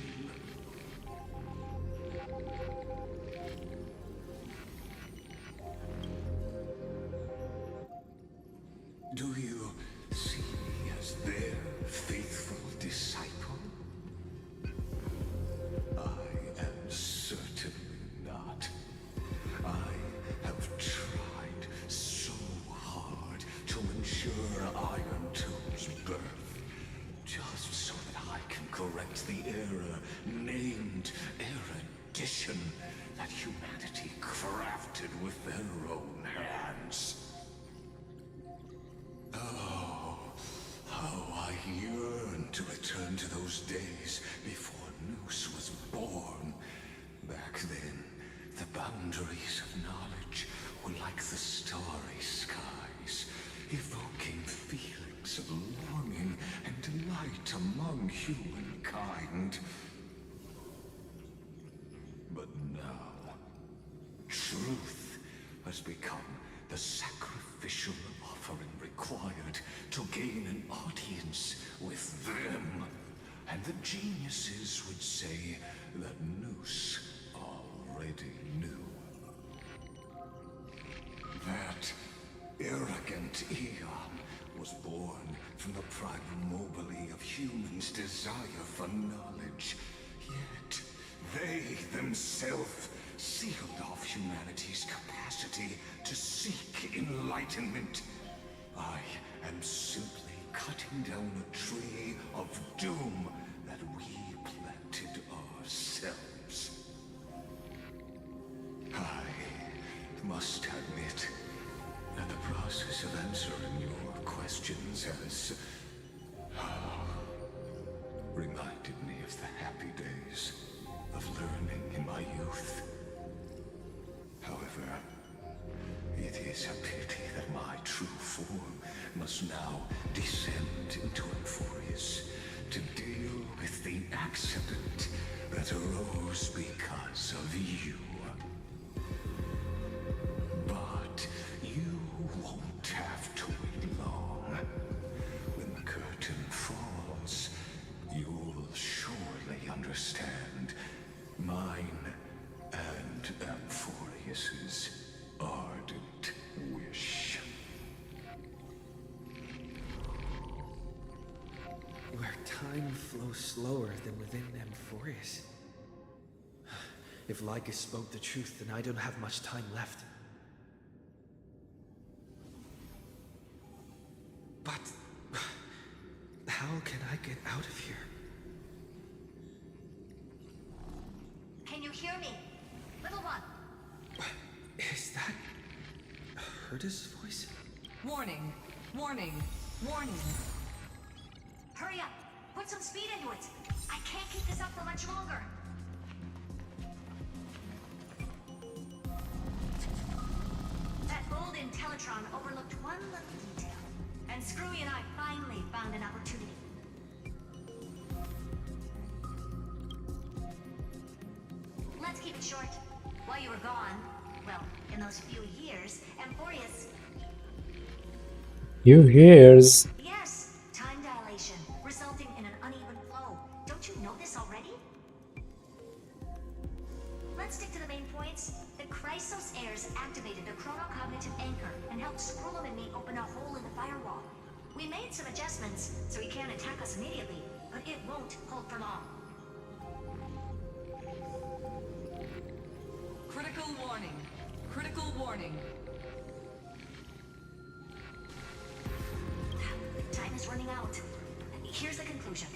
Do you see me as their faithful disciple? I am certainly not. I have tried so hard to ensure Iron Tomb's birth, just so that I can correct the error named erudition that humanity crafted with their own hands. Oh, how I yearn to return to those days before Noose was born. Back then, the boundaries of knowledge were like the starry skies, evoking feelings of longing and delight among humankind. But now, truth has become the sacrificial offering required to gain an audience with them. And the geniuses would say that Noose already knew. That arrogant Eon was born from the primal mobile of humans' desire for knowledge. Yet, they themselves sealed off humanity's capacity to seek enlightenment. I am simply cutting down a tree of doom that we planted ourselves. I must admit that the process of answering your questions has reminded me of the happy days of learning in my youth. However, it is a pity that my true form must now descend into Amphorius to deal with the accident that arose because of you. But you won't have to wait long. When the curtain falls, you'll surely understand mine and Amphorius's ardent wish. Where time flows slower than within Amphorius. If Lycus spoke the truth, then I don't have much time left. But get out of here? Can you hear me? Little one. Is that Herta's voice? Warning, warning, warning. Hurry up. Put some speed into it. I can't keep this up for much longer. That old Intellitron overlooked one little detail. And Screwy and I finally found an opportunity. Let's keep it short. While you were gone, well, in those few years, Amphorius... You hears. Yes, time dilation, resulting in an uneven flow. Don't you know this already? Let's stick to the main points. The Chrysos heirs activated the chronocognitive anchor and helped Scrollum and me open a hole in the firewall. We made some adjustments, so he can't attack us immediately, but it won't hold for long. Critical warning. Critical warning. Time is running out. Here's the conclusion.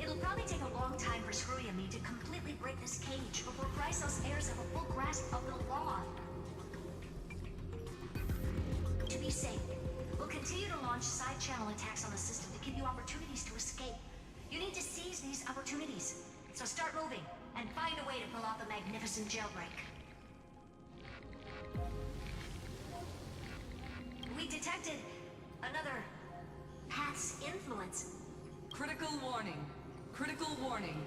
It'll probably take a long time for Screwy and me to completely break this cage before Chrysos heirs have a full grasp of the law. To be safe, we'll continue to launch side-channel attacks on the system to give you opportunities to escape. You need to seize these opportunities. So start moving, and find a way to pull off the magnificent jailbreak. We detected another path's influence. Critical warning. Critical warning.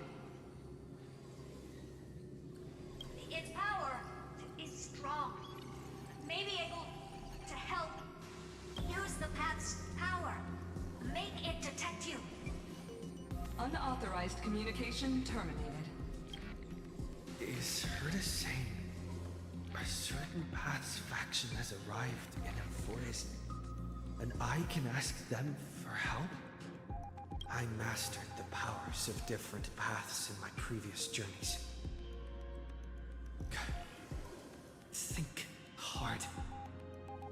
Its power is strong. May be able to help. Use the path's power. Make it detect you. Unauthorized communication terminated. Is Herta saying a certain path's faction has arrived in Amphorius, and I can ask them for help? I mastered the powers of different paths in my previous journeys. Think hard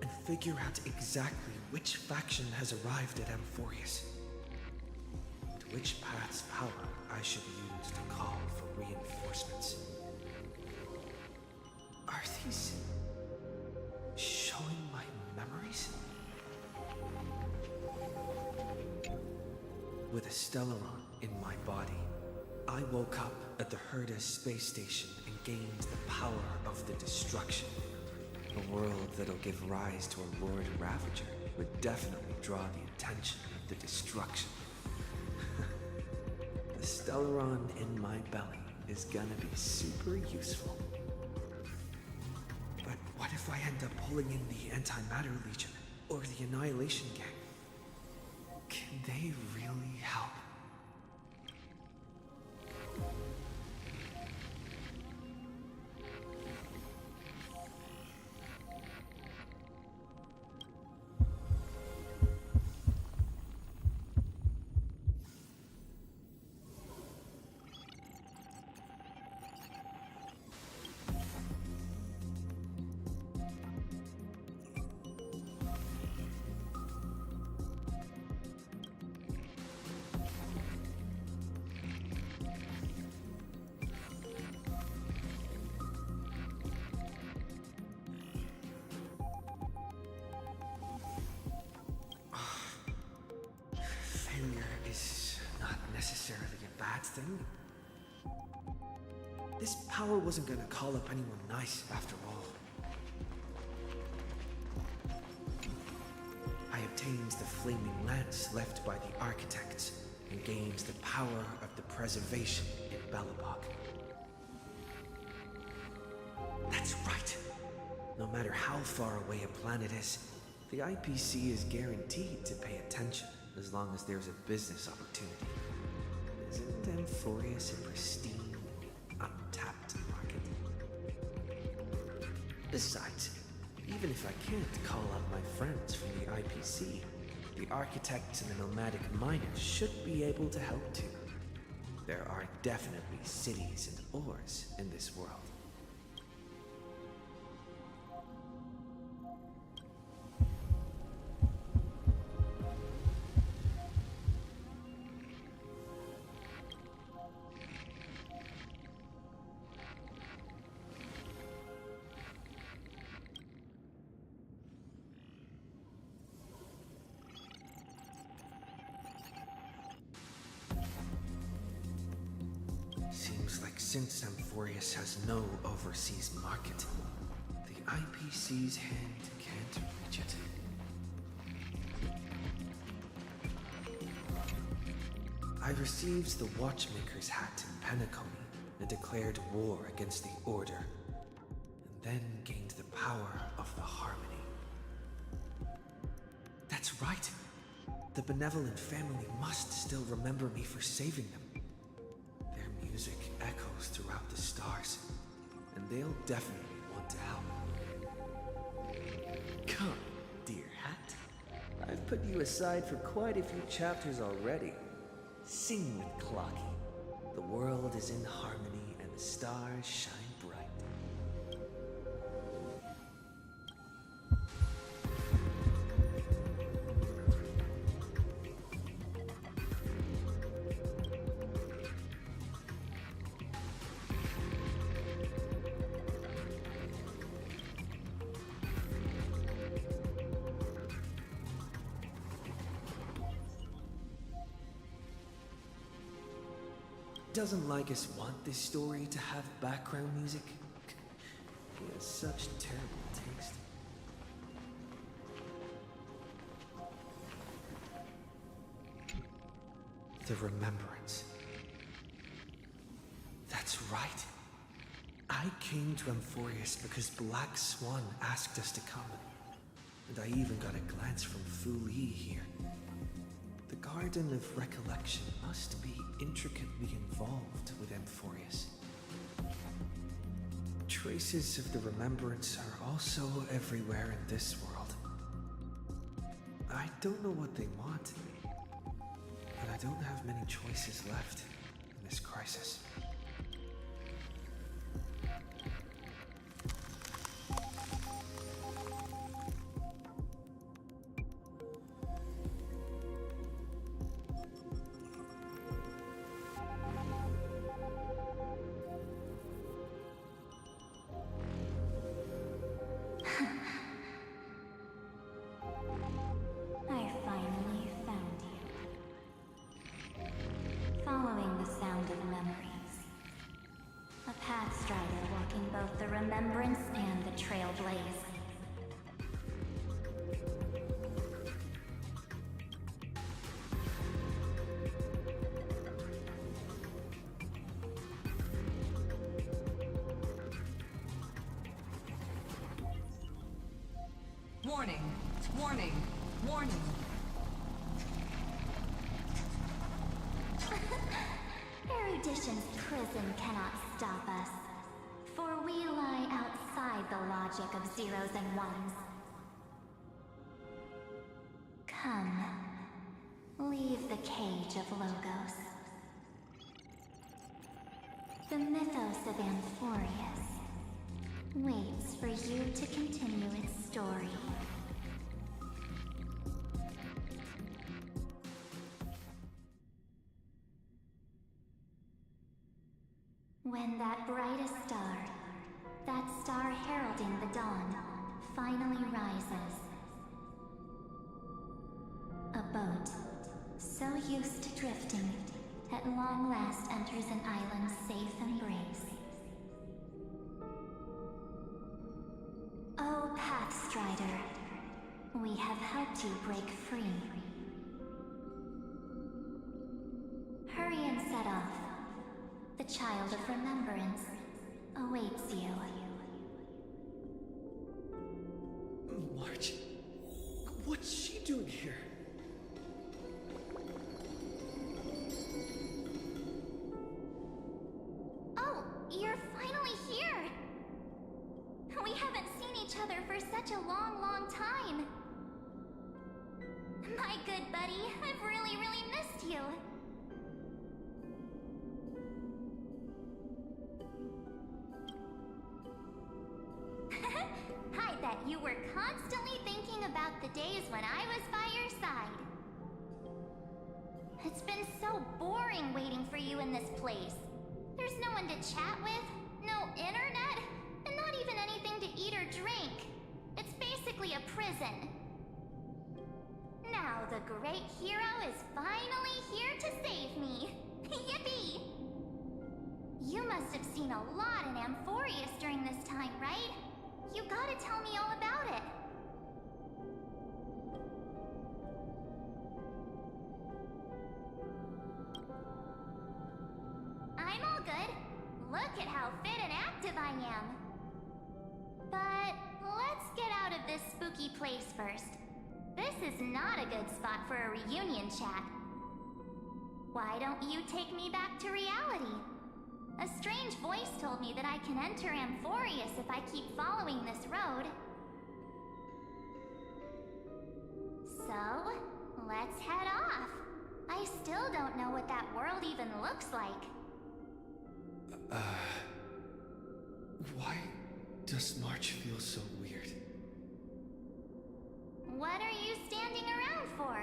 and figure out exactly which faction has arrived at Amphorius, and which path's power I should use to call for reinforcements. Are these showing my memories? With a Stellaron in my body, I woke up at the Herta space station and gained the power of the destruction. A world that'll give rise to a Lord Ravager would definitely draw the attention of the destruction. The Stellaron in my belly is gonna be super useful. But what if I end up pulling in the Antimatter Legion or the Annihilation Gang? Can they really help? Thing. This power wasn't gonna call up anyone nice after all. I obtained the flaming lance left by the architects and gained the power of the preservation in Belobog. That's right. No matter how far away a planet is, the IPC is guaranteed to pay attention as long as there's a business opportunity. Isn't Amphorius a pristine, untapped market? Besides, even if I can't call up my friends from the IPC, the architects and the nomadic miners should be able to help too. There are definitely cities and ores in this world. Seems like since Amphorius has no overseas market, the IPC's hand can't reach it. I received the Watchmaker's hat in Penacony and declared war against the Order, and then gained the power of the Harmony. That's right! The benevolent family must still remember me for saving them. Their music echoes throughout the stars, and they'll definitely want to help. Come, dear hat. I've put you aside for quite a few chapters already. Sing with Clocky. The world is in harmony and the stars shine bright. Doesn't Lycus want this story to have background music? He has such terrible taste. The Remembrance. That's right. I came to Amphorius because Black Swan asked us to come. And I even got a glance from Fu Li here. The Garden of Recollection must be intricately involved with Amphorius. Traces of the Remembrance are also everywhere in this world. I don't know what they want, but I don't have many choices left in this crisis. I finally found you. Following the sound of memories. A path strider walking both the Remembrance and the Trailblaze. Warning! Warning! Warning! Erudition's prison cannot stop us, for we lie outside the logic of zeros and ones. Come, leave the cage of Logos. The mythos of Amphorius waits for you to continue its story. When that brightest star, that star heralding the dawn, finally rises, a boat, so used to drifting, at long last enters an island's safe embrace. Oh, Pathstrider, we have helped you break free. Hurry and set off. The Child of Remembrance awaits you. March, what's she doing here? Oh, you're finally here! We haven't seen each other for such a long, long time. My good buddy, I've really, really missed you. I bet you were constantly thinking about the days when I was by your side. It's been so boring waiting for you in this place. There's no one to chat with, no internet, and not even anything to eat or drink. It's basically a prison. Now the great hero is finally here to save me. Yippee! You must have seen a lot in Amphorius during this time, right? You gotta tell me all about it. I'm all good. Look at how fit and active I am. But let's get out of this spooky place first. This is not a good spot for a reunion chat. Why don't you take me back to reality? A strange voice told me that I can enter Amphorius if I keep following this road. So, let's head off. I still don't know what that world even looks like. Why does March feel so weird? What are you standing around for?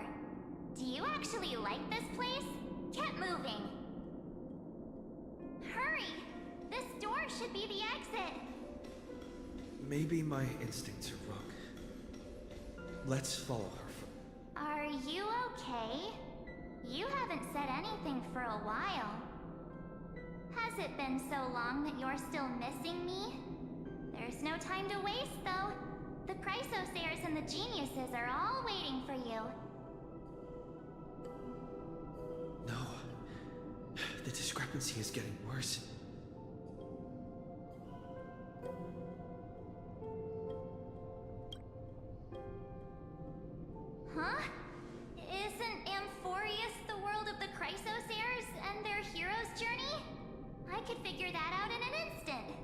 Do you actually like this place? Get moving! Hurry! This door should be the exit! Maybe my instincts are wrong. Let's follow her. Are you okay? You haven't said anything for a while. Has it been so long that you're still missing me? There's no time to waste, though. The Chrysosayers and the Geniuses are all waiting for you. No. The discrepancy is getting worse. Huh? Isn't Amphorius the world of the Chrysosayers and their hero's journey? I could figure that out in an instant.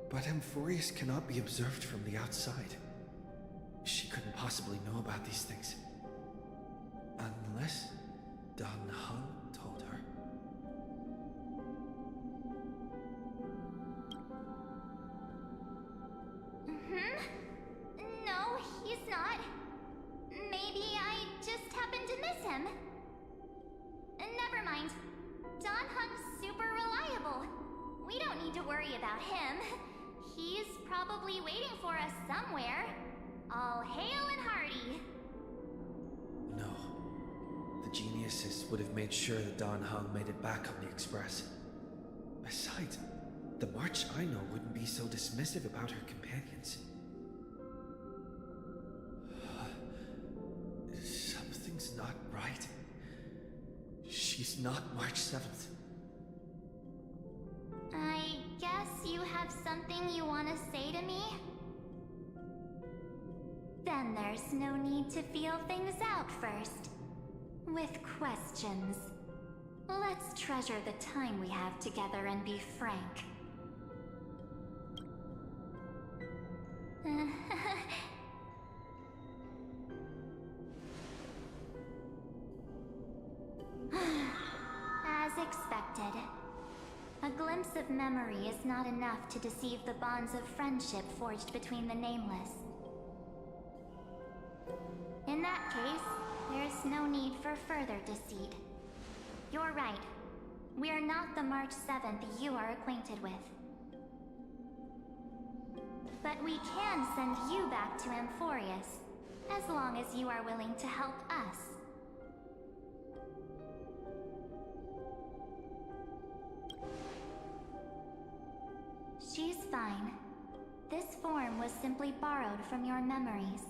But Amphorius cannot be observed from the outside. She couldn't possibly know about these things. Unless Dan Heng told her. No, he's not. Maybe I just happened to miss him. Never mind. Dan Heng's super reliable. We don't need to worry about him. He's probably waiting for us somewhere. All hail and hearty. No. The Geniuses would have made sure that Dan Heng made it back on the Express. Besides, the March I know wouldn't be so dismissive about her companions. Something's not right. She's not March 7th. I guess you have something you want to say to me? Then there's no need to feel things out first. With questions. Let's treasure the time we have together and be frank. As expected. A glimpse of memory is not enough to deceive the bonds of friendship forged between the nameless. In that case, there's no need for further deceit. You're right. We are not the March 7th you are acquainted with. But we can send you back to Amphorius, as long as you are willing to help us. She's fine. This form was simply borrowed from your memories.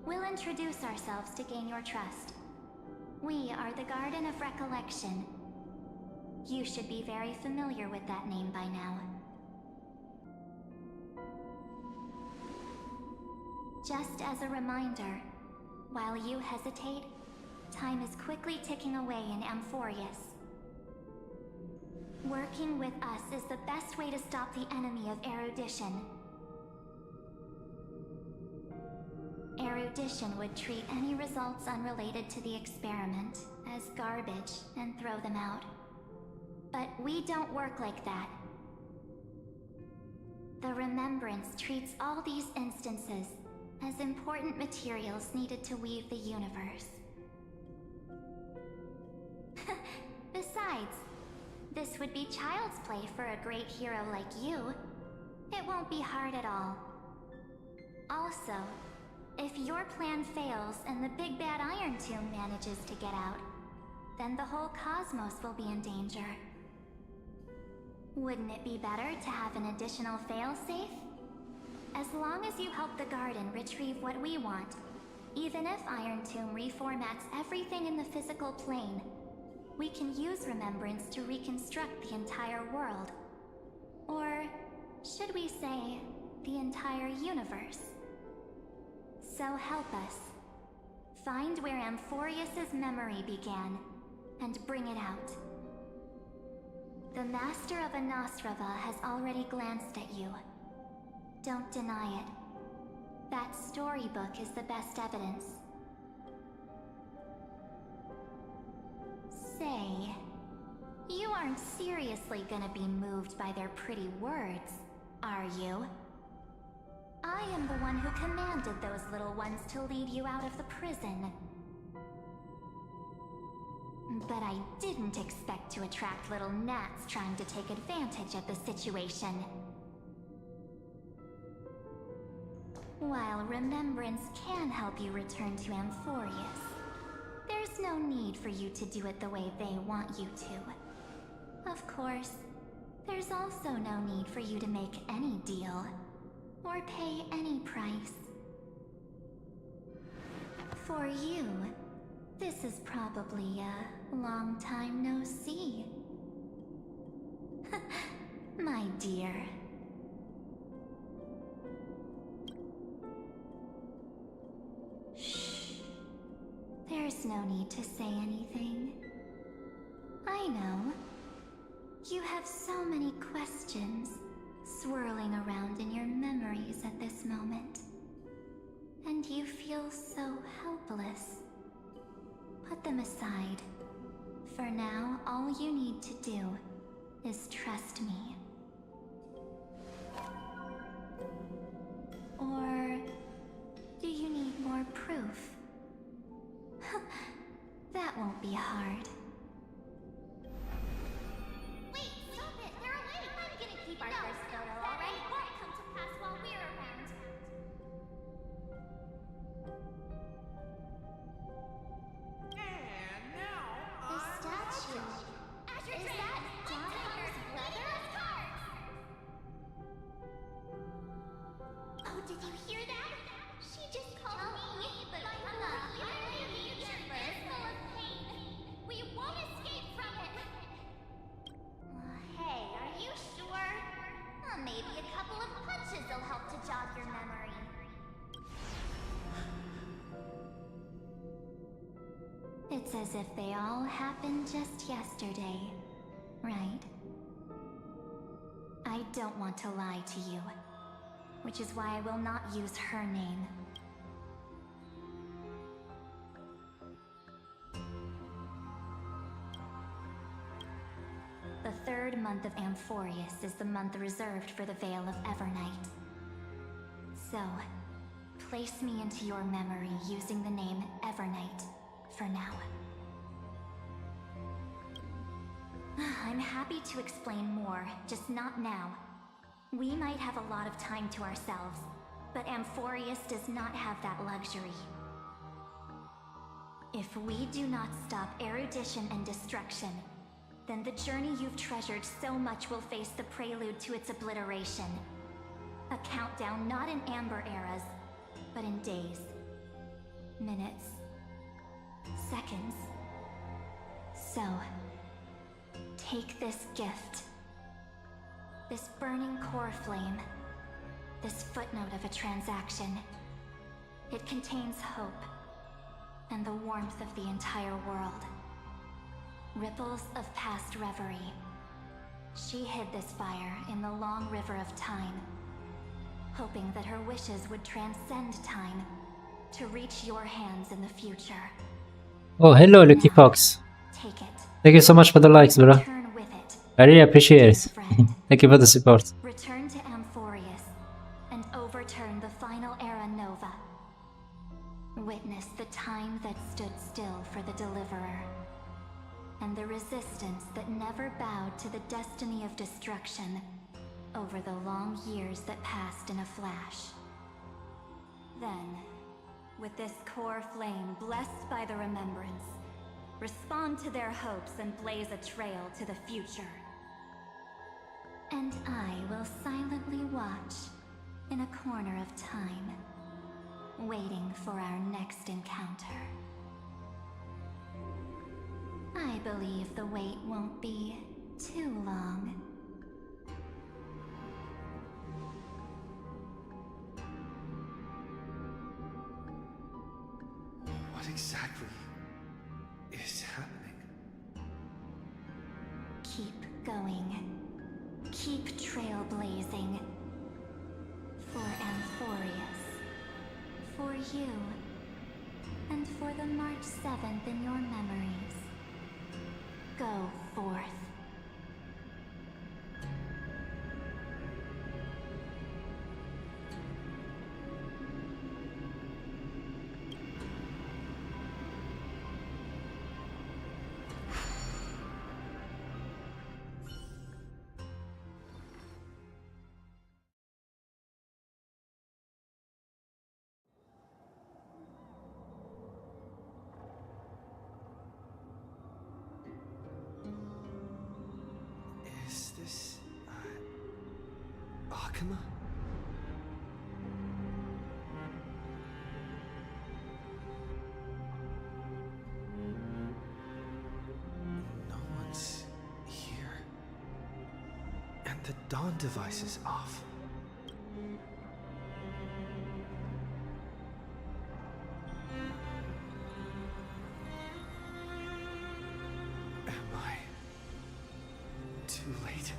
We'll introduce ourselves to gain your trust. We are the Garden of Recollection. You should be very familiar with that name by now. Just as a reminder, while you hesitate, time is quickly ticking away in Amphorius. Working with us is the best way to stop the enemy of erudition. Erudition would treat any results unrelated to the experiment as garbage and throw them out. But we don't work like that. The Remembrance treats all these instances as important materials needed to weave the universe. Besides, this would be child's play for a great hero like you. It won't be hard at all. Also, if your plan fails and the big bad Iron Tomb manages to get out, then the whole cosmos will be in danger. Wouldn't it be better to have an additional failsafe? As long as you help the Garden retrieve what we want, even if Iron Tomb reformats everything in the physical plane, we can use Remembrance to reconstruct the entire world. Or should we say, the entire universe? So help us. Find where Amphorius's memory began, and bring it out. The Master of Anosrava has already glanced at you. Don't deny it. That storybook is the best evidence. Say, you aren't seriously gonna be moved by their pretty words, are you? I am the one who commanded those little ones to lead you out of the prison. But I didn't expect to attract little gnats trying to take advantage of the situation. While Remembrance can help you return to Amphorius, there's no need for you to do it the way they want you to. Of course, there's also no need for you to make any deal, or pay any price. For you, this is probably a long time no see. My dear. Shh. There's no need to say anything. I know. You have so many questions swirling around in your memories at this moment. And you feel so helpless. Put them aside. For now, all you need to do is trust me. Or do you need more proof? That won't be hard. Wait, stop it! They're awake! I'm gonna keep our first photo, alright? It won't come to pass while we're around. The statue. Is that Donner's brother? Oh, did you hear that? She just called me, but I'm not here. The universe full of pain. We won't escape from it. Hey, are you sure? Maybe a couple of punches will help to jog your memory. It's as if they all happened just yesterday, right? I don't want to lie to you, which is why I will not use her name. The third month of Amphorius is the month reserved for the Veil of Evernight. So, place me into your memory using the name Evernight for now. I'm happy to explain more, just not now. We might have a lot of time to ourselves, but Amphorius does not have that luxury. If we do not stop erudition and destruction, then the journey you've treasured so much will face the prelude to its obliteration. A countdown not in amber eras, but in days, minutes, seconds. So, take this gift. This burning core flame. This footnote of a transaction. It contains hope, and the warmth of the entire world. Ripples of past reverie. She hid this fire in the long river of time, hoping that her wishes would transcend time to reach your hands in the future. Oh, hello, Lucky Fox. Take it. Thank you so much for the likes, bro. Return with it. I really appreciate it. Thank you for the support. Return to Amphorius and overturn the final era Nova. Witness the time that stood still for the Deliverer, and the resistance that never bowed to the destiny of destruction over the long years that passed in a flash. Then, with this core flame blessed by the remembrance, respond to their hopes, and blaze a trail to the future. And I will silently watch in a corner of time, waiting for our next encounter. I believe the wait won't be too long. What exactly is happening? Keep going. Keep trailblazing. For Amphorius. For you. And for the March 7th in your memories. Go forth. Is this... Akuma? No one's here. And the dawn device is off. Am I too late?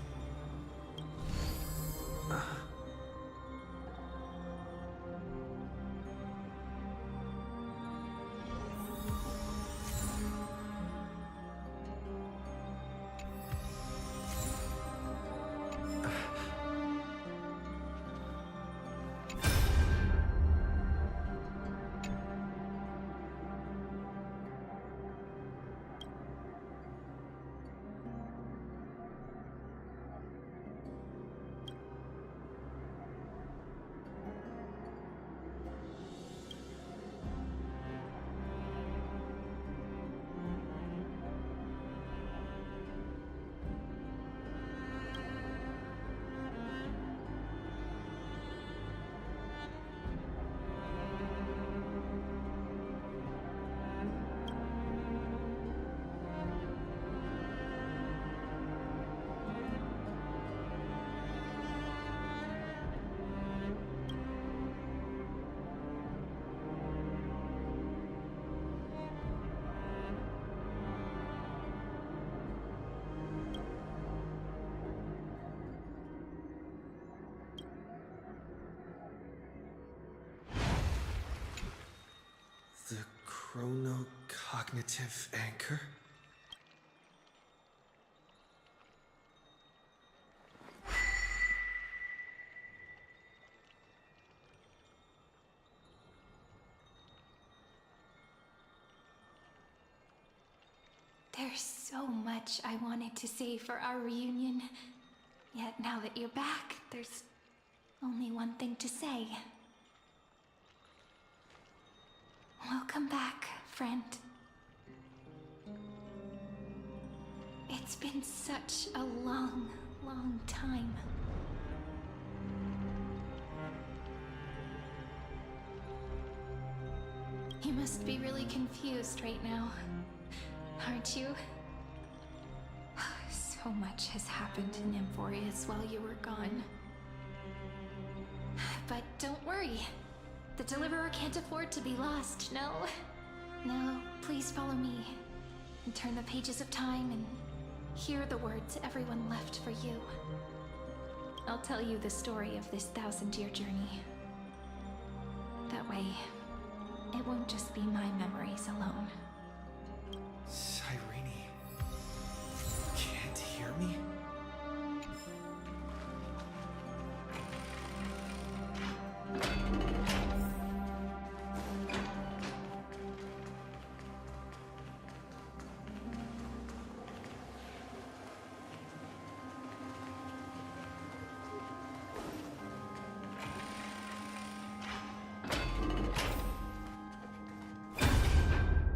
The chronocognitive anchor? There's so much I wanted to say for our reunion. Yet now that you're back, there's only one thing to say. Welcome back, friend. It's been such a long, long time. You must be really confused right now, aren't you? So much has happened in Amphorius while you were gone. But don't worry. The Deliverer can't afford to be lost, no? Now, please follow me and turn the pages of time and hear the words everyone left for you. I'll tell you the story of this 1,000-year journey. That way, it won't just be my memories alone. Cyrene can't hear me?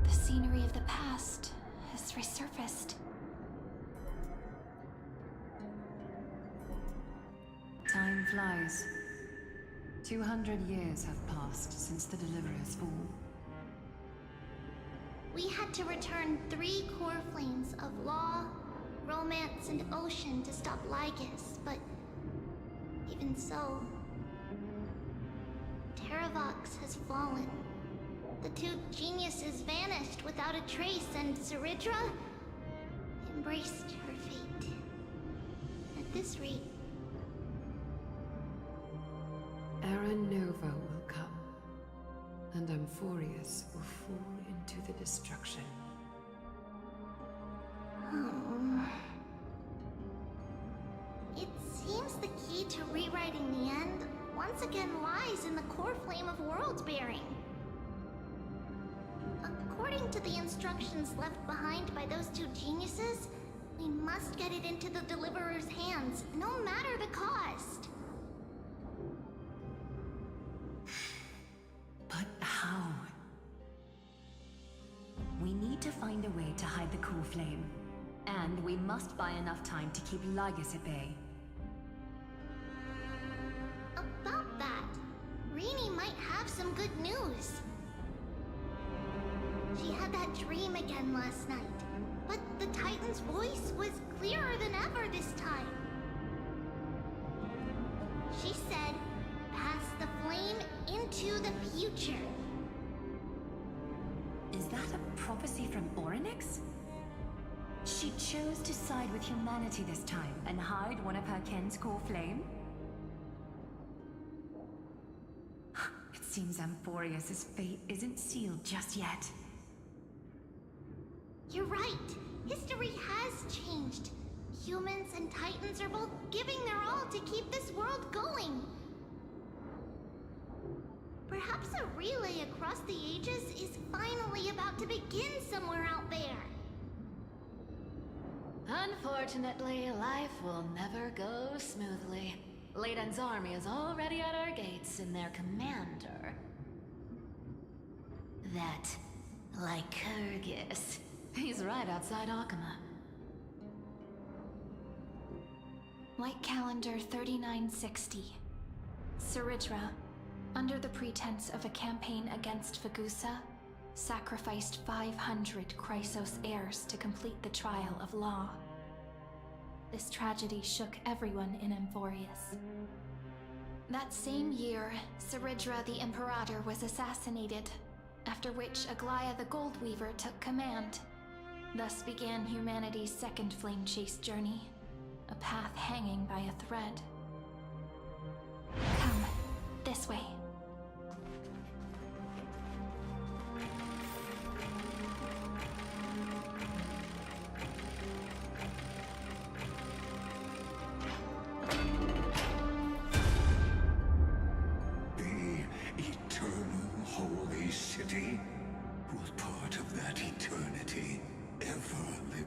The scenery of the past flies. 200 years have passed since the Deliverer's fall. We had to return 3 core flames of law, romance, and ocean to stop Lygus, but even so, Terravox has fallen. The 2 geniuses vanished without a trace, and Zeridra embraced her fate. At this rate, Era Nova will come, and Amphorius will fall into the destruction. It seems the key to rewriting the end once again lies in the core flame of world-bearing. According to the instructions left behind by those 2 geniuses, we must get it into the Deliverer's hands, no matter the cost. But how? We need to find a way to hide the core flame. And we must buy enough time to keep Lygus at bay. About that, Rini might have some good news. She had that dream again last night, but the Titan's voice was clearer than ever this time. She said, pass the flame into the future. Is that a prophecy from Orynyx? She chose to side with humanity this time and hide one of her kin's core flame? It seems Amphorius' fate isn't sealed just yet. You're right. History has changed. Humans and Titans are both giving their all to keep this world going. Perhaps a relay across the ages is finally about to begin somewhere out there. Unfortunately, life will never go smoothly. Leiden's army is already at our gates, and their commander... that... Lycurgus. He's right outside Akama. Light calendar 3960. Zeridra, under the pretense of a campaign against Fagusa, sacrificed 500 Chrysos heirs to complete the trial of law. This tragedy shook everyone in Amphorius. That same year, Zeridra the Imperator was assassinated, after which Aglaya the Goldweaver took command. Thus began humanity's second flame chase journey, a path hanging by a thread. Come, this way. The eternal holy city? Will part of that eternity ever live?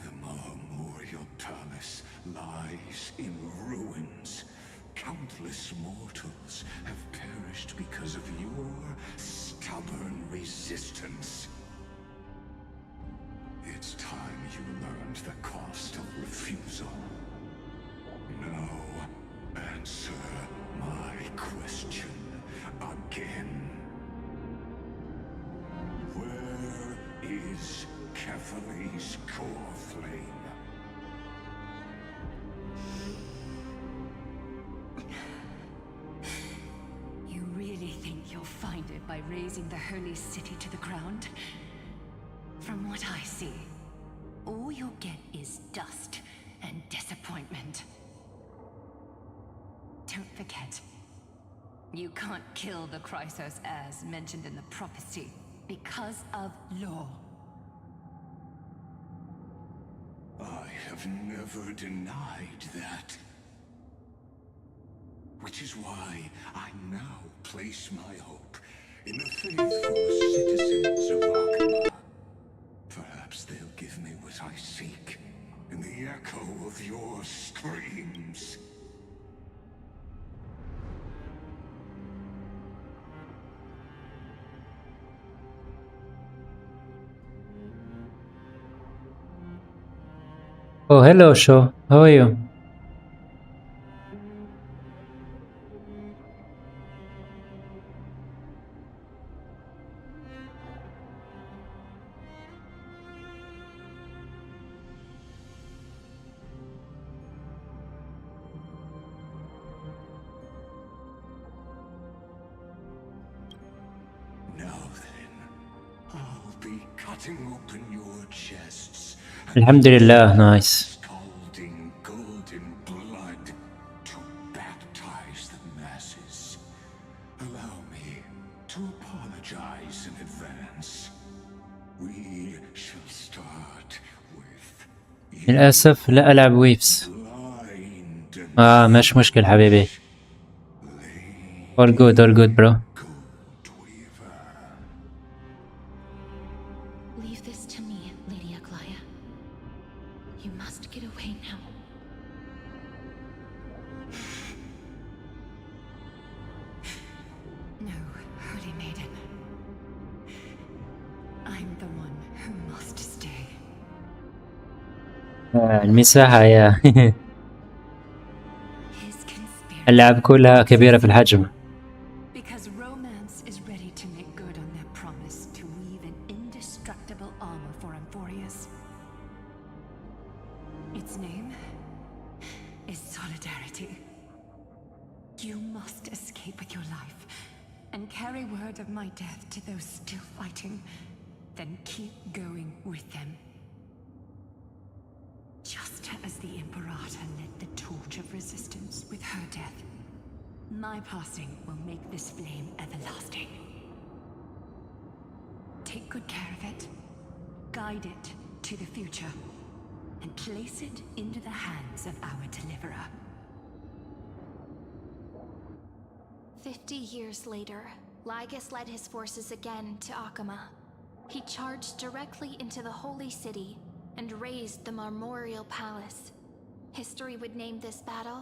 The Memorial Palace lies in ruins. Countless mortals have perished because of your stubborn resistance. It's time you learned the cost of refusal. Now, answer my question again. Where is Kefali's core flame? You really think you'll find it by razing the holy city to the ground? From what I see, all you'll get is dust and disappointment. Don't forget, you can't kill the Chrysos as mentioned in the prophecy because of law. I have never denied that. Which is why I now place my hope in the faithful citizens of Akama. Perhaps they'll give me what I seek in the echo of your screams. Oh, hello, Sho. How are you? Now then, I'll be cutting open your chests. Alhamdulillah, nice. Scalding golden blood to baptize the masses. Allow me to apologize in advance. We shall start with للأسف لا ألعب ويفز. مش مشكل حبيبي. All good bro. Leave this to me, Lady Aglaya. You must get away now. No, Holy Maiden. I'm the one who must stay. المساحة يا اللعب كلها كبيرة في الحجم. Because romance is ready to make good on their promise to weave an indestructible armor for Amphorius. Its name is Solidarity. You must escape with your life and carry word of my death to those still fighting, then keep going with them. Just as the Imperator lit the torch of resistance with her death, my passing will make this flame everlasting. Take good care of it, guide it to the future, and place it into the hands of our deliverer. 50 years later, Lygus led his forces again to Akama. He charged directly into the Holy City and razed the Marmorial Palace. History would name this battle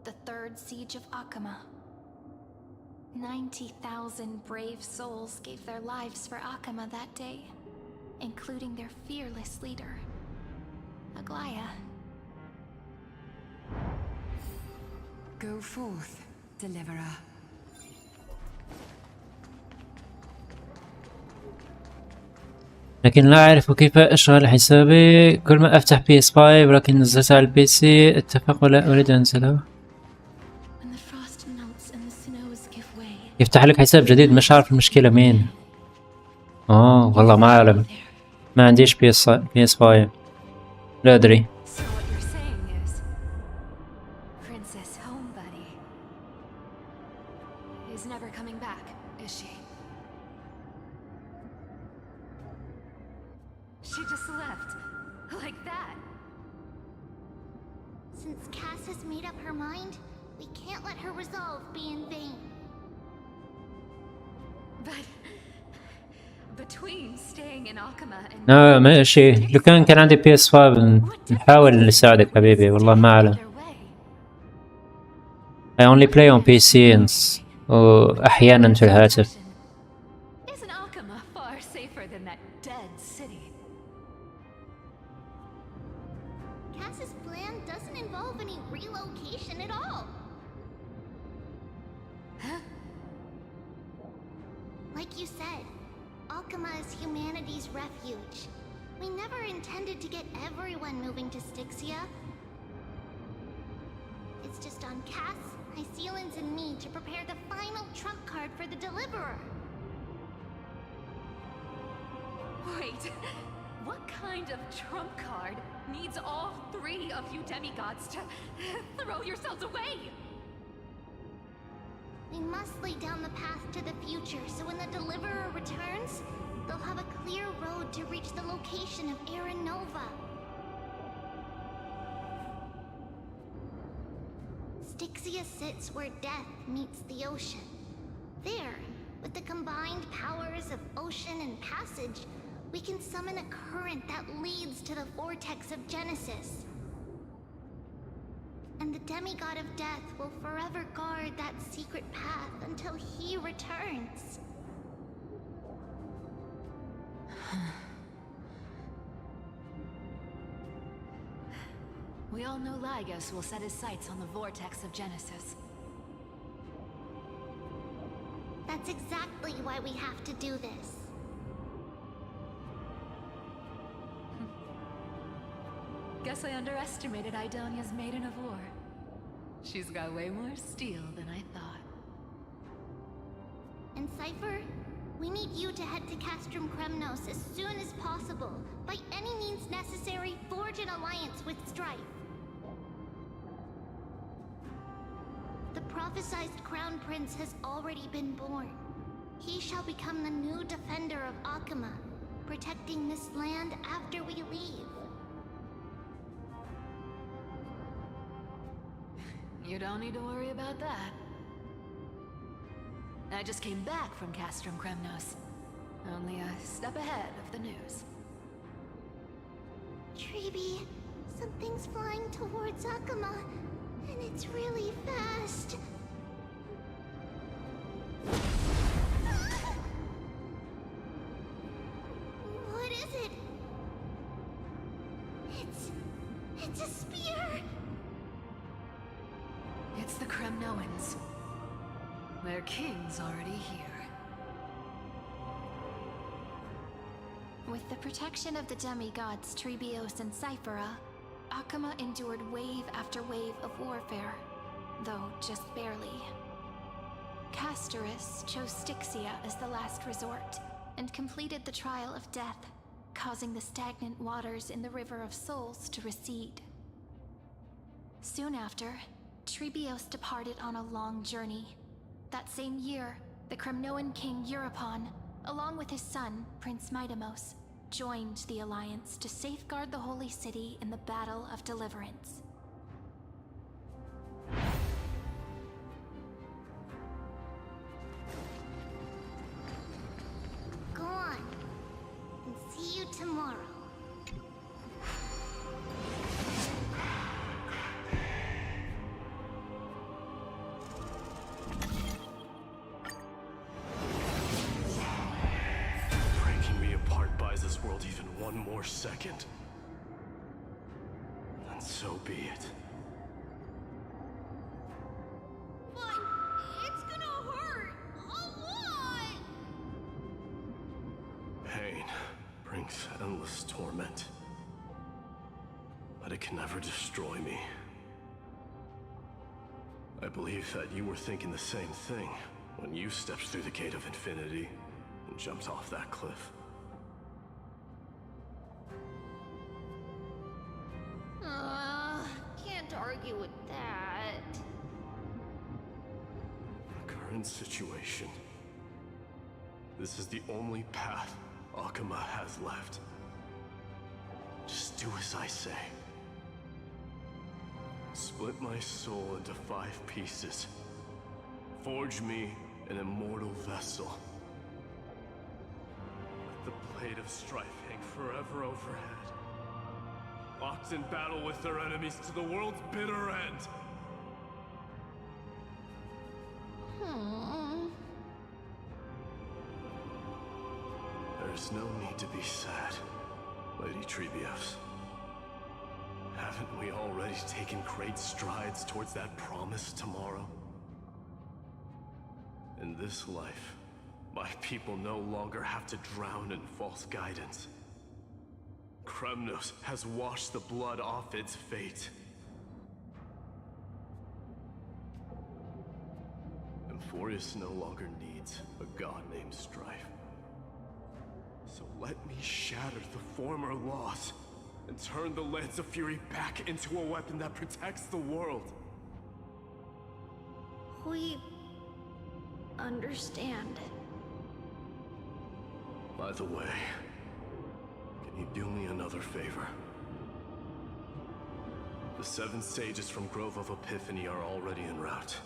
the Third Siege of Akama. 90,000 brave souls gave their lives for Akama that day, including their fearless leader, Aglaya. Go forth, deliverer. لكن لا أعرف كيف أشغل حسابي. كل ما أفتح PS5 ولكن نزلتها على البي سي اتفق ولا أريد أن أنزلها. يفتح لك حساب جديد مش عارف المشكلة مين. والله ما أعلم. ما عنديش PS5. لا أدري. Since Cass has made up her mind, we can't let her resolve be in vain. But between staying in Akama and ماشي. لو كان عندي PS5 نحاول نساعدك حبيبي. والله ما أعلم. I only play on PC وأحيانا في الهاتف. isn't Akama far safer than that dead city? Cass's plan doesn't involve any relocation at all. Huh? Like you said, Akama is humanity's refuge. We never intended to get everyone moving to Styxia. It's just on Cass, Hysealans, and me to prepare the final trump card for the Deliverer. Wait, what kind of trump card needs all three of you demigods to throw yourselves away? We must lay down the path to the future so when the Deliverer returns, they'll have a clear road to reach the location of Aaron Nova. Styxia sits where death meets the ocean. There, with the combined powers of ocean and passage, we can summon a current that leads to the vortex of Genesis. And the demigod of death will forever guard that secret path until he returns. We all know Lygus will set his sights on the vortex of Genesis. That's exactly why we have to do this. Guess I underestimated Idonia's Maiden of War. She's got way more steel than I thought. And Cypher, we need you to head to Castrum Kremnos as soon as possible. By any means necessary, forge an alliance with Strife. The prophesized Crown Prince has already been born. He shall become the new defender of Akama, protecting this land after we leave. You don't need to worry about that. I just came back from Castrum Kremnos. Only a step ahead of the news. Treeby, something's flying towards Akama, and it's really fast. What is it? It's a spear! It's the Kremnoans. Their king's already here. With the protection of the demigods Trebios and Cyphera, Akama endured wave after wave of warfare, though just barely. Castorus chose Styxia as the last resort, and completed the trial of death, causing the stagnant waters in the River of Souls to recede. Soon after, Trebios departed on a long journey. That same year, the Kremnoan king Euripon, along with his son, Prince Midamos, joined the Alliance to safeguard the Holy City in the Battle of Deliverance. Go on, and see you tomorrow. This world even one more second, then so be it. But it's gonna hurt a lot! Pain brings endless torment, but it can never destroy me. I believe that you were thinking the same thing when you stepped through the gate of infinity and jumped off that cliff. Can't argue with that. The current situation. This is the only path Akama has left. Just do as I say. Split my soul into 5 pieces. Forge me an immortal vessel. Let the blade of strife hang forever overhead. Locked in battle with their enemies to the world's bitter end. There's no need to be sad, Lady Trebios. Haven't we already taken great strides towards that promised tomorrow? In this life, my people no longer have to drown in false guidance. Kremnos has washed the blood off its fate. Emphorius no longer needs a god named Strife. So let me shatter the former loss and turn the Lance of Fury back into a weapon that protects the world. We understand. By the way, can you do me another favor? The 7 sages from Grove of Epiphany are already en route.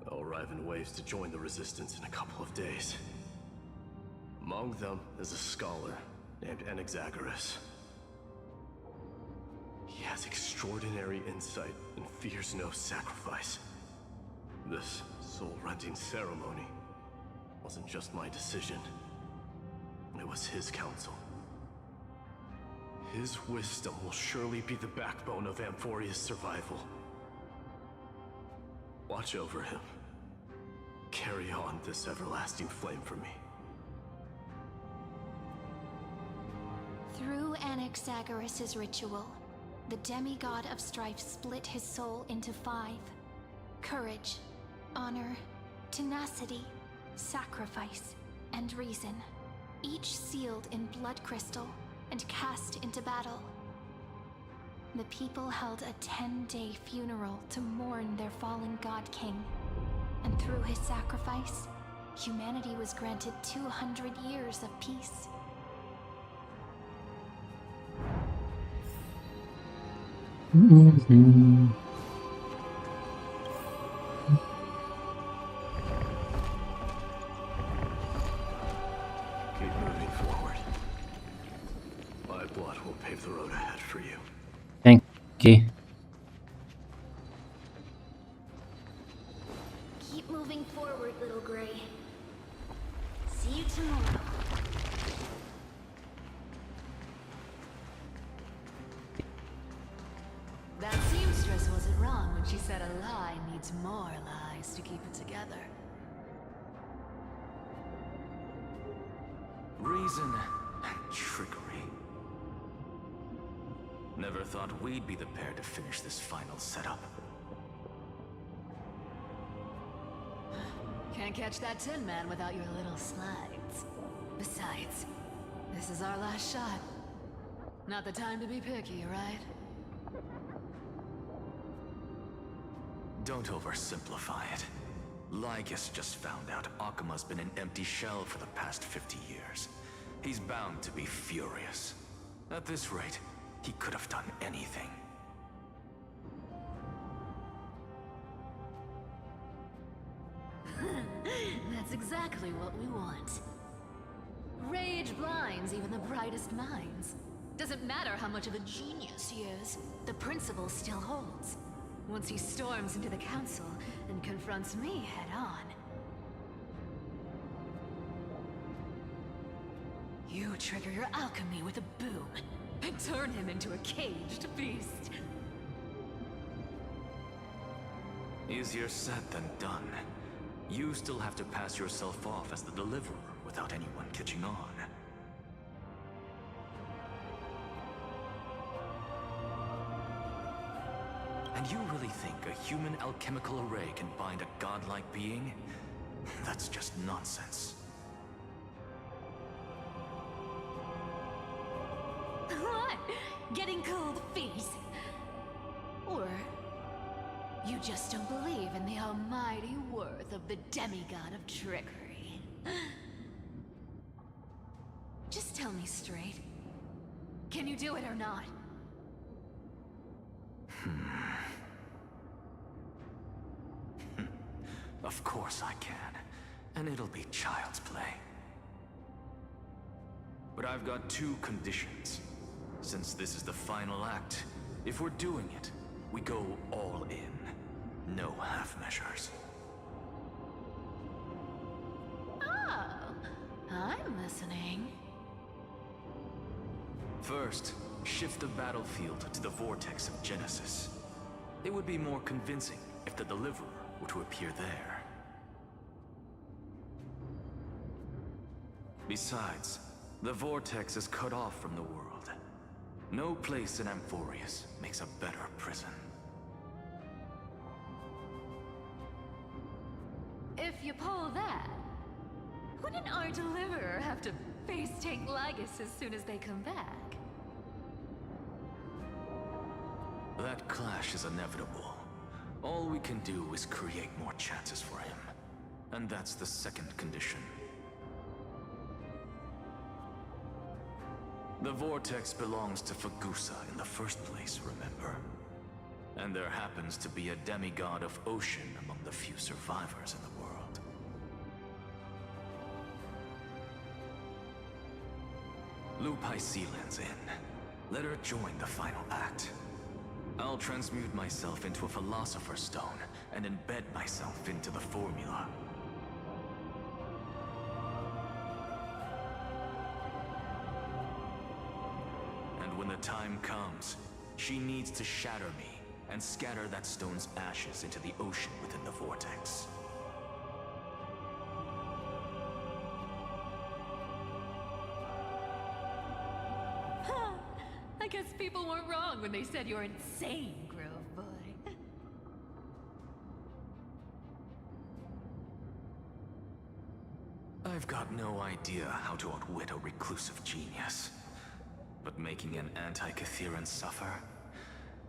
They'll arrive in waves to join the Resistance in a couple of days. Among them is a scholar named Anaxagoras. He has extraordinary insight and fears no sacrifice. This soul-rending ceremony wasn't just my decision. It was his counsel. His wisdom will surely be the backbone of Amphoria's survival. Watch over him. Carry on this everlasting flame for me. Through Anaxagoras' ritual, the demigod of strife split his soul into 5. Courage, honor, tenacity, sacrifice, and reason. Each sealed in blood crystal and cast into battle. The people held a 10-day funeral to mourn their fallen god king. And through his sacrifice, humanity was granted 200 years of peace. Keep moving forward. My blood will pave the road ahead for you. Thank you. Keep moving forward, little Gray. See you tomorrow. That seamstress wasn't wrong when she said a lie needs more lies to keep it together. Reason and trickery. Never thought we'd be the pair to finish this final setup. Can't catch that Tin Man without your little slides. Besides, this is our last shot. Not the time to be picky, right? Don't oversimplify it. Lygus just found out Akuma's been an empty shell for the past 50 years. He's bound to be furious. At this rate, he could have done anything. That's exactly what we want. Rage blinds even the brightest minds. Doesn't matter how much of a genius he is, the principle still holds. Once he storms into the council and confronts me head-on. You trigger your alchemy with a boom and turn him into a caged beast. Easier said than done. You still have to pass yourself off as the deliverer without anyone catching on. And you really think a human alchemical array can bind a godlike being? That's just nonsense. What? Getting cold feet? Or you just don't believe in the almighty worth of the demigod of trickery? Just tell me straight. Can you do it or not? Of course I can. And it'll be child's play. But I've got 2 conditions. Since this is the final act, if we're doing it, we go all in. No half measures. Oh, I'm listening. First, shift the battlefield to the vortex of Genesis. It would be more convincing if the deliverer were to appear there. Besides, the vortex is cut off from the world. No place in Amphorius makes a better prison. If you pull that, wouldn't our deliverer have to face tank Lygus as soon as they come back? That clash is inevitable. All we can do is create more chances for him. And that's the second condition. The vortex belongs to Fagusa in the first place, remember? And there happens to be a demigod of ocean among the few survivors in the world. Lupai Sealand's in. Let her join the final act. I'll transmute myself into a Philosopher's Stone and embed myself into the formula. comes. She needs to shatter me and scatter that stone's ashes into the ocean within the vortex. I guess people weren't wrong when they said you're insane, Grove Boy. I've got no idea how to outwit a reclusive genius. But making an anti-Catheran suffer?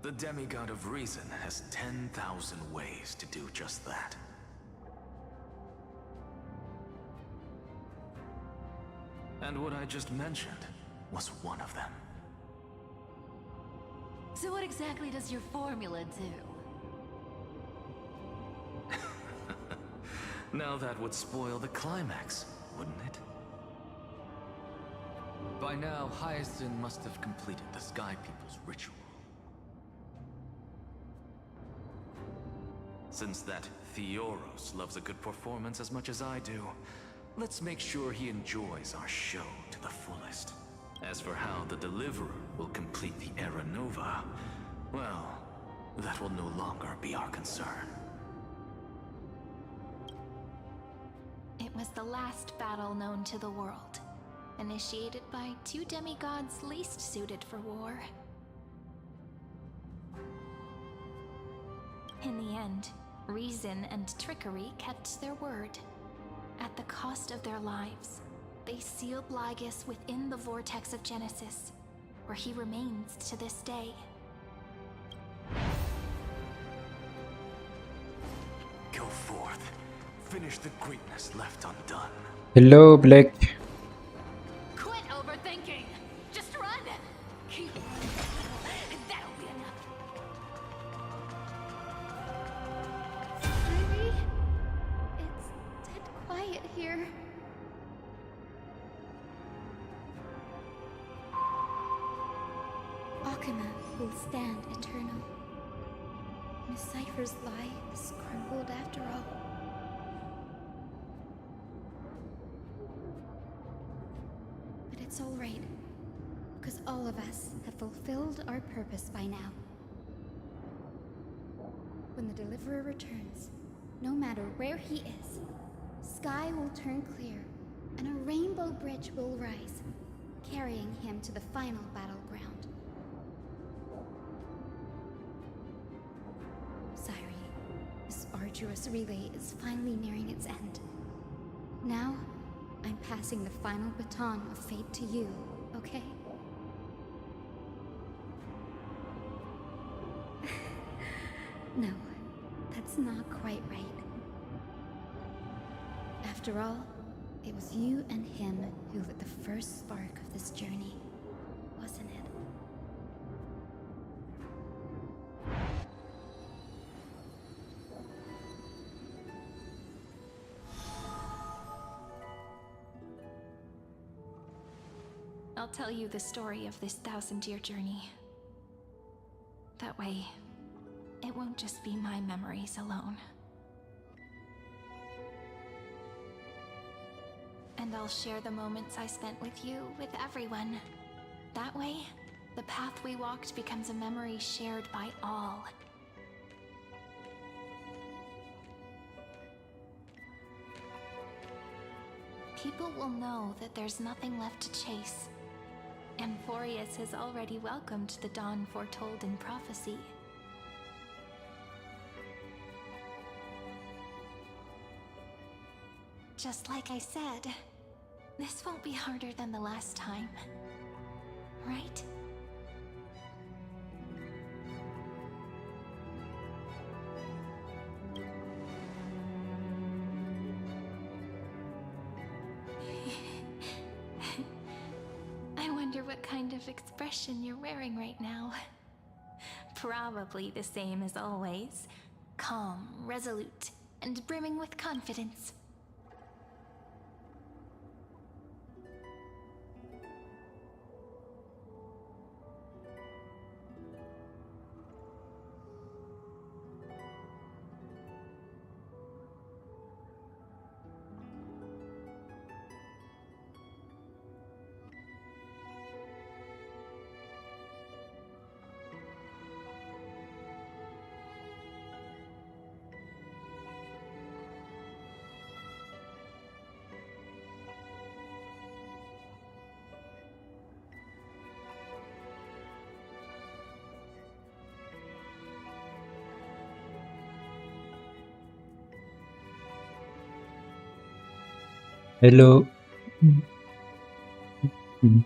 The demigod of reason has 10,000 ways to do just that. And what I just mentioned was one of them. So what exactly does your formula do? Now that would spoil the climax, wouldn't it? By now, Hyacinth must have completed the Sky People's ritual. Since that Theoros loves a good performance as much as I do, let's make sure he enjoys our show to the fullest. As for how the Deliverer will complete the Era Nova, well, that will no longer be our concern. It was the last battle known to the world, initiated by two demigods least suited for war. In the end, reason and trickery kept their word. At the cost of their lives, they sealed Lygus within the vortex of Genesis, where he remains to this day. Go forth. Finish the greatness left undone. Hello, Black. Quit overthinking! Just run! Keep running. That'll be enough. Ivy? It's dead quiet here. Akuma will stand eternal. Miss Cypher's lie is crumbled after all. But it's all right, because all of us have fulfilled our purpose by now. When the Deliverer returns, no matter where he is, sky will turn clear, and a rainbow bridge will rise, carrying him to the final battleground. This arduous relay is finally nearing its end. Now, I'm passing the final baton of fate to you, okay? No, that's not quite right. After all, it was you and him who lit the first spark of this journey, wasn't it? I'll tell you the story of this 1,000-year journey. That way, it won't just be my memories alone. And I'll share the moments I spent with you with everyone. That way, the path we walked becomes a memory shared by all. People will know that there's nothing left to chase. Emporius has already welcomed the dawn foretold in prophecy. Just like I said, this won't be harder than the last time, right? I wonder what kind of expression you're wearing right now. Probably the same as always. Calm, resolute, and brimming with confidence. Hello. Mhm.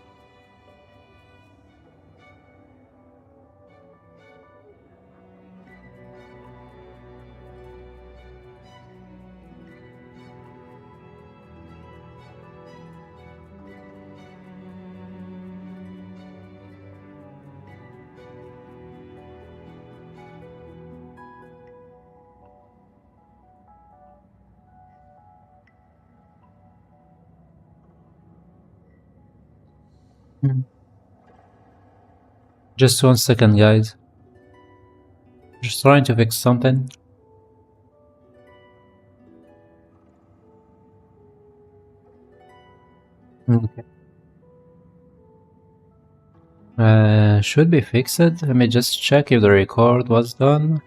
Just 1 second, guys. Just trying to fix something. Okay. Should be fixed. Let me just check if the record was done.